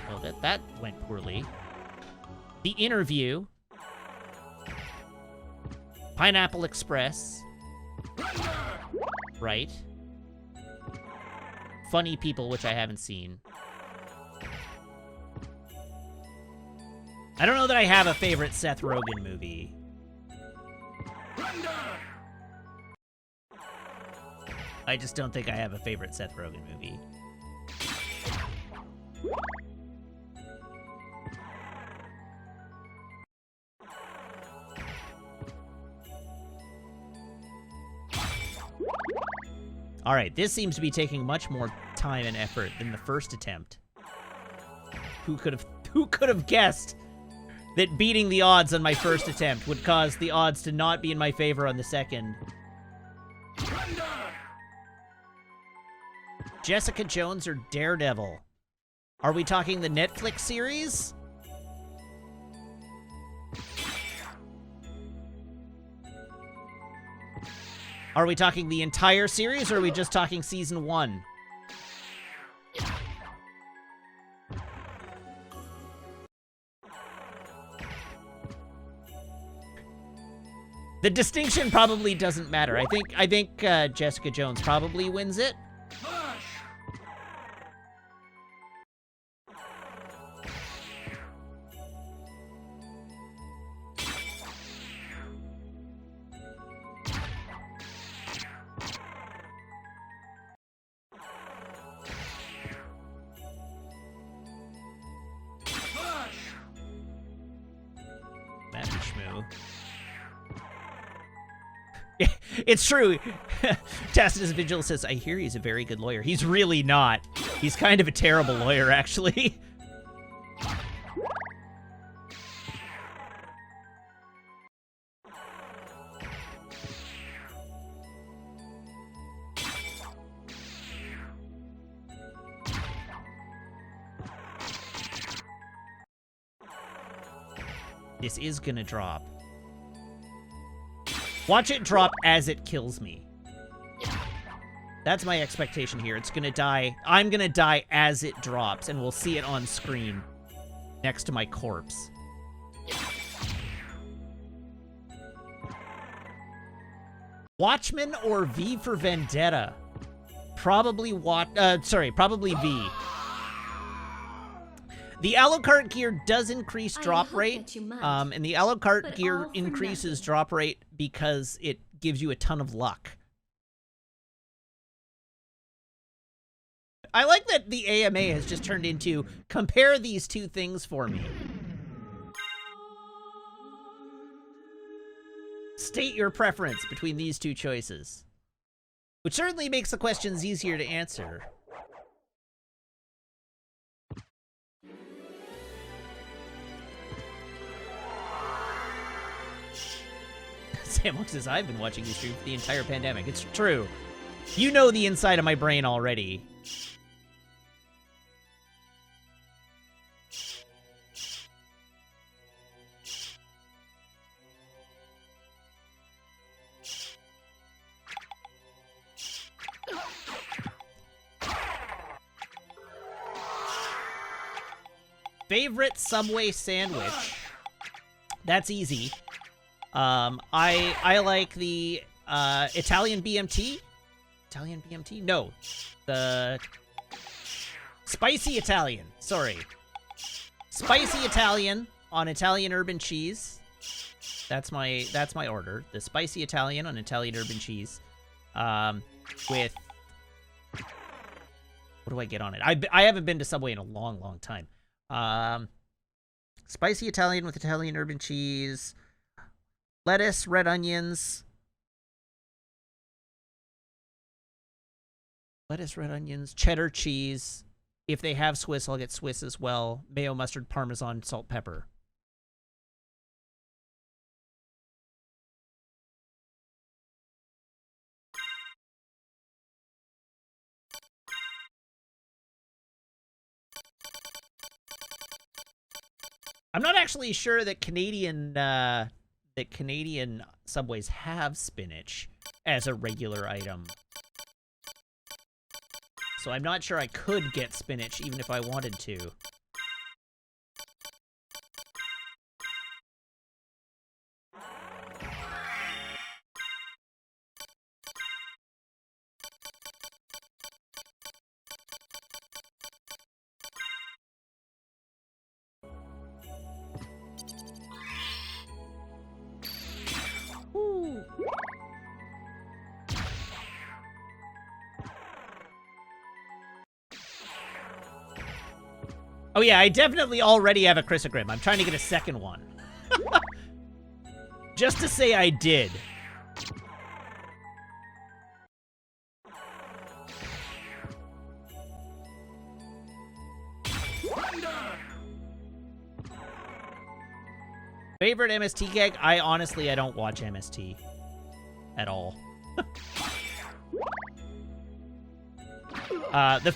Speaker 1: Well, that went poorly. The Interview, Pineapple Express, right? Funny People, which I haven't seen. I don't know that I have a favorite Seth Rogen movie. I just don't think I have a favorite Seth Rogen movie. All right, this seems to be taking much more time and effort than the first attempt. Who could have guessed that beating the odds on my first attempt would cause the odds to not be in my favor on the second? Jessica Jones or Daredevil? Are we talking the Netflix series? Are we talking the entire series, or are we just talking season 1? The distinction probably doesn't matter. I think Jessica Jones probably wins it. Matthew Schmoo. It's true. Tacitus Vigil says, I hear he's a very good lawyer. He's really not. He's kind of a terrible lawyer, actually. This is gonna drop. Watch it drop as it kills me. That's my expectation here. It's gonna die. I'm gonna die as it drops, and we'll see it on screen next to my corpse. Watchmen or V for Vendetta? Probably probably V. The Alucard gear does increase drop rate, and the Alucard gear increases drop rate because it gives you a ton of luck. I like that the AMA has just turned into, compare these two things for me. State your preference between these two choices. Which certainly makes the questions easier to answer. Sam says, I've been watching you stream for the entire pandemic. It's true. You know the inside of my brain already. Favorite Subway sandwich? That's easy. I like the Italian BMT. Italian BMT? No, the spicy Italian. Sorry, spicy Italian on Italian urban cheese. That's my order. The spicy Italian on Italian urban cheese, with what do I get on it? I haven't been to Subway in a long time. Spicy Italian with Italian urban cheese. Lettuce, red onions. Lettuce, red onions, cheddar cheese. If they have Swiss, I'll get Swiss as well. Mayo, mustard, Parmesan, salt, pepper. I'm not actually sure that Canadian Subways have spinach as a regular item. So I'm not sure I could get spinach even if I wanted to. Oh yeah, I definitely already have a Chrysogrim. I'm trying to get a second one. Just to say I did. Favorite MST gag? I don't watch MST at all. The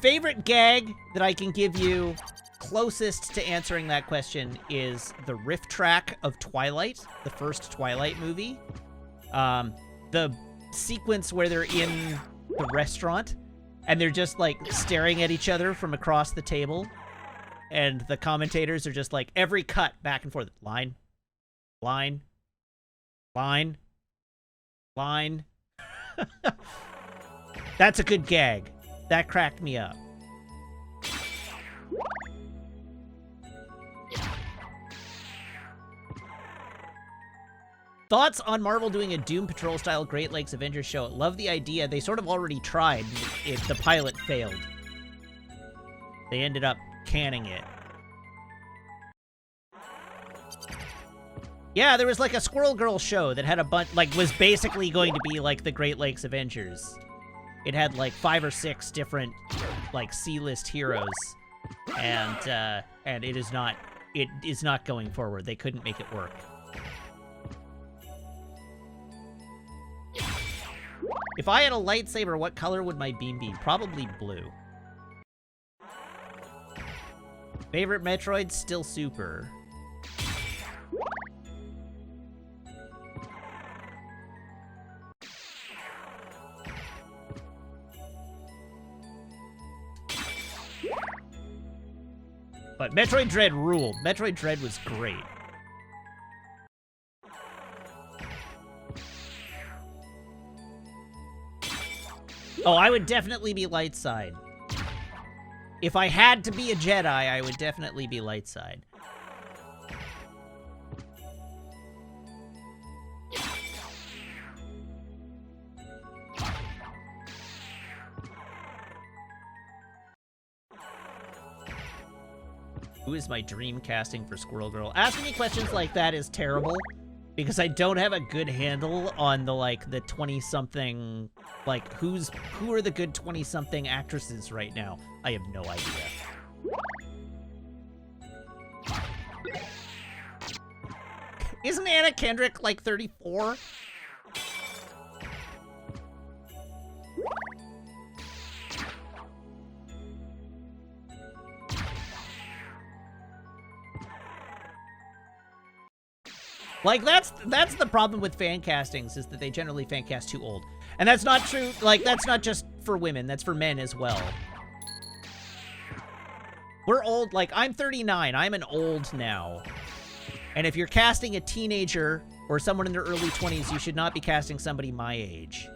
Speaker 1: favorite gag that I can give you closest to answering that question is the riff track of Twilight, the first Twilight movie. The sequence where they're in the restaurant and they're just like staring at each other from across the table. And the commentators are just like, every cut back and forth. Line. Line. Line. Line. That's a good gag. That cracked me up. Thoughts on Marvel doing a Doom Patrol-style Great Lakes Avengers show? Love the idea. They sort of already tried. The pilot failed. They ended up canning it. Yeah, there was like a Squirrel Girl show that had a bunch, like, was basically going to be like the Great Lakes Avengers. It had like 5 or 6 different, like, C-list heroes, and it is not going forward. They couldn't make it work. If I had a lightsaber, what color would my beam be? Probably blue. Favorite Metroid? Still Super. But Metroid Dread ruled. Metroid Dread was great. Oh, I would definitely be light side. If I had to be a Jedi, I would definitely be light side. Who is my dream casting for Squirrel Girl? Asking me questions like that is terrible, because I don't have a good handle on the, like, the 20-something, like, who are the good 20-something actresses right now? I have no idea. Isn't Anna Kendrick, like, 34? Like, that's the problem with fan castings, is that they generally fan cast too old. And that's not true, like, that's not just for women, that's for men as well. We're old, like, I'm 39, I'm an old now. And if you're casting a teenager or someone in their early 20s, you should not be casting somebody my age.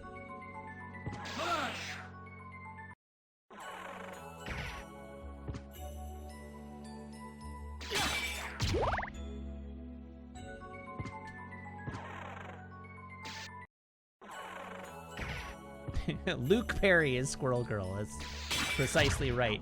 Speaker 1: Luke Perry is Squirrel Girl. That's precisely right.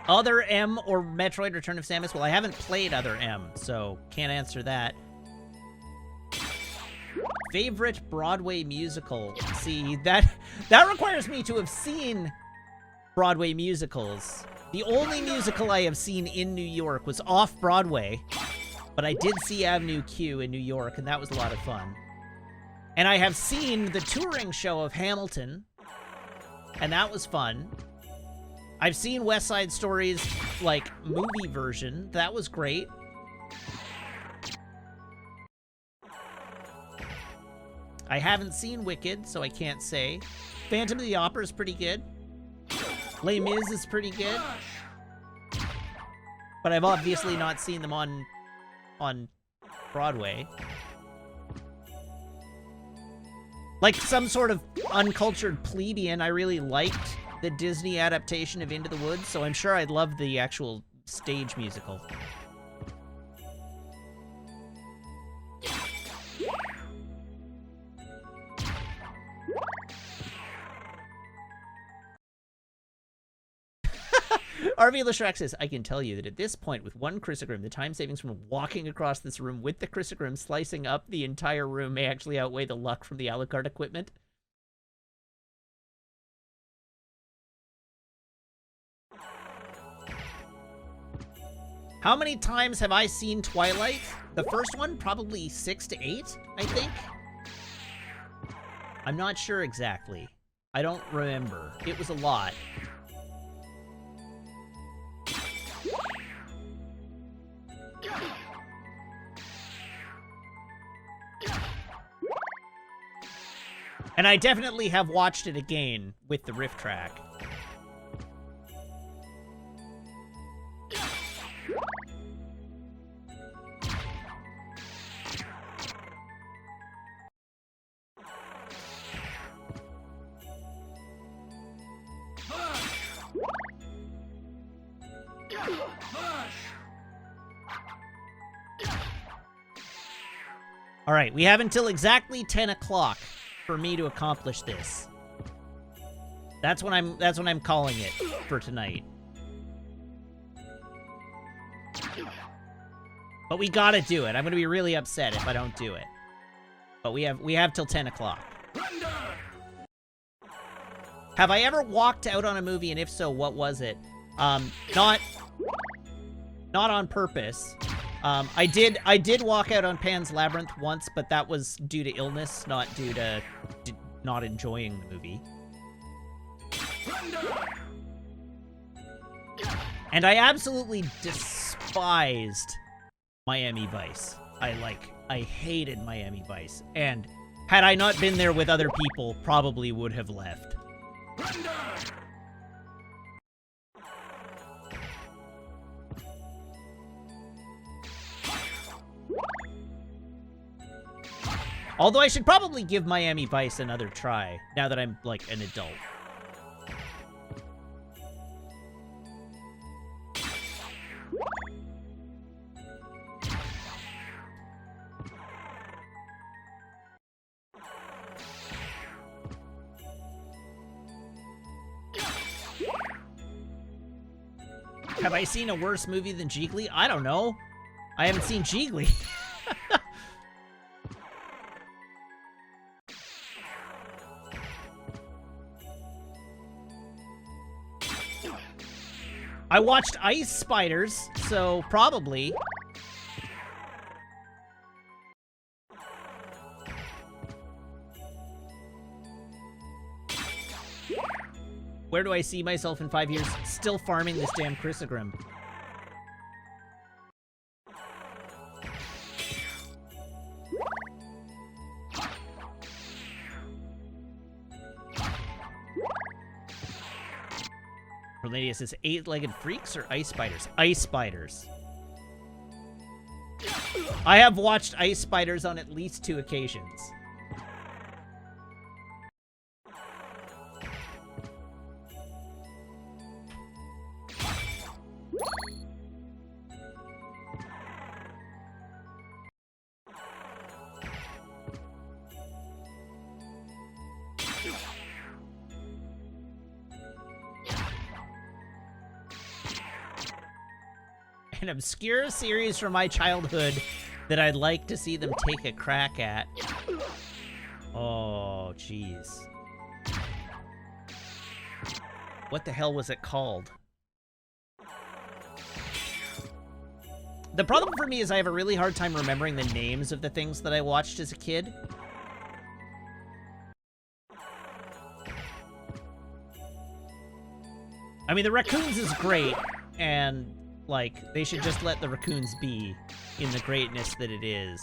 Speaker 1: Other M or Metroid Return of Samus? Well, I haven't played Other M, so can't answer that. Favorite Broadway musical? See, that requires me to have seen Broadway musicals. The only musical I have seen in New York was off-Broadway, but I did see Avenue Q in New York, and that was a lot of fun. And I have seen the touring show of Hamilton, and that was fun. I've seen West Side Story's, like, movie version. That was great. I haven't seen Wicked, so I can't say. Phantom of the Opera is pretty good. Les Mis is pretty good. But I've obviously not seen them on Broadway. Like some sort of uncultured plebeian, I really liked the Disney adaptation of Into the Woods, so I'm sure I'd love the actual stage musical. RV Lashrak says, I can tell you that at this point, with one Chrysogrim, the time savings from walking across this room with the Chrysogrim slicing up the entire room may actually outweigh the luck from the Alucard equipment. How many times have I seen Twilight? The first one, probably 6 to 8, I think. I'm not sure exactly. I don't remember. It was a lot. And I definitely have watched it again with the riff track. All right, we have until exactly 10 o'clock for me to accomplish this. That's when I'm calling it for tonight. But we gotta do it. I'm gonna be really upset if I don't do it. But we have till 10 o'clock. Have I ever walked out on a movie, and if so, what was it? Not on purpose. I did walk out on Pan's Labyrinth once, but that was due to illness, not due to not enjoying the movie. And I absolutely despised Miami Vice. I hated Miami Vice. And had I not been there with other people, probably would have left. Although I should probably give Miami Vice another try, now that I'm, like, an adult. Have I seen a worse movie than Jiggly? I don't know. I haven't seen Jiggly. I watched Ice Spiders, so probably. Where do I see myself in 5 years? Still farming this damn Chrysogrim. Cornelius says, 8-legged freaks or ice spiders? Ice spiders. I have watched ice spiders on at least 2 occasions. An obscure series from my childhood that I'd like to see them take a crack at. Oh, jeez. What the hell was it called? The problem for me is I have a really hard time remembering the names of the things that I watched as a kid. I mean, the raccoons is great, and like, they should just let the raccoons be in the greatness that it is.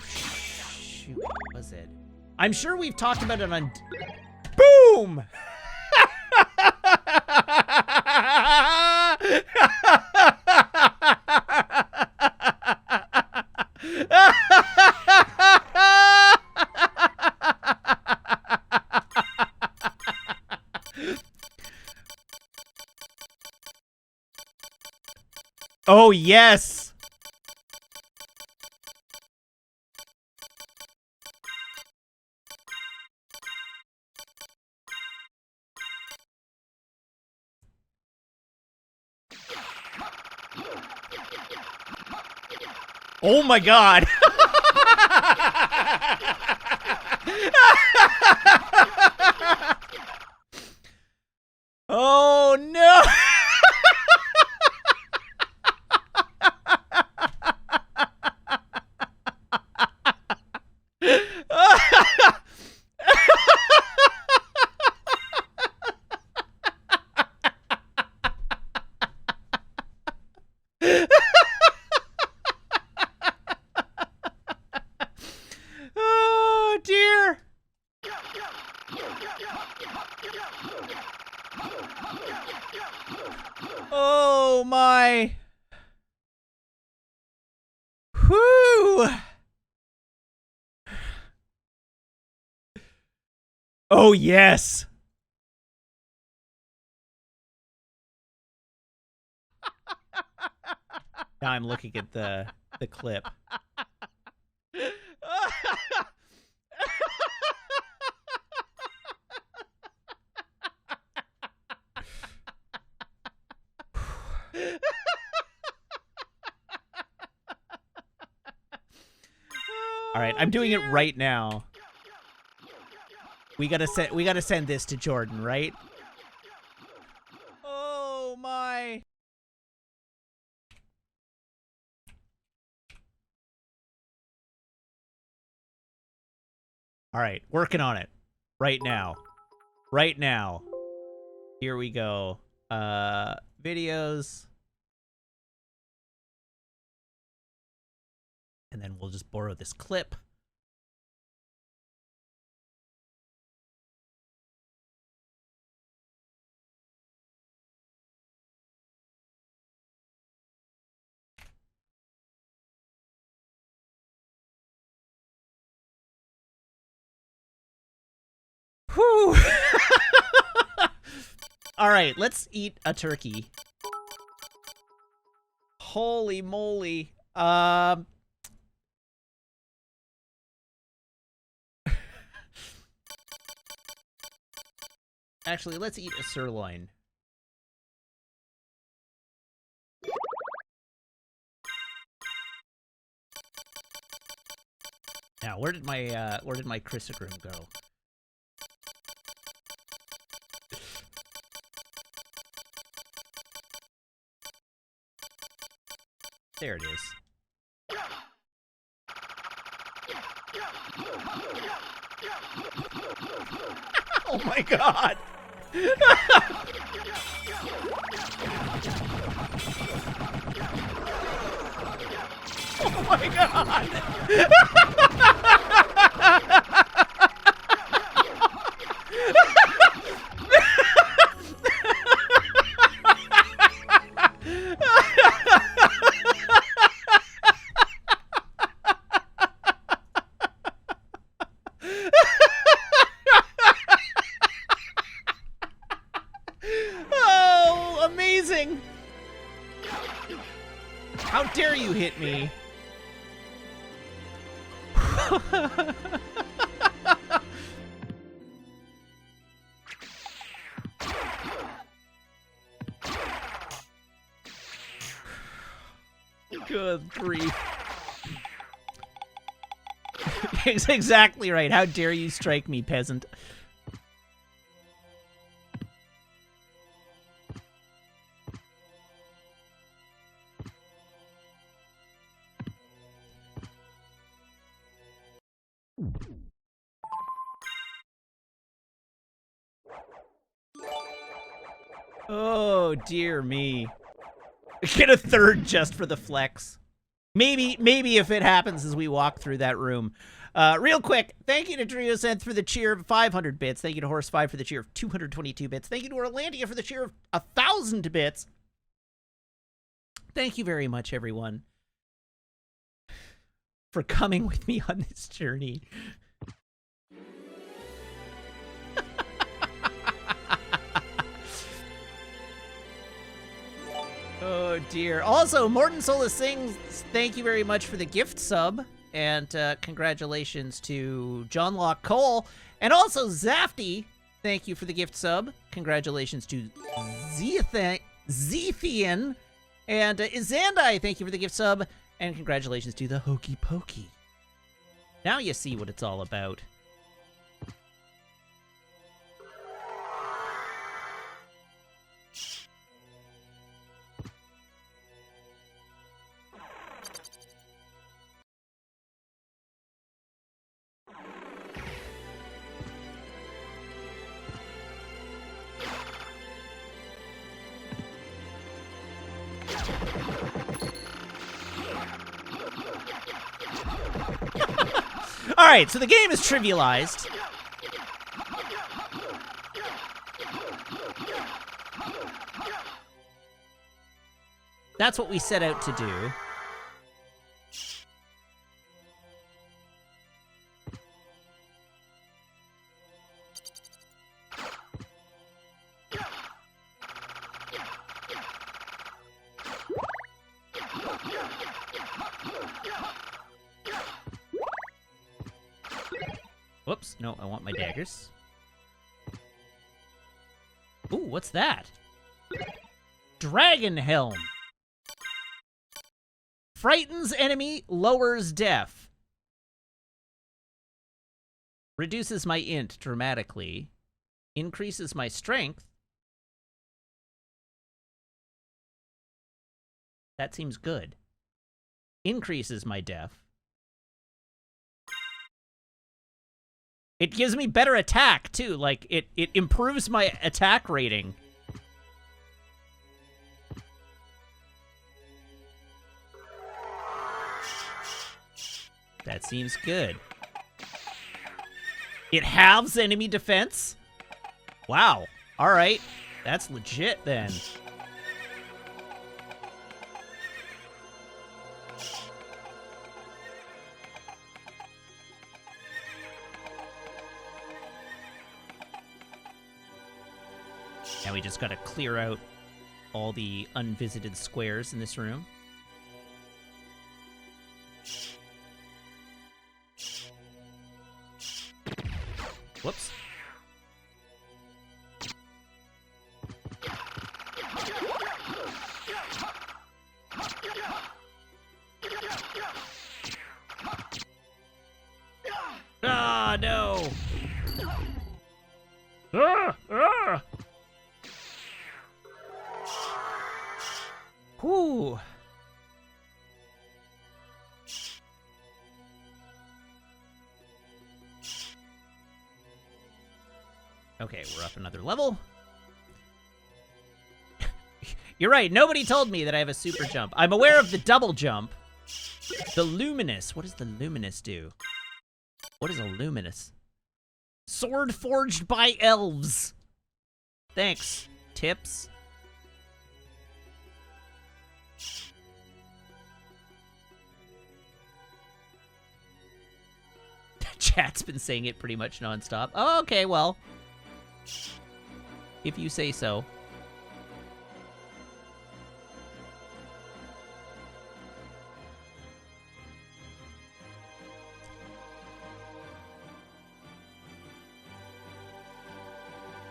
Speaker 1: Shoot, what was it? I'm sure we've talked about it on... Boom! Oh, yes! Oh my god! Oh no! Oh dear! Oh my! Whew! Oh yes! Now I'm looking at the clip. All right, I'm doing it right now. We gotta send this to Jordan, right? Oh my! All right, working on it right now. Right now. Here we go. Videos. And then we'll just borrow this clip. Whew. All right, let's eat a turkey. Holy moly. Actually, let's eat a sirloin. Now, where did my chrysogram go? There it is. Oh my god! Oh my god! Oh, amazing! How dare you hit me? Good grief. It's exactly right. How dare you strike me, peasant? Oh, dear me. Get a third just for the flex. Maybe if it happens as we walk through that room. Real quick, thank you to Driosent for the cheer of 500 bits. Thank you to Horse5 for the cheer of 222 bits. Thank you to Orlandia for the cheer of 1,000 bits. Thank you very much, everyone, for coming with me on this journey. Oh, dear. Also, Morton Solis sings, thank you very much for the gift sub. And congratulations to John Locke Cole. And also, Zafty, thank you for the gift sub. Congratulations to Zethian. And Izandai, thank you for the gift sub. And congratulations to the Hokey Pokey. Now you see what it's all about. All right, so the game is trivialized. That's what we set out to do. Whoops, no, I want my daggers. Ooh, what's that? Dragon Helm. Frightens enemy, lowers def. Reduces my int dramatically. Increases my strength. That seems good. Increases my def. It gives me better attack, too. Like, it improves my attack rating. That seems good. It halves enemy defense? Wow. Alright. That's legit, then. Now we just gotta clear out all the unvisited squares in this room. Whoops. Ah, no! Ah! Ah! Whew. Okay, we're up another level. You're right, nobody told me that I have a super jump. I'm aware of the double jump. The Luminous. What does the Luminous do? What is a Luminous? Sword forged by elves. Thanks, tips. Chat's been saying it pretty much nonstop. Oh, okay, well. If you say so.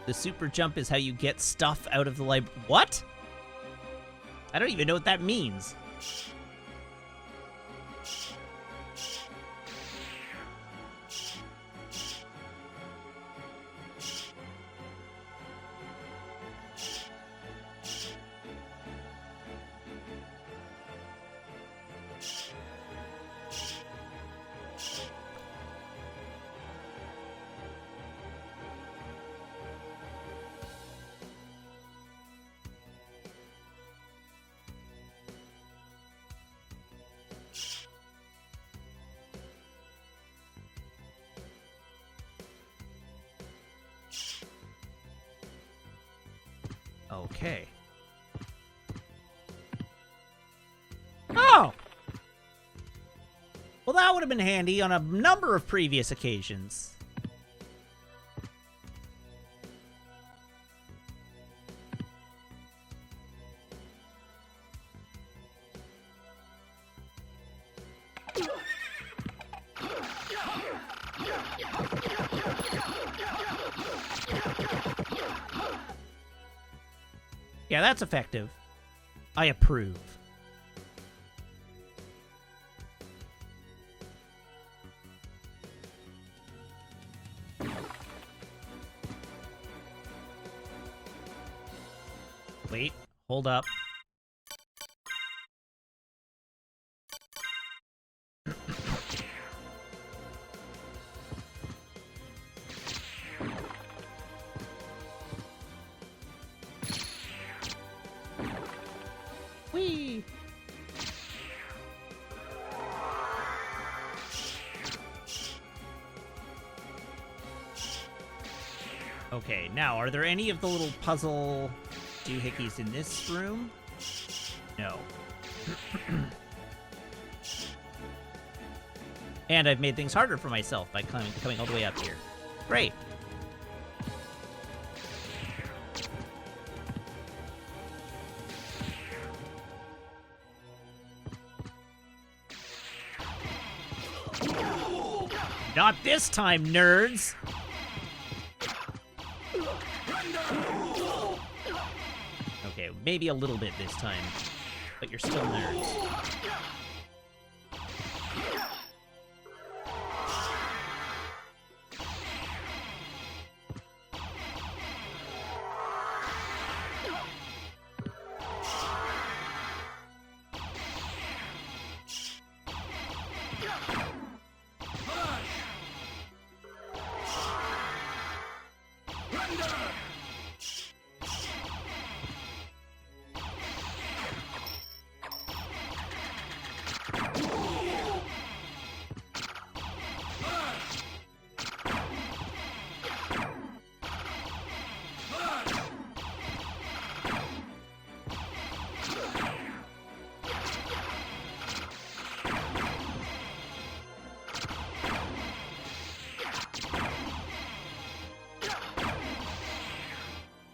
Speaker 1: The super jump is how you get stuff out of the library. What? I don't even know what that means. Okay. Oh! Well, that would have been handy on a number of previous occasions. Yeah, that's effective. I approve. Wait, hold up. Whee! Okay, now, are there any of the little puzzle doohickeys in this room? No. And I've made things harder for myself by coming all the way up here. Great. Not this time, nerds! Okay, maybe a little bit this time, but you're still nerds.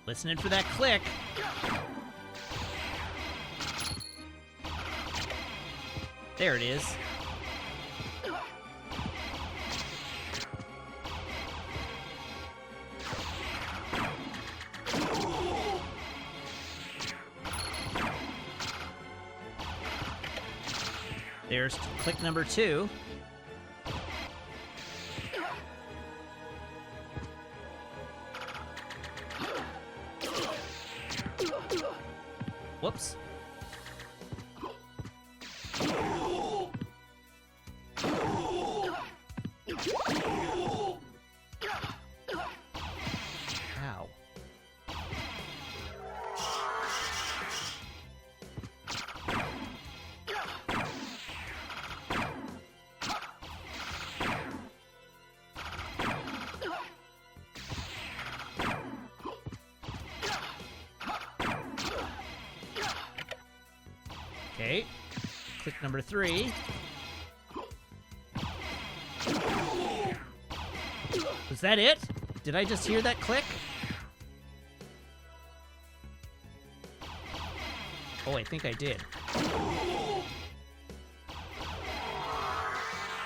Speaker 1: Listening for that click. There it is. There's click number 2. Whoops. Ow. Okay, click number 3. Was that it? Did I just hear that click? Oh, I think I did.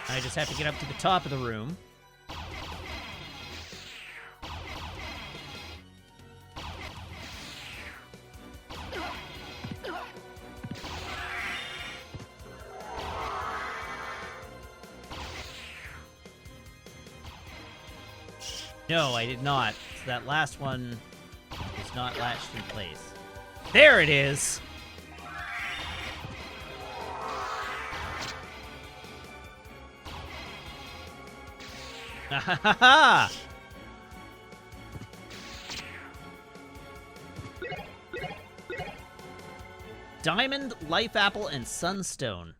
Speaker 1: I just have to get up to the top of the room. No, I did not. So that last one is not latched in place. There it is! Ha ha ha ha! Diamond, Life Apple, and Sunstone.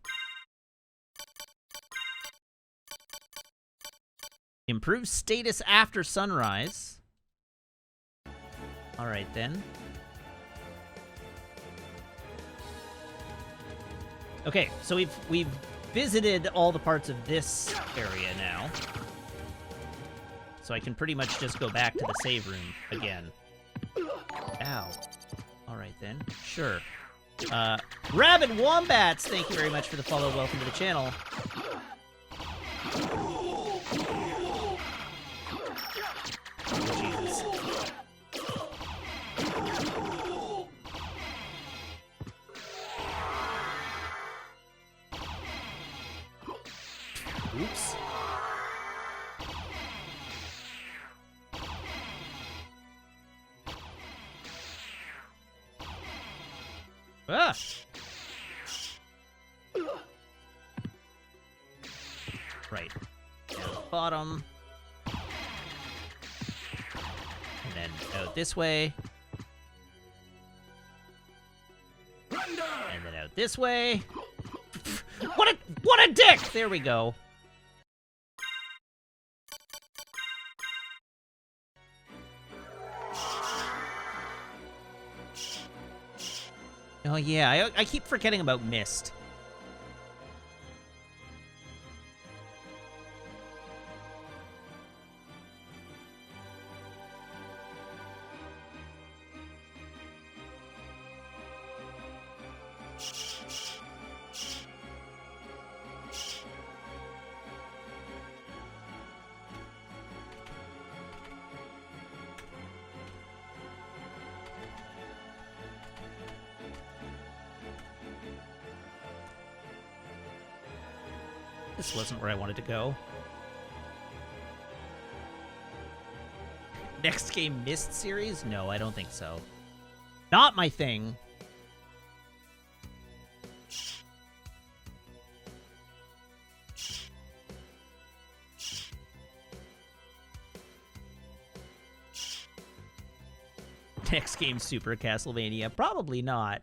Speaker 1: Improve status after sunrise. Alright then. Okay, so we've visited all the parts of this area now. So I can pretty much just go back to the save room again. Ow. Alright then. Sure. Rabid Wombats, thank you very much for the follow. Welcome to the channel. Oh, Jesus. Oops. Ah! Right. Down the bottom. And then out this way. And then out this way. What a dick! There we go. Oh yeah, I keep forgetting about Mist. This wasn't where I wanted to go. Next game, Mist series? No, I don't think so. Not my thing. Next game, Super Castlevania? Probably not.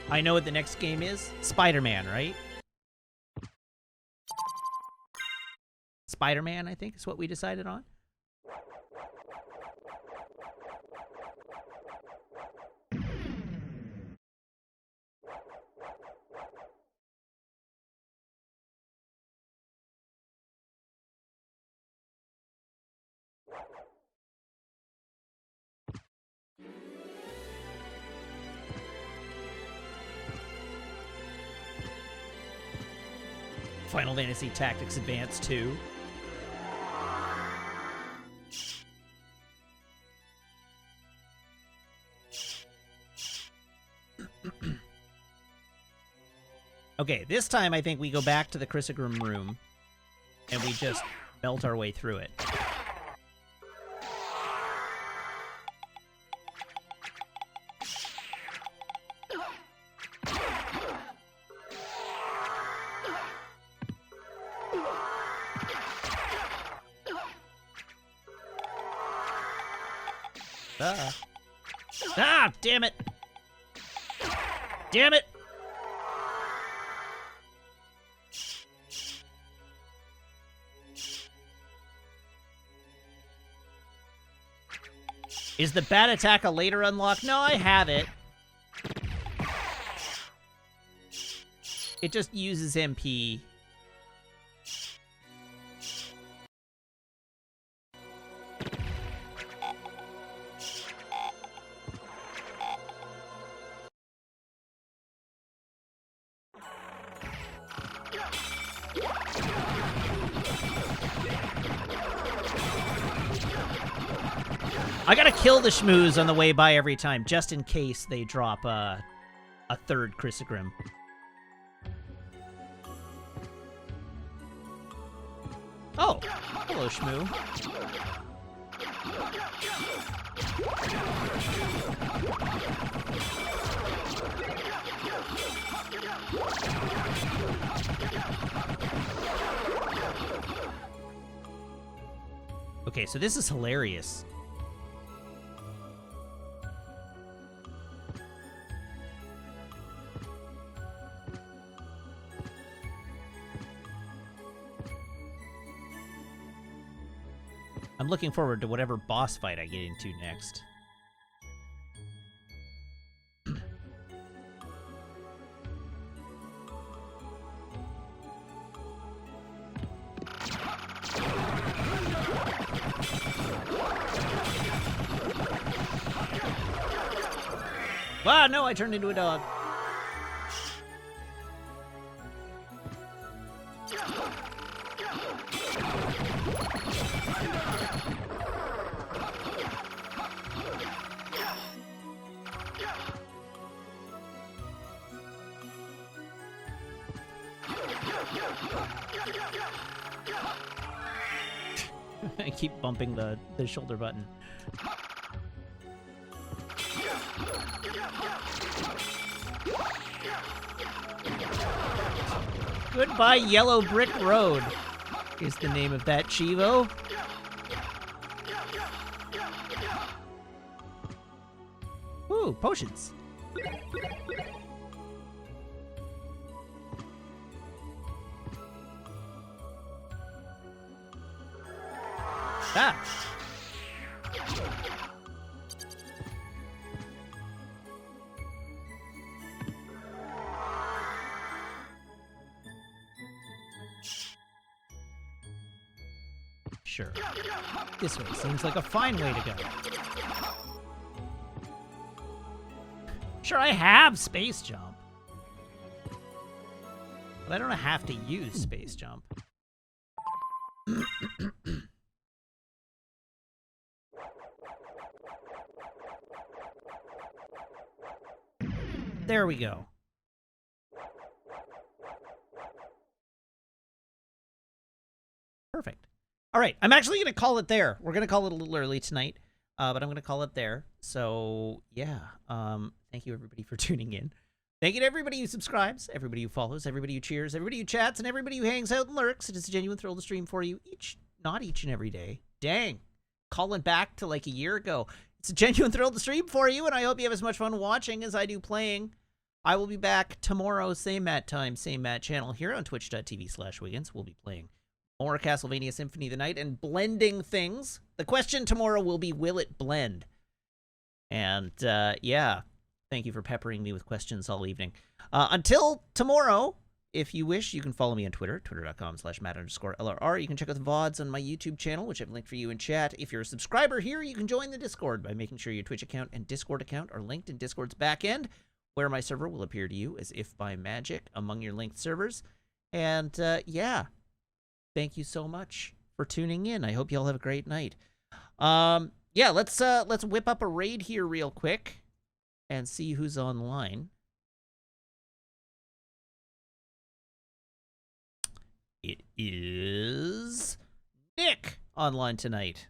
Speaker 1: I know what the next game is. Spider-Man, right? Spider-Man, I think, is what we decided on. Final Fantasy Tactics Advance 2. Okay, this time I think we go back to the Chrysogrim room and we just melt our way through it. Ah, damn it! Damn it! Is the bat attack a later unlock? No, I have it. It just uses MP. I gotta kill the Schmoos on the way by every time, just in case they drop a third Chrysogrim. Oh, hello, Schmoo. Okay, so this is hilarious. I'm looking forward to whatever boss fight I get into next. Ah, no, I turned into a dog. I keep bumping the shoulder button. Goodbye, Yellow Brick Road is the name of that Chivo. Ooh, potions. Ah. Sure. This way seems like a fine way to go. Sure, I have space jump. But I don't have to use space jump. There we go. Perfect. All right, I'm actually going to call it there. We're going to call it a little early tonight, but I'm going to call it there. So, yeah, thank you, everybody, for tuning in. Thank you to everybody who subscribes, everybody who follows, everybody who cheers, everybody who chats, and everybody who hangs out and lurks. It is a genuine thrill to stream for you not each and every day. Dang, calling back to like a year ago. It's a genuine thrill to stream for you, and I hope you have as much fun watching as I do playing. I will be back tomorrow, same Matt time, same Matt channel, here on twitch.tv/Wiggins. We'll be playing more Castlevania Symphony of the Night and blending things. The question tomorrow will be, will it blend? And, yeah, thank you for peppering me with questions all evening. Until tomorrow, if you wish, you can follow me on Twitter, twitter.com/Matt_LRR. You can check out the VODs on my YouTube channel, which I've linked for you in chat. If you're a subscriber here, you can join the Discord by making sure your Twitch account and Discord account are linked in Discord's back end, where my server will appear to you as if by magic among your linked servers. And, yeah, thank you so much for tuning in. I hope you all have a great night. Yeah, let's whip up a raid here real quick and see who's online. It is Nick online tonight.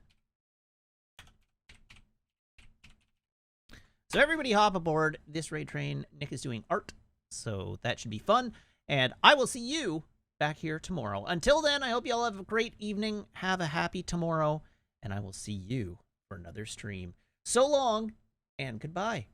Speaker 1: So everybody hop aboard this raid train. Nick is doing art, so that should be fun. And I will see you back here tomorrow. Until then, I hope you all have a great evening. Have a happy tomorrow. And I will see you for another stream. So long, and goodbye.